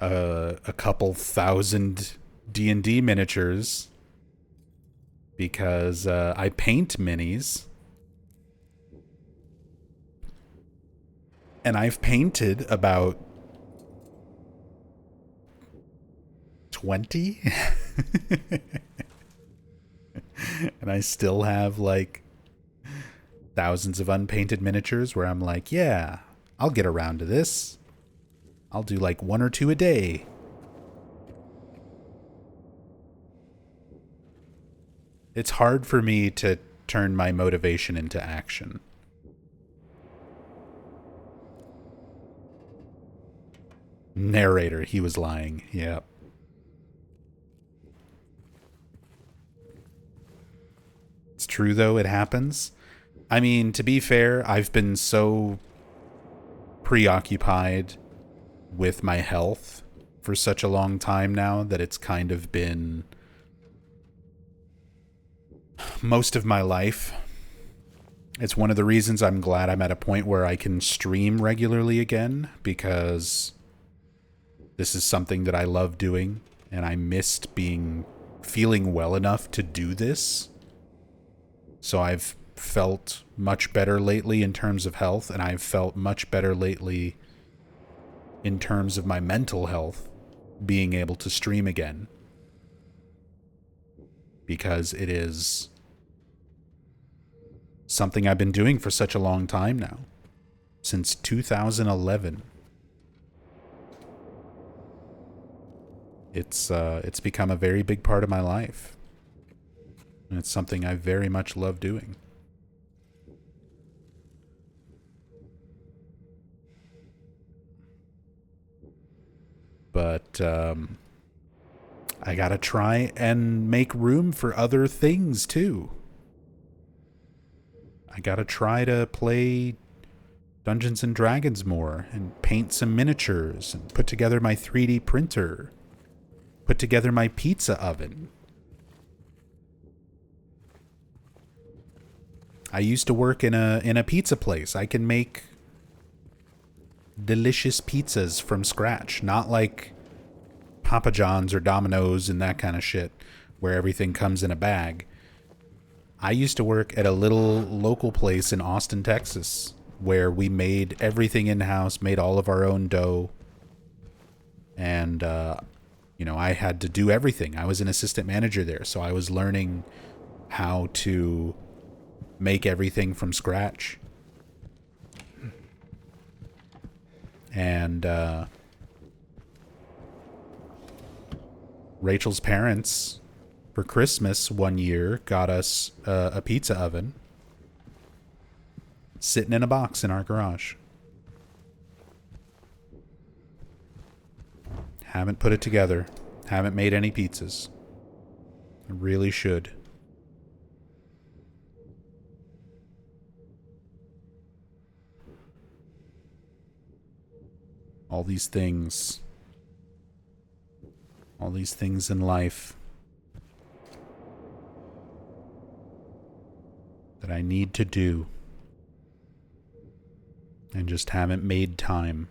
a couple thousand D&D miniatures because I paint minis. And I've painted about 20. And I still have like thousands of unpainted miniatures where I'm like, yeah, I'll get around to this. I'll do like 1 or 2 a day. It's hard for me to turn my motivation into action. Narrator, he was lying. Yep. It's true, though. It happens. I mean, to be fair, I've been so preoccupied with my health for such a long time now that it's kind of been most of my life. It's one of the reasons I'm glad I'm at a point where I can stream regularly again, because this is something that I love doing, and I missed feeling well enough to do this. So I've felt much better lately in terms of health, and I've felt much better lately in terms of my mental health being able to stream again. Because it is something I've been doing for such a long time now. Since 2011. It's become a very big part of my life. And it's something I very much love doing. But I gotta try and make room for other things too. I gotta try to play Dungeons and Dragons more and paint some miniatures and put together my 3D printer. Put together my pizza oven. I used to work in a pizza place. I can make delicious pizzas from scratch, not like Papa John's or Domino's and that kind of shit where everything comes in a bag. I used to work at a little local place in Austin, Texas, where we made everything in-house, made all of our own dough. And, I had to do everything. I was an assistant manager there, so I was learning how to make everything from scratch. And Rachel's parents, for Christmas one year, got us a pizza oven sitting in a box in our garage. Haven't put it together. Haven't made any pizzas. I really should. All these things. All these things in life that I need to do and just haven't made time.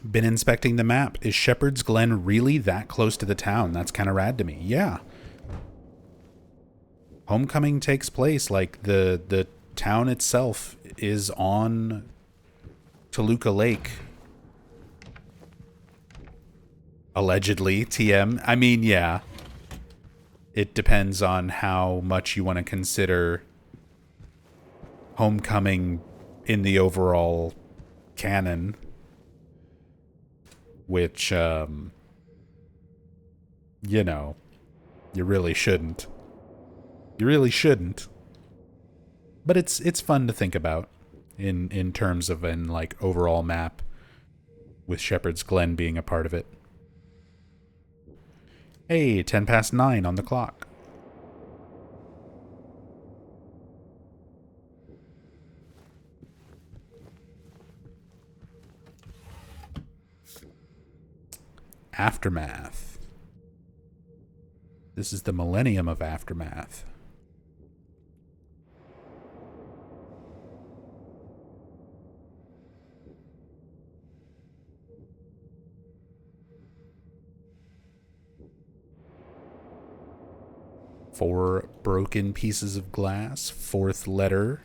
Been inspecting the map. Is Shepherd's Glen really that close to the town? That's kind of rad to me. Yeah. Homecoming takes place, like the town itself is on Toluca Lake. Allegedly, TM. I mean, yeah. It depends on how much you want to consider Homecoming in the overall canon. Which, you know, you really shouldn't. You really shouldn't. But it's fun to think about in terms of an like overall map with Shepherd's Glen being a part of it. Hey, 9:10 on the clock. Aftermath. This is the millennium of Aftermath. Four broken pieces of glass, fourth letter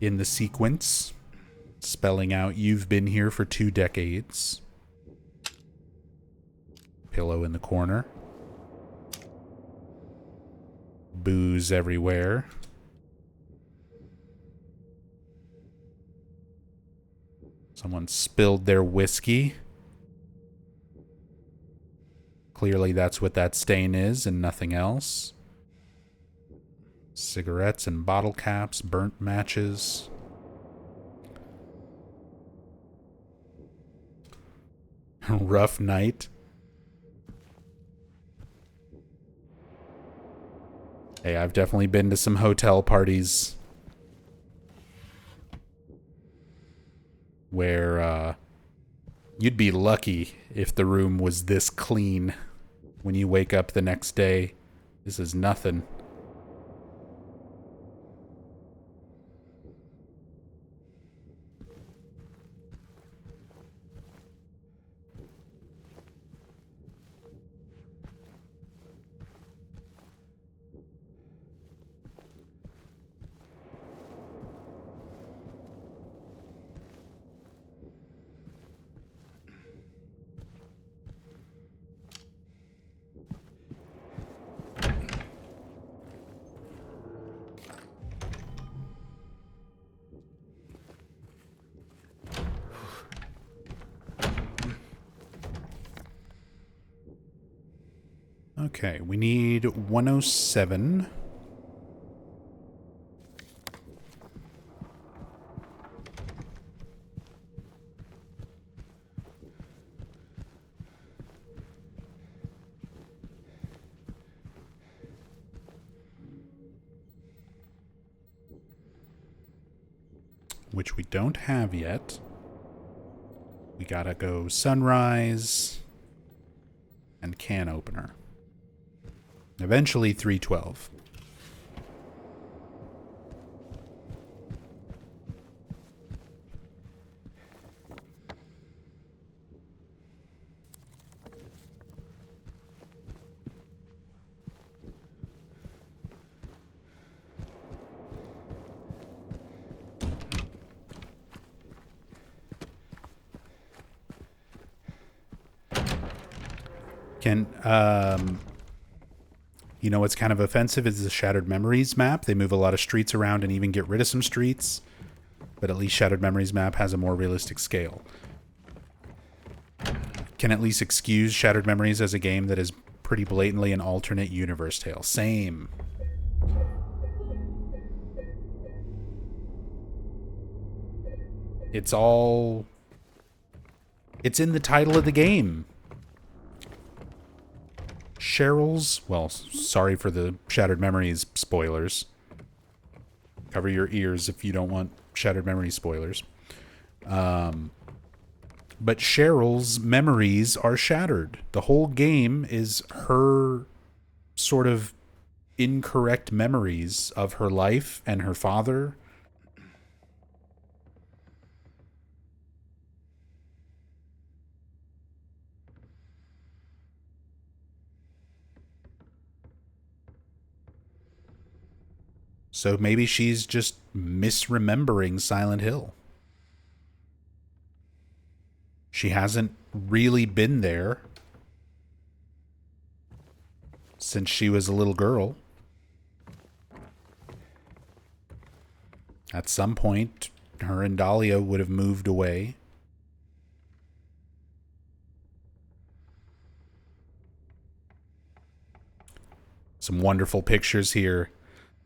in the sequence, spelling out you've been here for 2 decades. Pillow in the corner. Booze everywhere. Someone spilled their whiskey. Clearly that's what that stain is and nothing else. Cigarettes and bottle caps, burnt matches. Rough night. Hey, I've definitely been to some hotel parties where you'd be lucky if the room was this clean when you wake up the next day. This is nothing. Okay, we need 107. Which we don't have yet. We gotta go sunrise and can opener. Eventually 312. Can, you know what's kind of offensive is the Shattered Memories map. They move a lot of streets around and even get rid of some streets. But at least Shattered Memories map has a more realistic scale. Can at least excuse Shattered Memories as a game that is pretty blatantly an alternate universe tale. Same. It's all It's in the title of the game. Cheryl's... Well, sorry for the Shattered Memories spoilers. Cover your ears if you don't want Shattered Memories spoilers. But Cheryl's memories are shattered. The whole game is her sort of incorrect memories of her life and her father. So maybe she's just misremembering Silent Hill. She hasn't really been there since she was a little girl. At some point, her and Dahlia would have moved away. Some wonderful pictures here.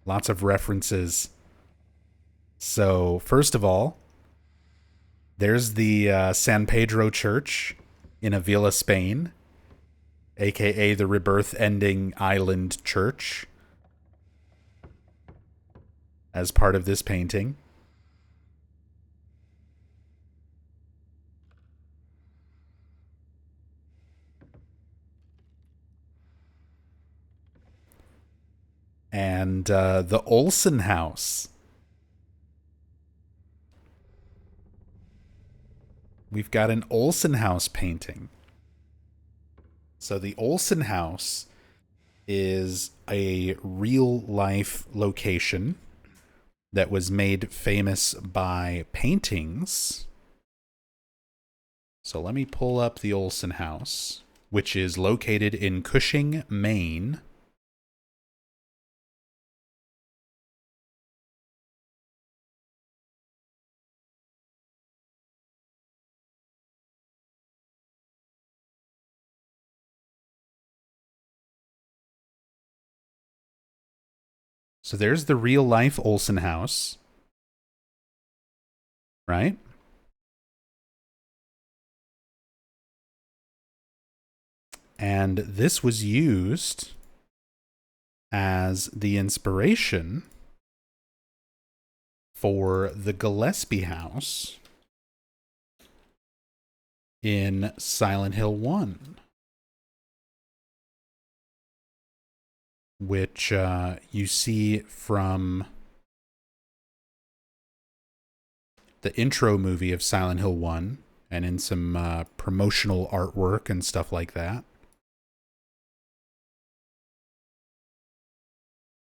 Lots of references. So, first of all, there's the San Pedro Church in Avila, Spain, aka the Rebirth Ending Island Church, as part of this painting. And the Olsen house. We've got an Olsen house painting. So the Olsen house is a real life location that was made famous by paintings. So let me pull up the Olsen house, which is located in Cushing, Maine. So there's the real life Olsen house, right? And this was used as the inspiration for the Gillespie house in Silent Hill 1. Which you see from the intro movie of Silent Hill 1 and in some promotional artwork and stuff like that.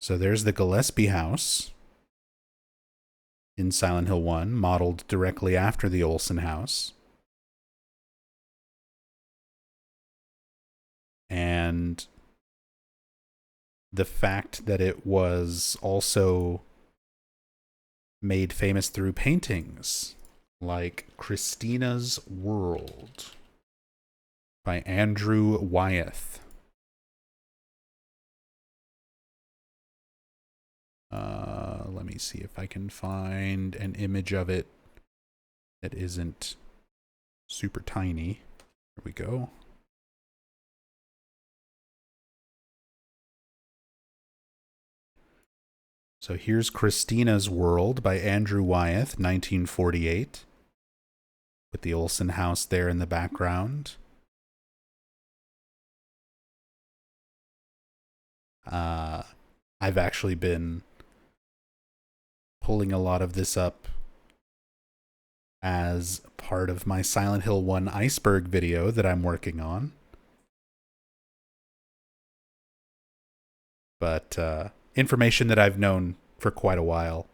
So there's the Gillespie house in Silent Hill 1, modeled directly after the Olsen house. And the fact that it was also made famous through paintings like Christina's World by Andrew Wyeth. Let me see if I can find an image of it that isn't super tiny. There we go. So here's Christina's World by Andrew Wyeth, 1948, with the Olsen house there in the background. I've actually been pulling a lot of this up as part of my Silent Hill 1 iceberg video that I'm working on. But information that I've known for quite a while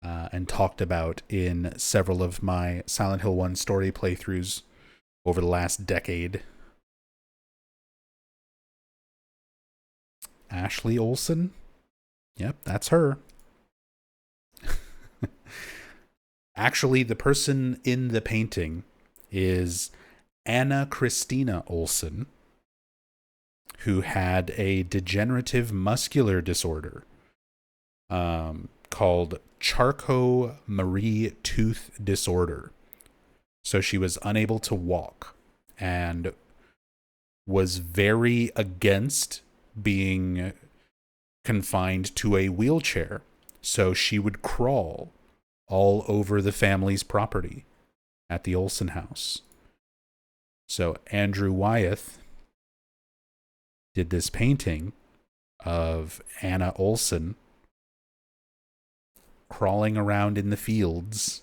and talked about in several of my Silent Hill 1 story playthroughs over the last decade. Ashley Olsen? Yep, that's her. Actually, the person in the painting is Anna Christina Olsen, who had a degenerative muscular disorder called Charcot-Marie tooth disorder, So she was unable to walk and was very against being confined to a wheelchair. So she would crawl all over the family's property at the Olsen house. So Andrew Wyeth did this painting of Anna Olsen crawling around in the fields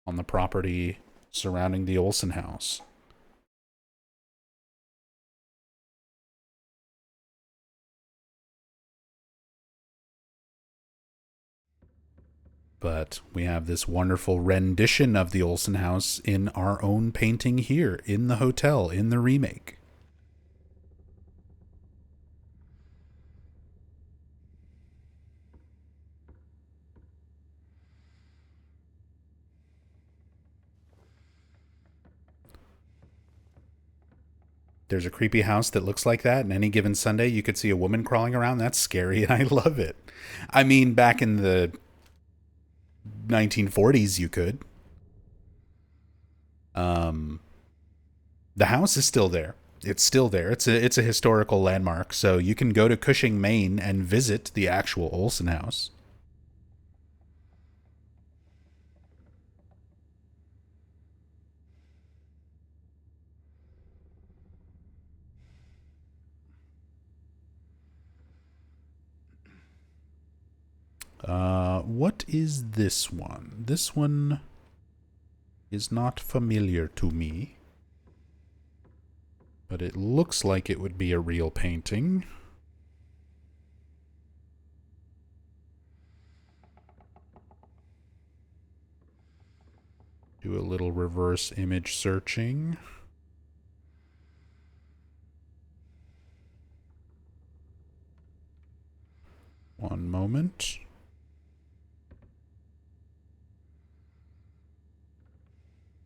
on the property surrounding the Olsen house. But we have this wonderful rendition of the Olsen house in our own painting here in the hotel, in the remake. There's a creepy house that looks like that, and any given Sunday you could see a woman crawling around. That's scary, and I love it. I mean, back in the 1940s, you could. The house is still there. It's still there. It's a historical landmark, so you can go to Cushing, Maine, and visit the actual Olsen house. What is this one? This one is not familiar to me, but it looks like it would be a real painting. Do a little reverse image searching. One moment.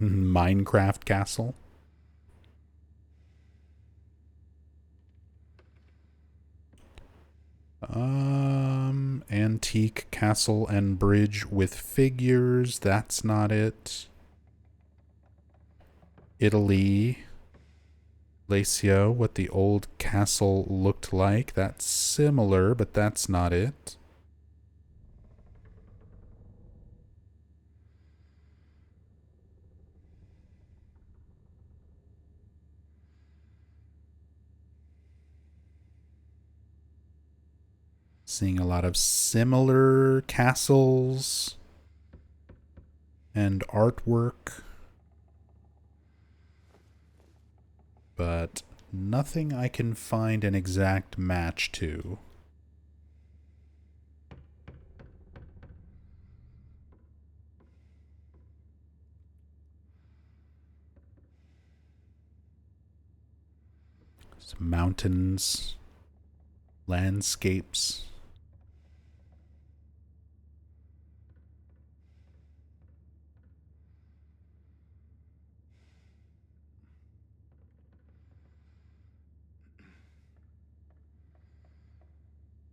Minecraft castle. Antique castle and bridge with figures. That's not it. Italy. Lazio, what the old castle looked like. That's similar, but that's not it. Seeing a lot of similar castles and artwork, but nothing I can find an exact match to. Some mountains, landscapes.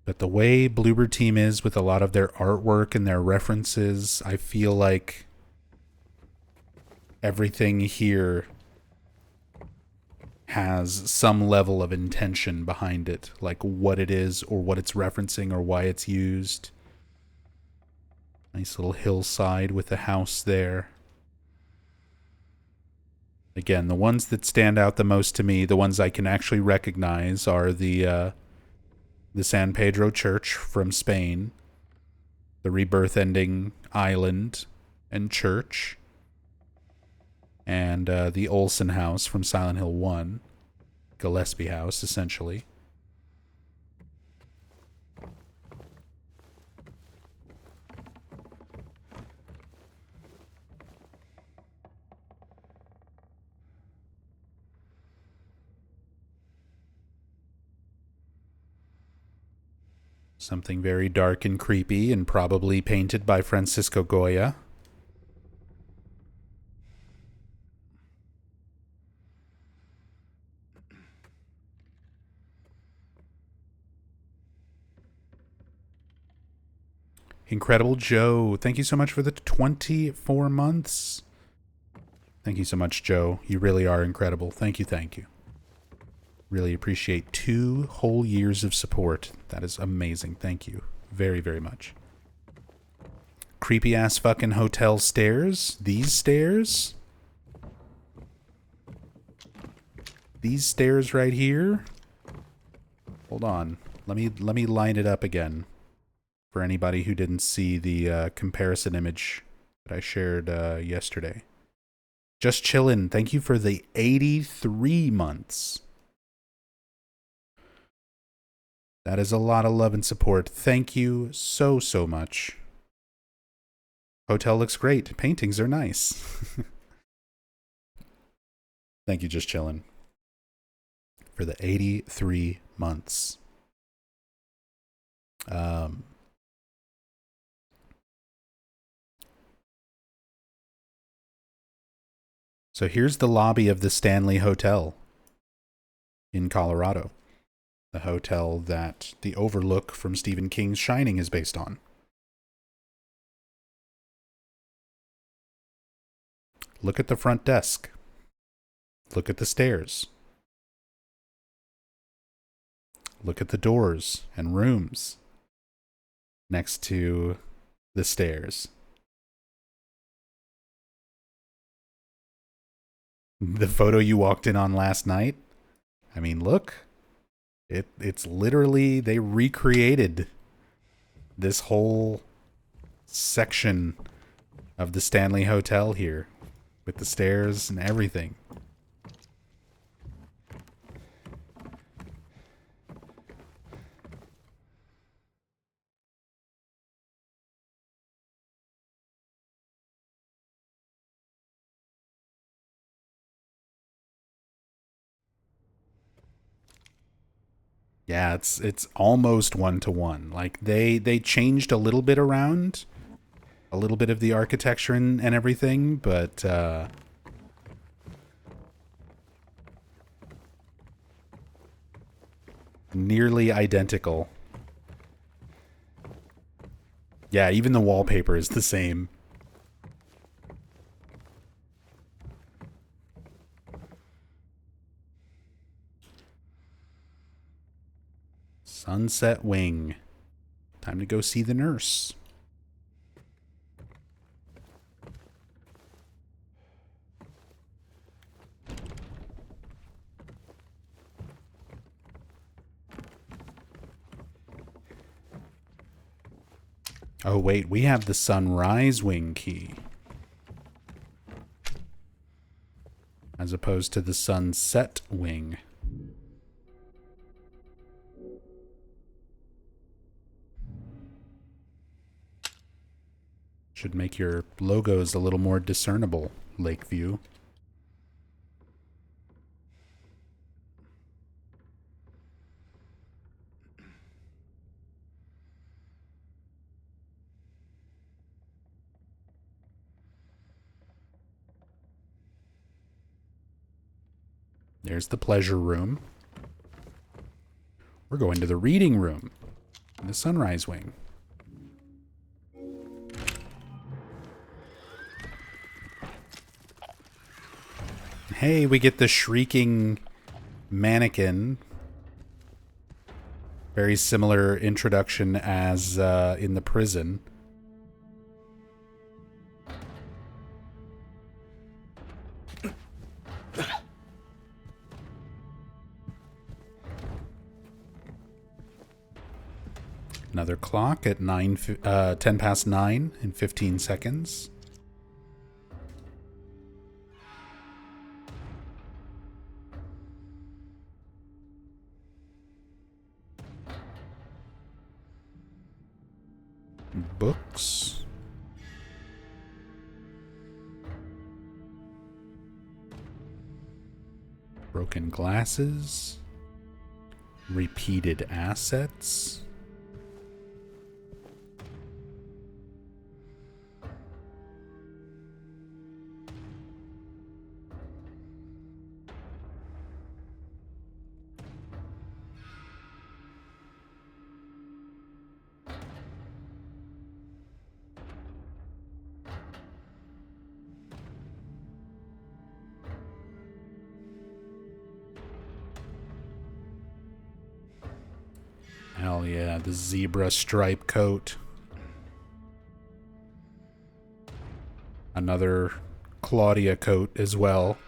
But the way Bluebird Team is with a lot of their artwork and their references, I feel like everything here has some level of intention behind it, like what it is or what it's referencing or why it's used. Nice little hillside with a house there. Again, the ones that stand out the most to me, the ones I can actually recognize, are the San Pedro Church from Spain, the Rebirth Ending Island and Church, and the Olsen House from Silent Hill 1, Gillespie House, essentially. Something very dark and creepy and probably painted by Francisco Goya. Incredible Joe, thank you so much for the 24 months. Thank you so much, Joe. You really are incredible. Thank you, thank you. Really appreciate 2 whole years of support. That is amazing. Thank you very, very much. Creepy ass fucking hotel stairs. These stairs. These stairs right here. Hold on. Let me line it up again for anybody who didn't see the comparison image that I shared yesterday. Just chillin'. Thank you for the 83 months. That is a lot of love and support. Thank you so, so much. Hotel looks great. Paintings are nice. Thank you, Just Chillin', for the 83 months. So here's the lobby of the Stanley Hotel in Colorado. The hotel that the Overlook from Stephen King's Shining is based on. Look at the front desk. Look at the stairs. Look at the doors and rooms next to the stairs. The photo you walked in on last night? I mean, look. It's literally, they recreated this whole section of the Stanley Hotel here with the stairs and everything. Yeah, it's almost 1-to-1. Like they changed a little bit around, a little bit of the architecture and everything, but nearly identical. Yeah, even the wallpaper is the same. Sunset Wing. Time to go see the nurse. Oh wait, we have the Sunrise Wing key. As opposed to the Sunset Wing. Should make your logos a little more discernible, Lakeview. There's the pleasure room. We're going to the reading room in the Sunrise Wing. Hey, we get the shrieking mannequin. Very similar introduction as in the prison. Another clock at 10 past 9 in 15 seconds. Books. Broken glasses. Repeated assets. Hell yeah, the zebra stripe coat. Another Claudia coat as well.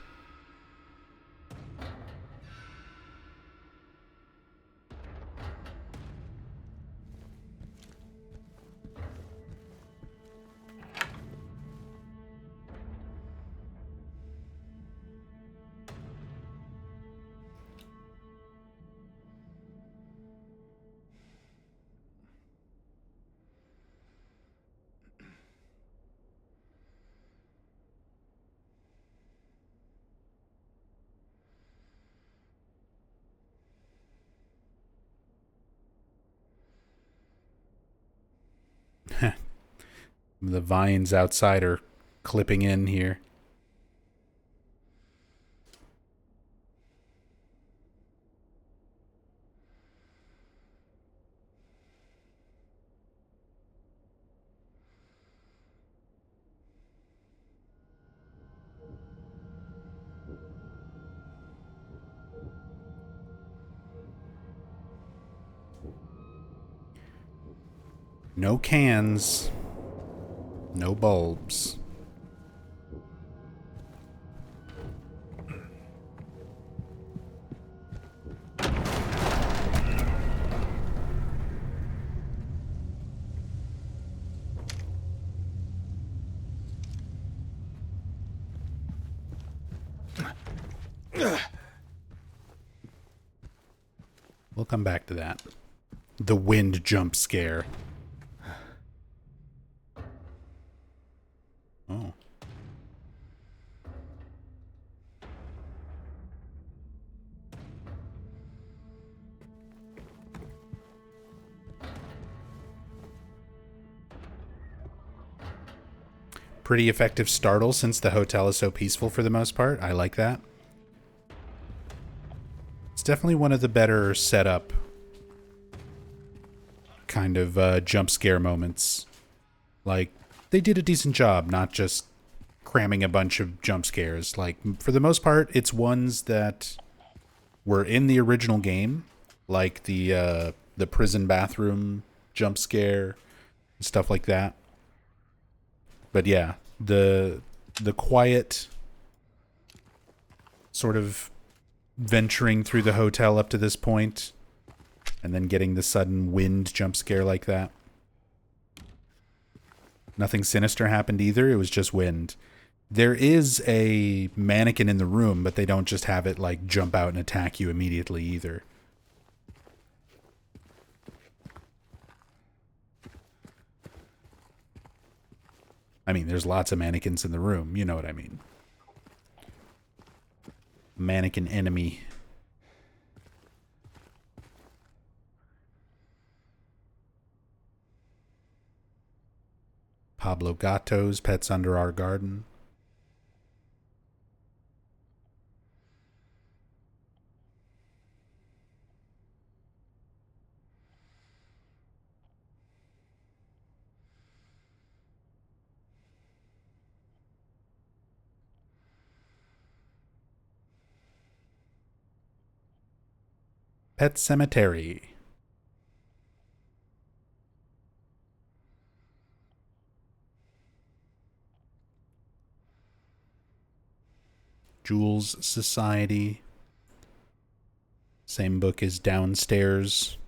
The vines outside are clipping in here. No cans. No bulbs. We'll come back to that. The wind jump scare. Oh. Pretty effective startle since the hotel is so peaceful for the most part. I like that. It's definitely one of the better setup kind of jump scare moments. Like, they did a decent job, not just cramming a bunch of jump scares. Like, for the most part, it's ones that were in the original game, like the prison bathroom jump scare and stuff like that. But yeah, the quiet sort of venturing through the hotel up to this point and then getting the sudden wind jump scare like that. Nothing sinister happened either. It was just wind. There is a mannequin in the room, but they don't just have it like jump out and attack you immediately either. I mean, there's lots of mannequins in the room. You know what I mean. Mannequin enemy. Pablo Gatto's Pets Under Our Garden. Pet Cemetery. Jules Society. Same book is downstairs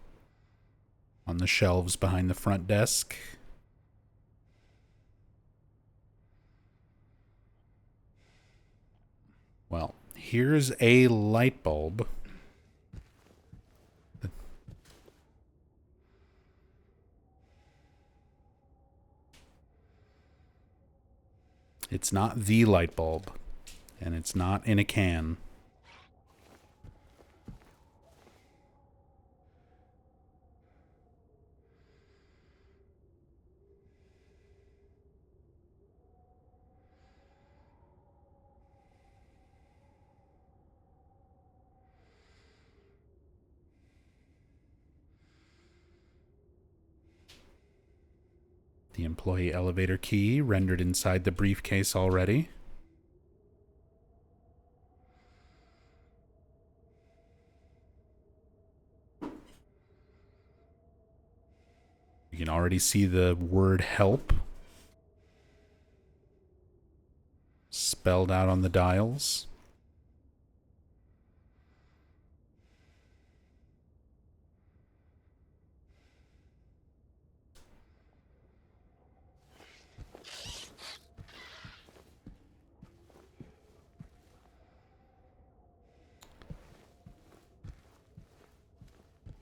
on the shelves behind the front desk. Well, here's a light bulb. It's not the light bulb, and it's not in a can. The employee elevator key rendered inside the briefcase already. can already see the word help spelled out on the dials.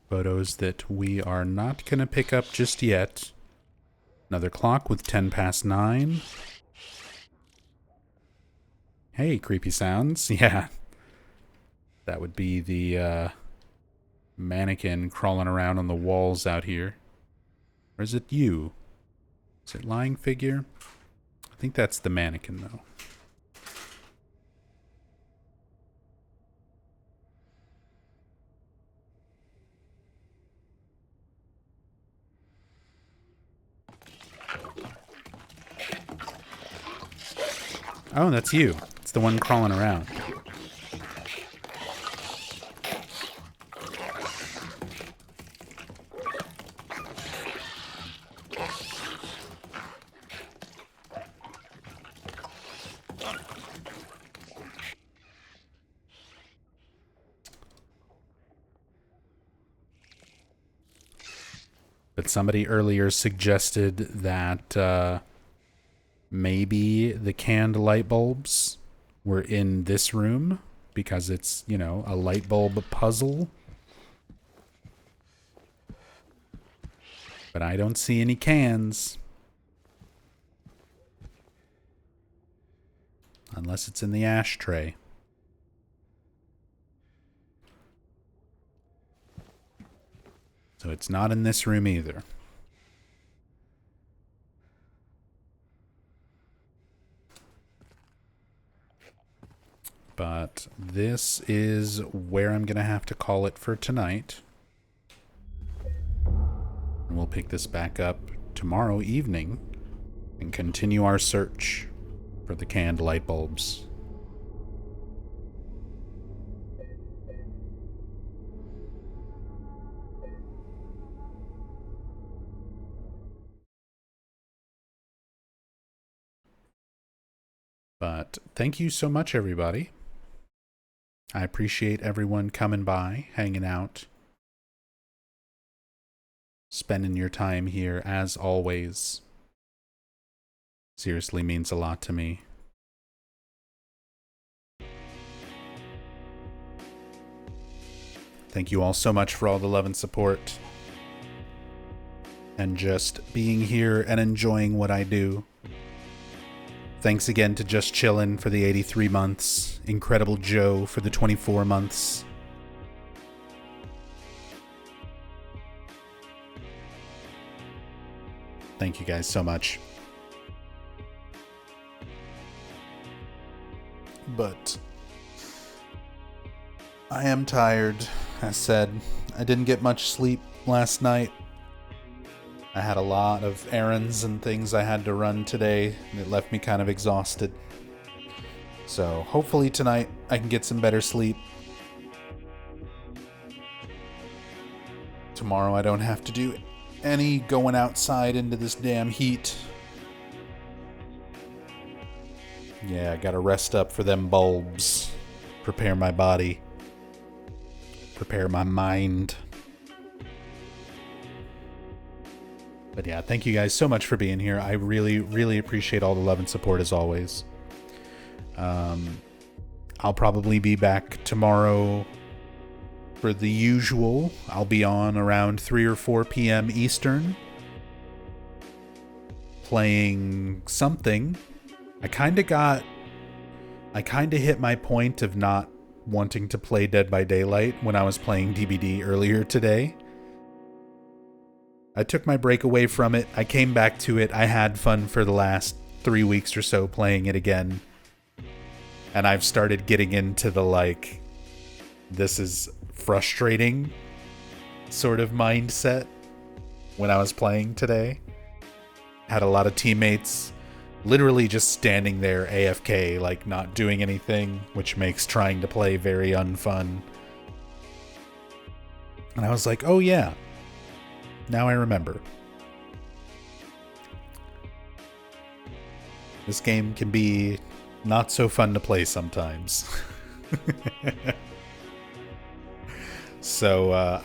Photos that we are not going to pick up just yet. Another clock with 10 past 9. Hey, creepy sounds. Yeah. That would be the mannequin crawling around on the walls out here. Or is it you? Is it lying figure? I think that's the mannequin, though. Oh, that's you. It's the one crawling around. But somebody earlier suggested that maybe the canned light bulbs were in this room because it's, you know, a light bulb puzzle. But I don't see any cans. Unless it's in the ashtray. So it's not in this room either. But this is where I'm going to have to call it for tonight. And we'll pick this back up tomorrow evening and continue our search for the canned light bulbs. But thank you so much, everybody. I appreciate everyone coming by, hanging out, spending your time here as always. Seriously means a lot to me. Thank you all so much for all the love and support. And just being here and enjoying what I do. Thanks again to Just Chillin' for the 83 months. Incredible Joe for the 24 months. Thank you guys so much. But I am tired. As said, I didn't get much sleep last night. I had a lot of errands and things I had to run today, and it left me kind of exhausted. So hopefully tonight I can get some better sleep. Tomorrow I don't have to do any going outside into this damn heat. Yeah, I gotta rest up for them bulbs. Prepare my body. Prepare my mind. But yeah, thank you guys so much for being here. I really, really appreciate all the love and support as always. I'll probably be back tomorrow for the usual. I'll be on around 3 or 4 p.m. Eastern. Playing something. I kind of hit my point of not wanting to play Dead by Daylight when I was playing DBD earlier today. I took my break away from it. I came back to it. I had fun for the last 3 weeks or so playing it again. And I've started getting into the, like, this is frustrating sort of mindset when I was playing today. Had a lot of teammates literally just standing there AFK, like not doing anything, which makes trying to play very unfun. And I was like, oh yeah. Now I remember. This game can be not so fun to play sometimes. So,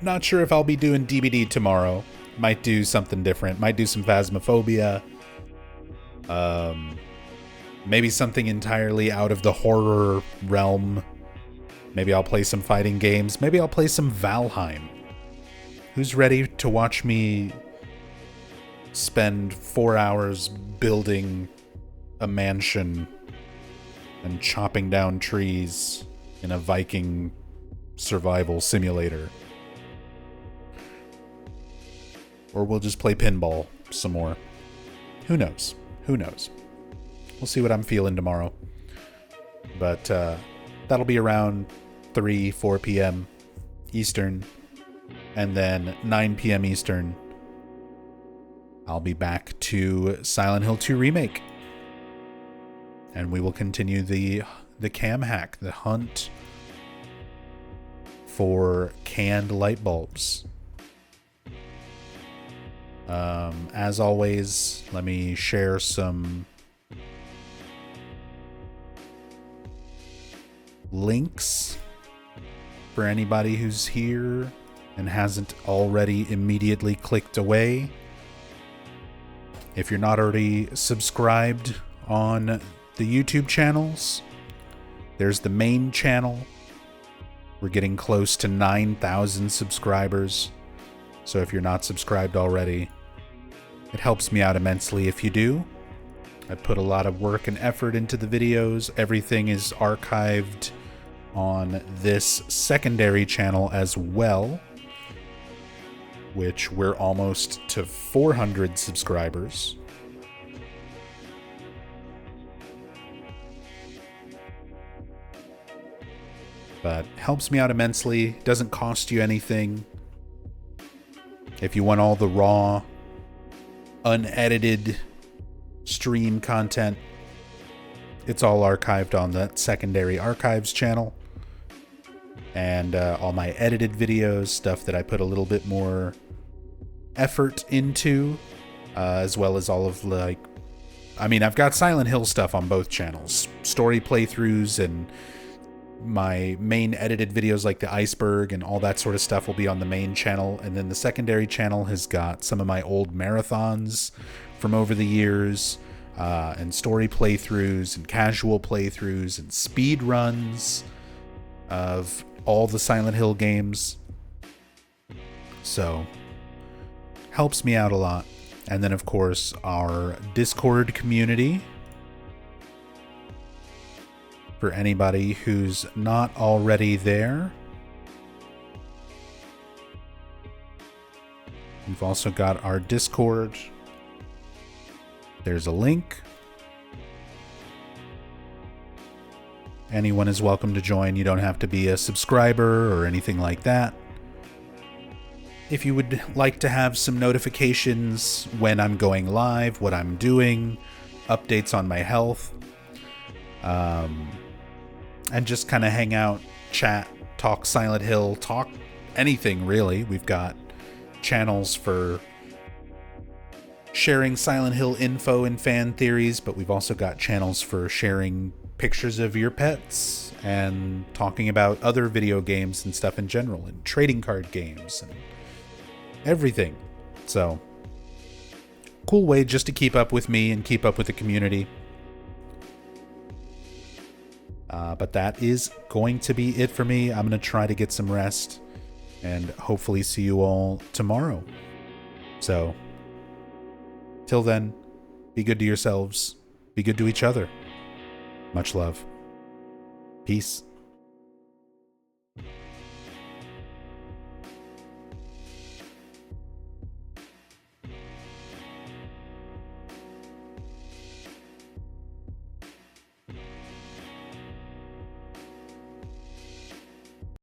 not sure if I'll be doing DBD tomorrow. Might do something different. Might do some Phasmophobia. Maybe something entirely out of the horror realm. Maybe I'll play some fighting games. Maybe I'll play some Valheim. Who's ready to watch me spend 4 hours building a mansion and chopping down trees in a Viking survival simulator? Or we'll just play pinball some more. Who knows? Who knows? We'll see what I'm feeling tomorrow. But that'll be around 3, 4 p.m. Eastern. And then 9 p.m. Eastern, I'll be back to Silent Hill 2 Remake. And we will continue the cam hack, the hunt for canned light bulbs. As always, let me share some links for anybody who's here and hasn't already immediately clicked away. If you're not already subscribed on the YouTube channels, there's the main channel. We're getting close to 9,000 subscribers. So if you're not subscribed already, it helps me out immensely if you do. I put a lot of work and effort into the videos. Everything is archived on this secondary channel as well, which we're almost to 400 subscribers. But helps me out immensely. Doesn't cost you anything. If you want all the raw, unedited stream content, it's all archived on that secondary archives channel. And all my edited videos, stuff that I put a little bit more effort into, as well as all of I've got Silent Hill stuff on both channels. Story playthroughs and my main edited videos like the iceberg and all that sort of stuff will be on the main channel. And then the secondary channel has got some of my old marathons from over the years, and story playthroughs and casual playthroughs and speed runs of all the Silent Hill games. So, helps me out a lot. And then, of course, our Discord community. For anybody who's not already there. We've also got our Discord. There's a link. Anyone is welcome to join. You don't have to be a subscriber or anything like that. If you would like to have some notifications when I'm going live, what I'm doing, updates on my health, and just kind of hang out, chat, talk Silent Hill, talk anything really. We've got channels for sharing Silent Hill info and fan theories, but we've also got channels for sharing pictures of your pets and talking about other video games and stuff in general, and trading card games and everything. So, cool way just to keep up with me and keep up with the community. But that is going to be it for me. I'm going to try to get some rest and hopefully see you all tomorrow. So, till then, be good to yourselves. Be good to each other. Much love. Peace.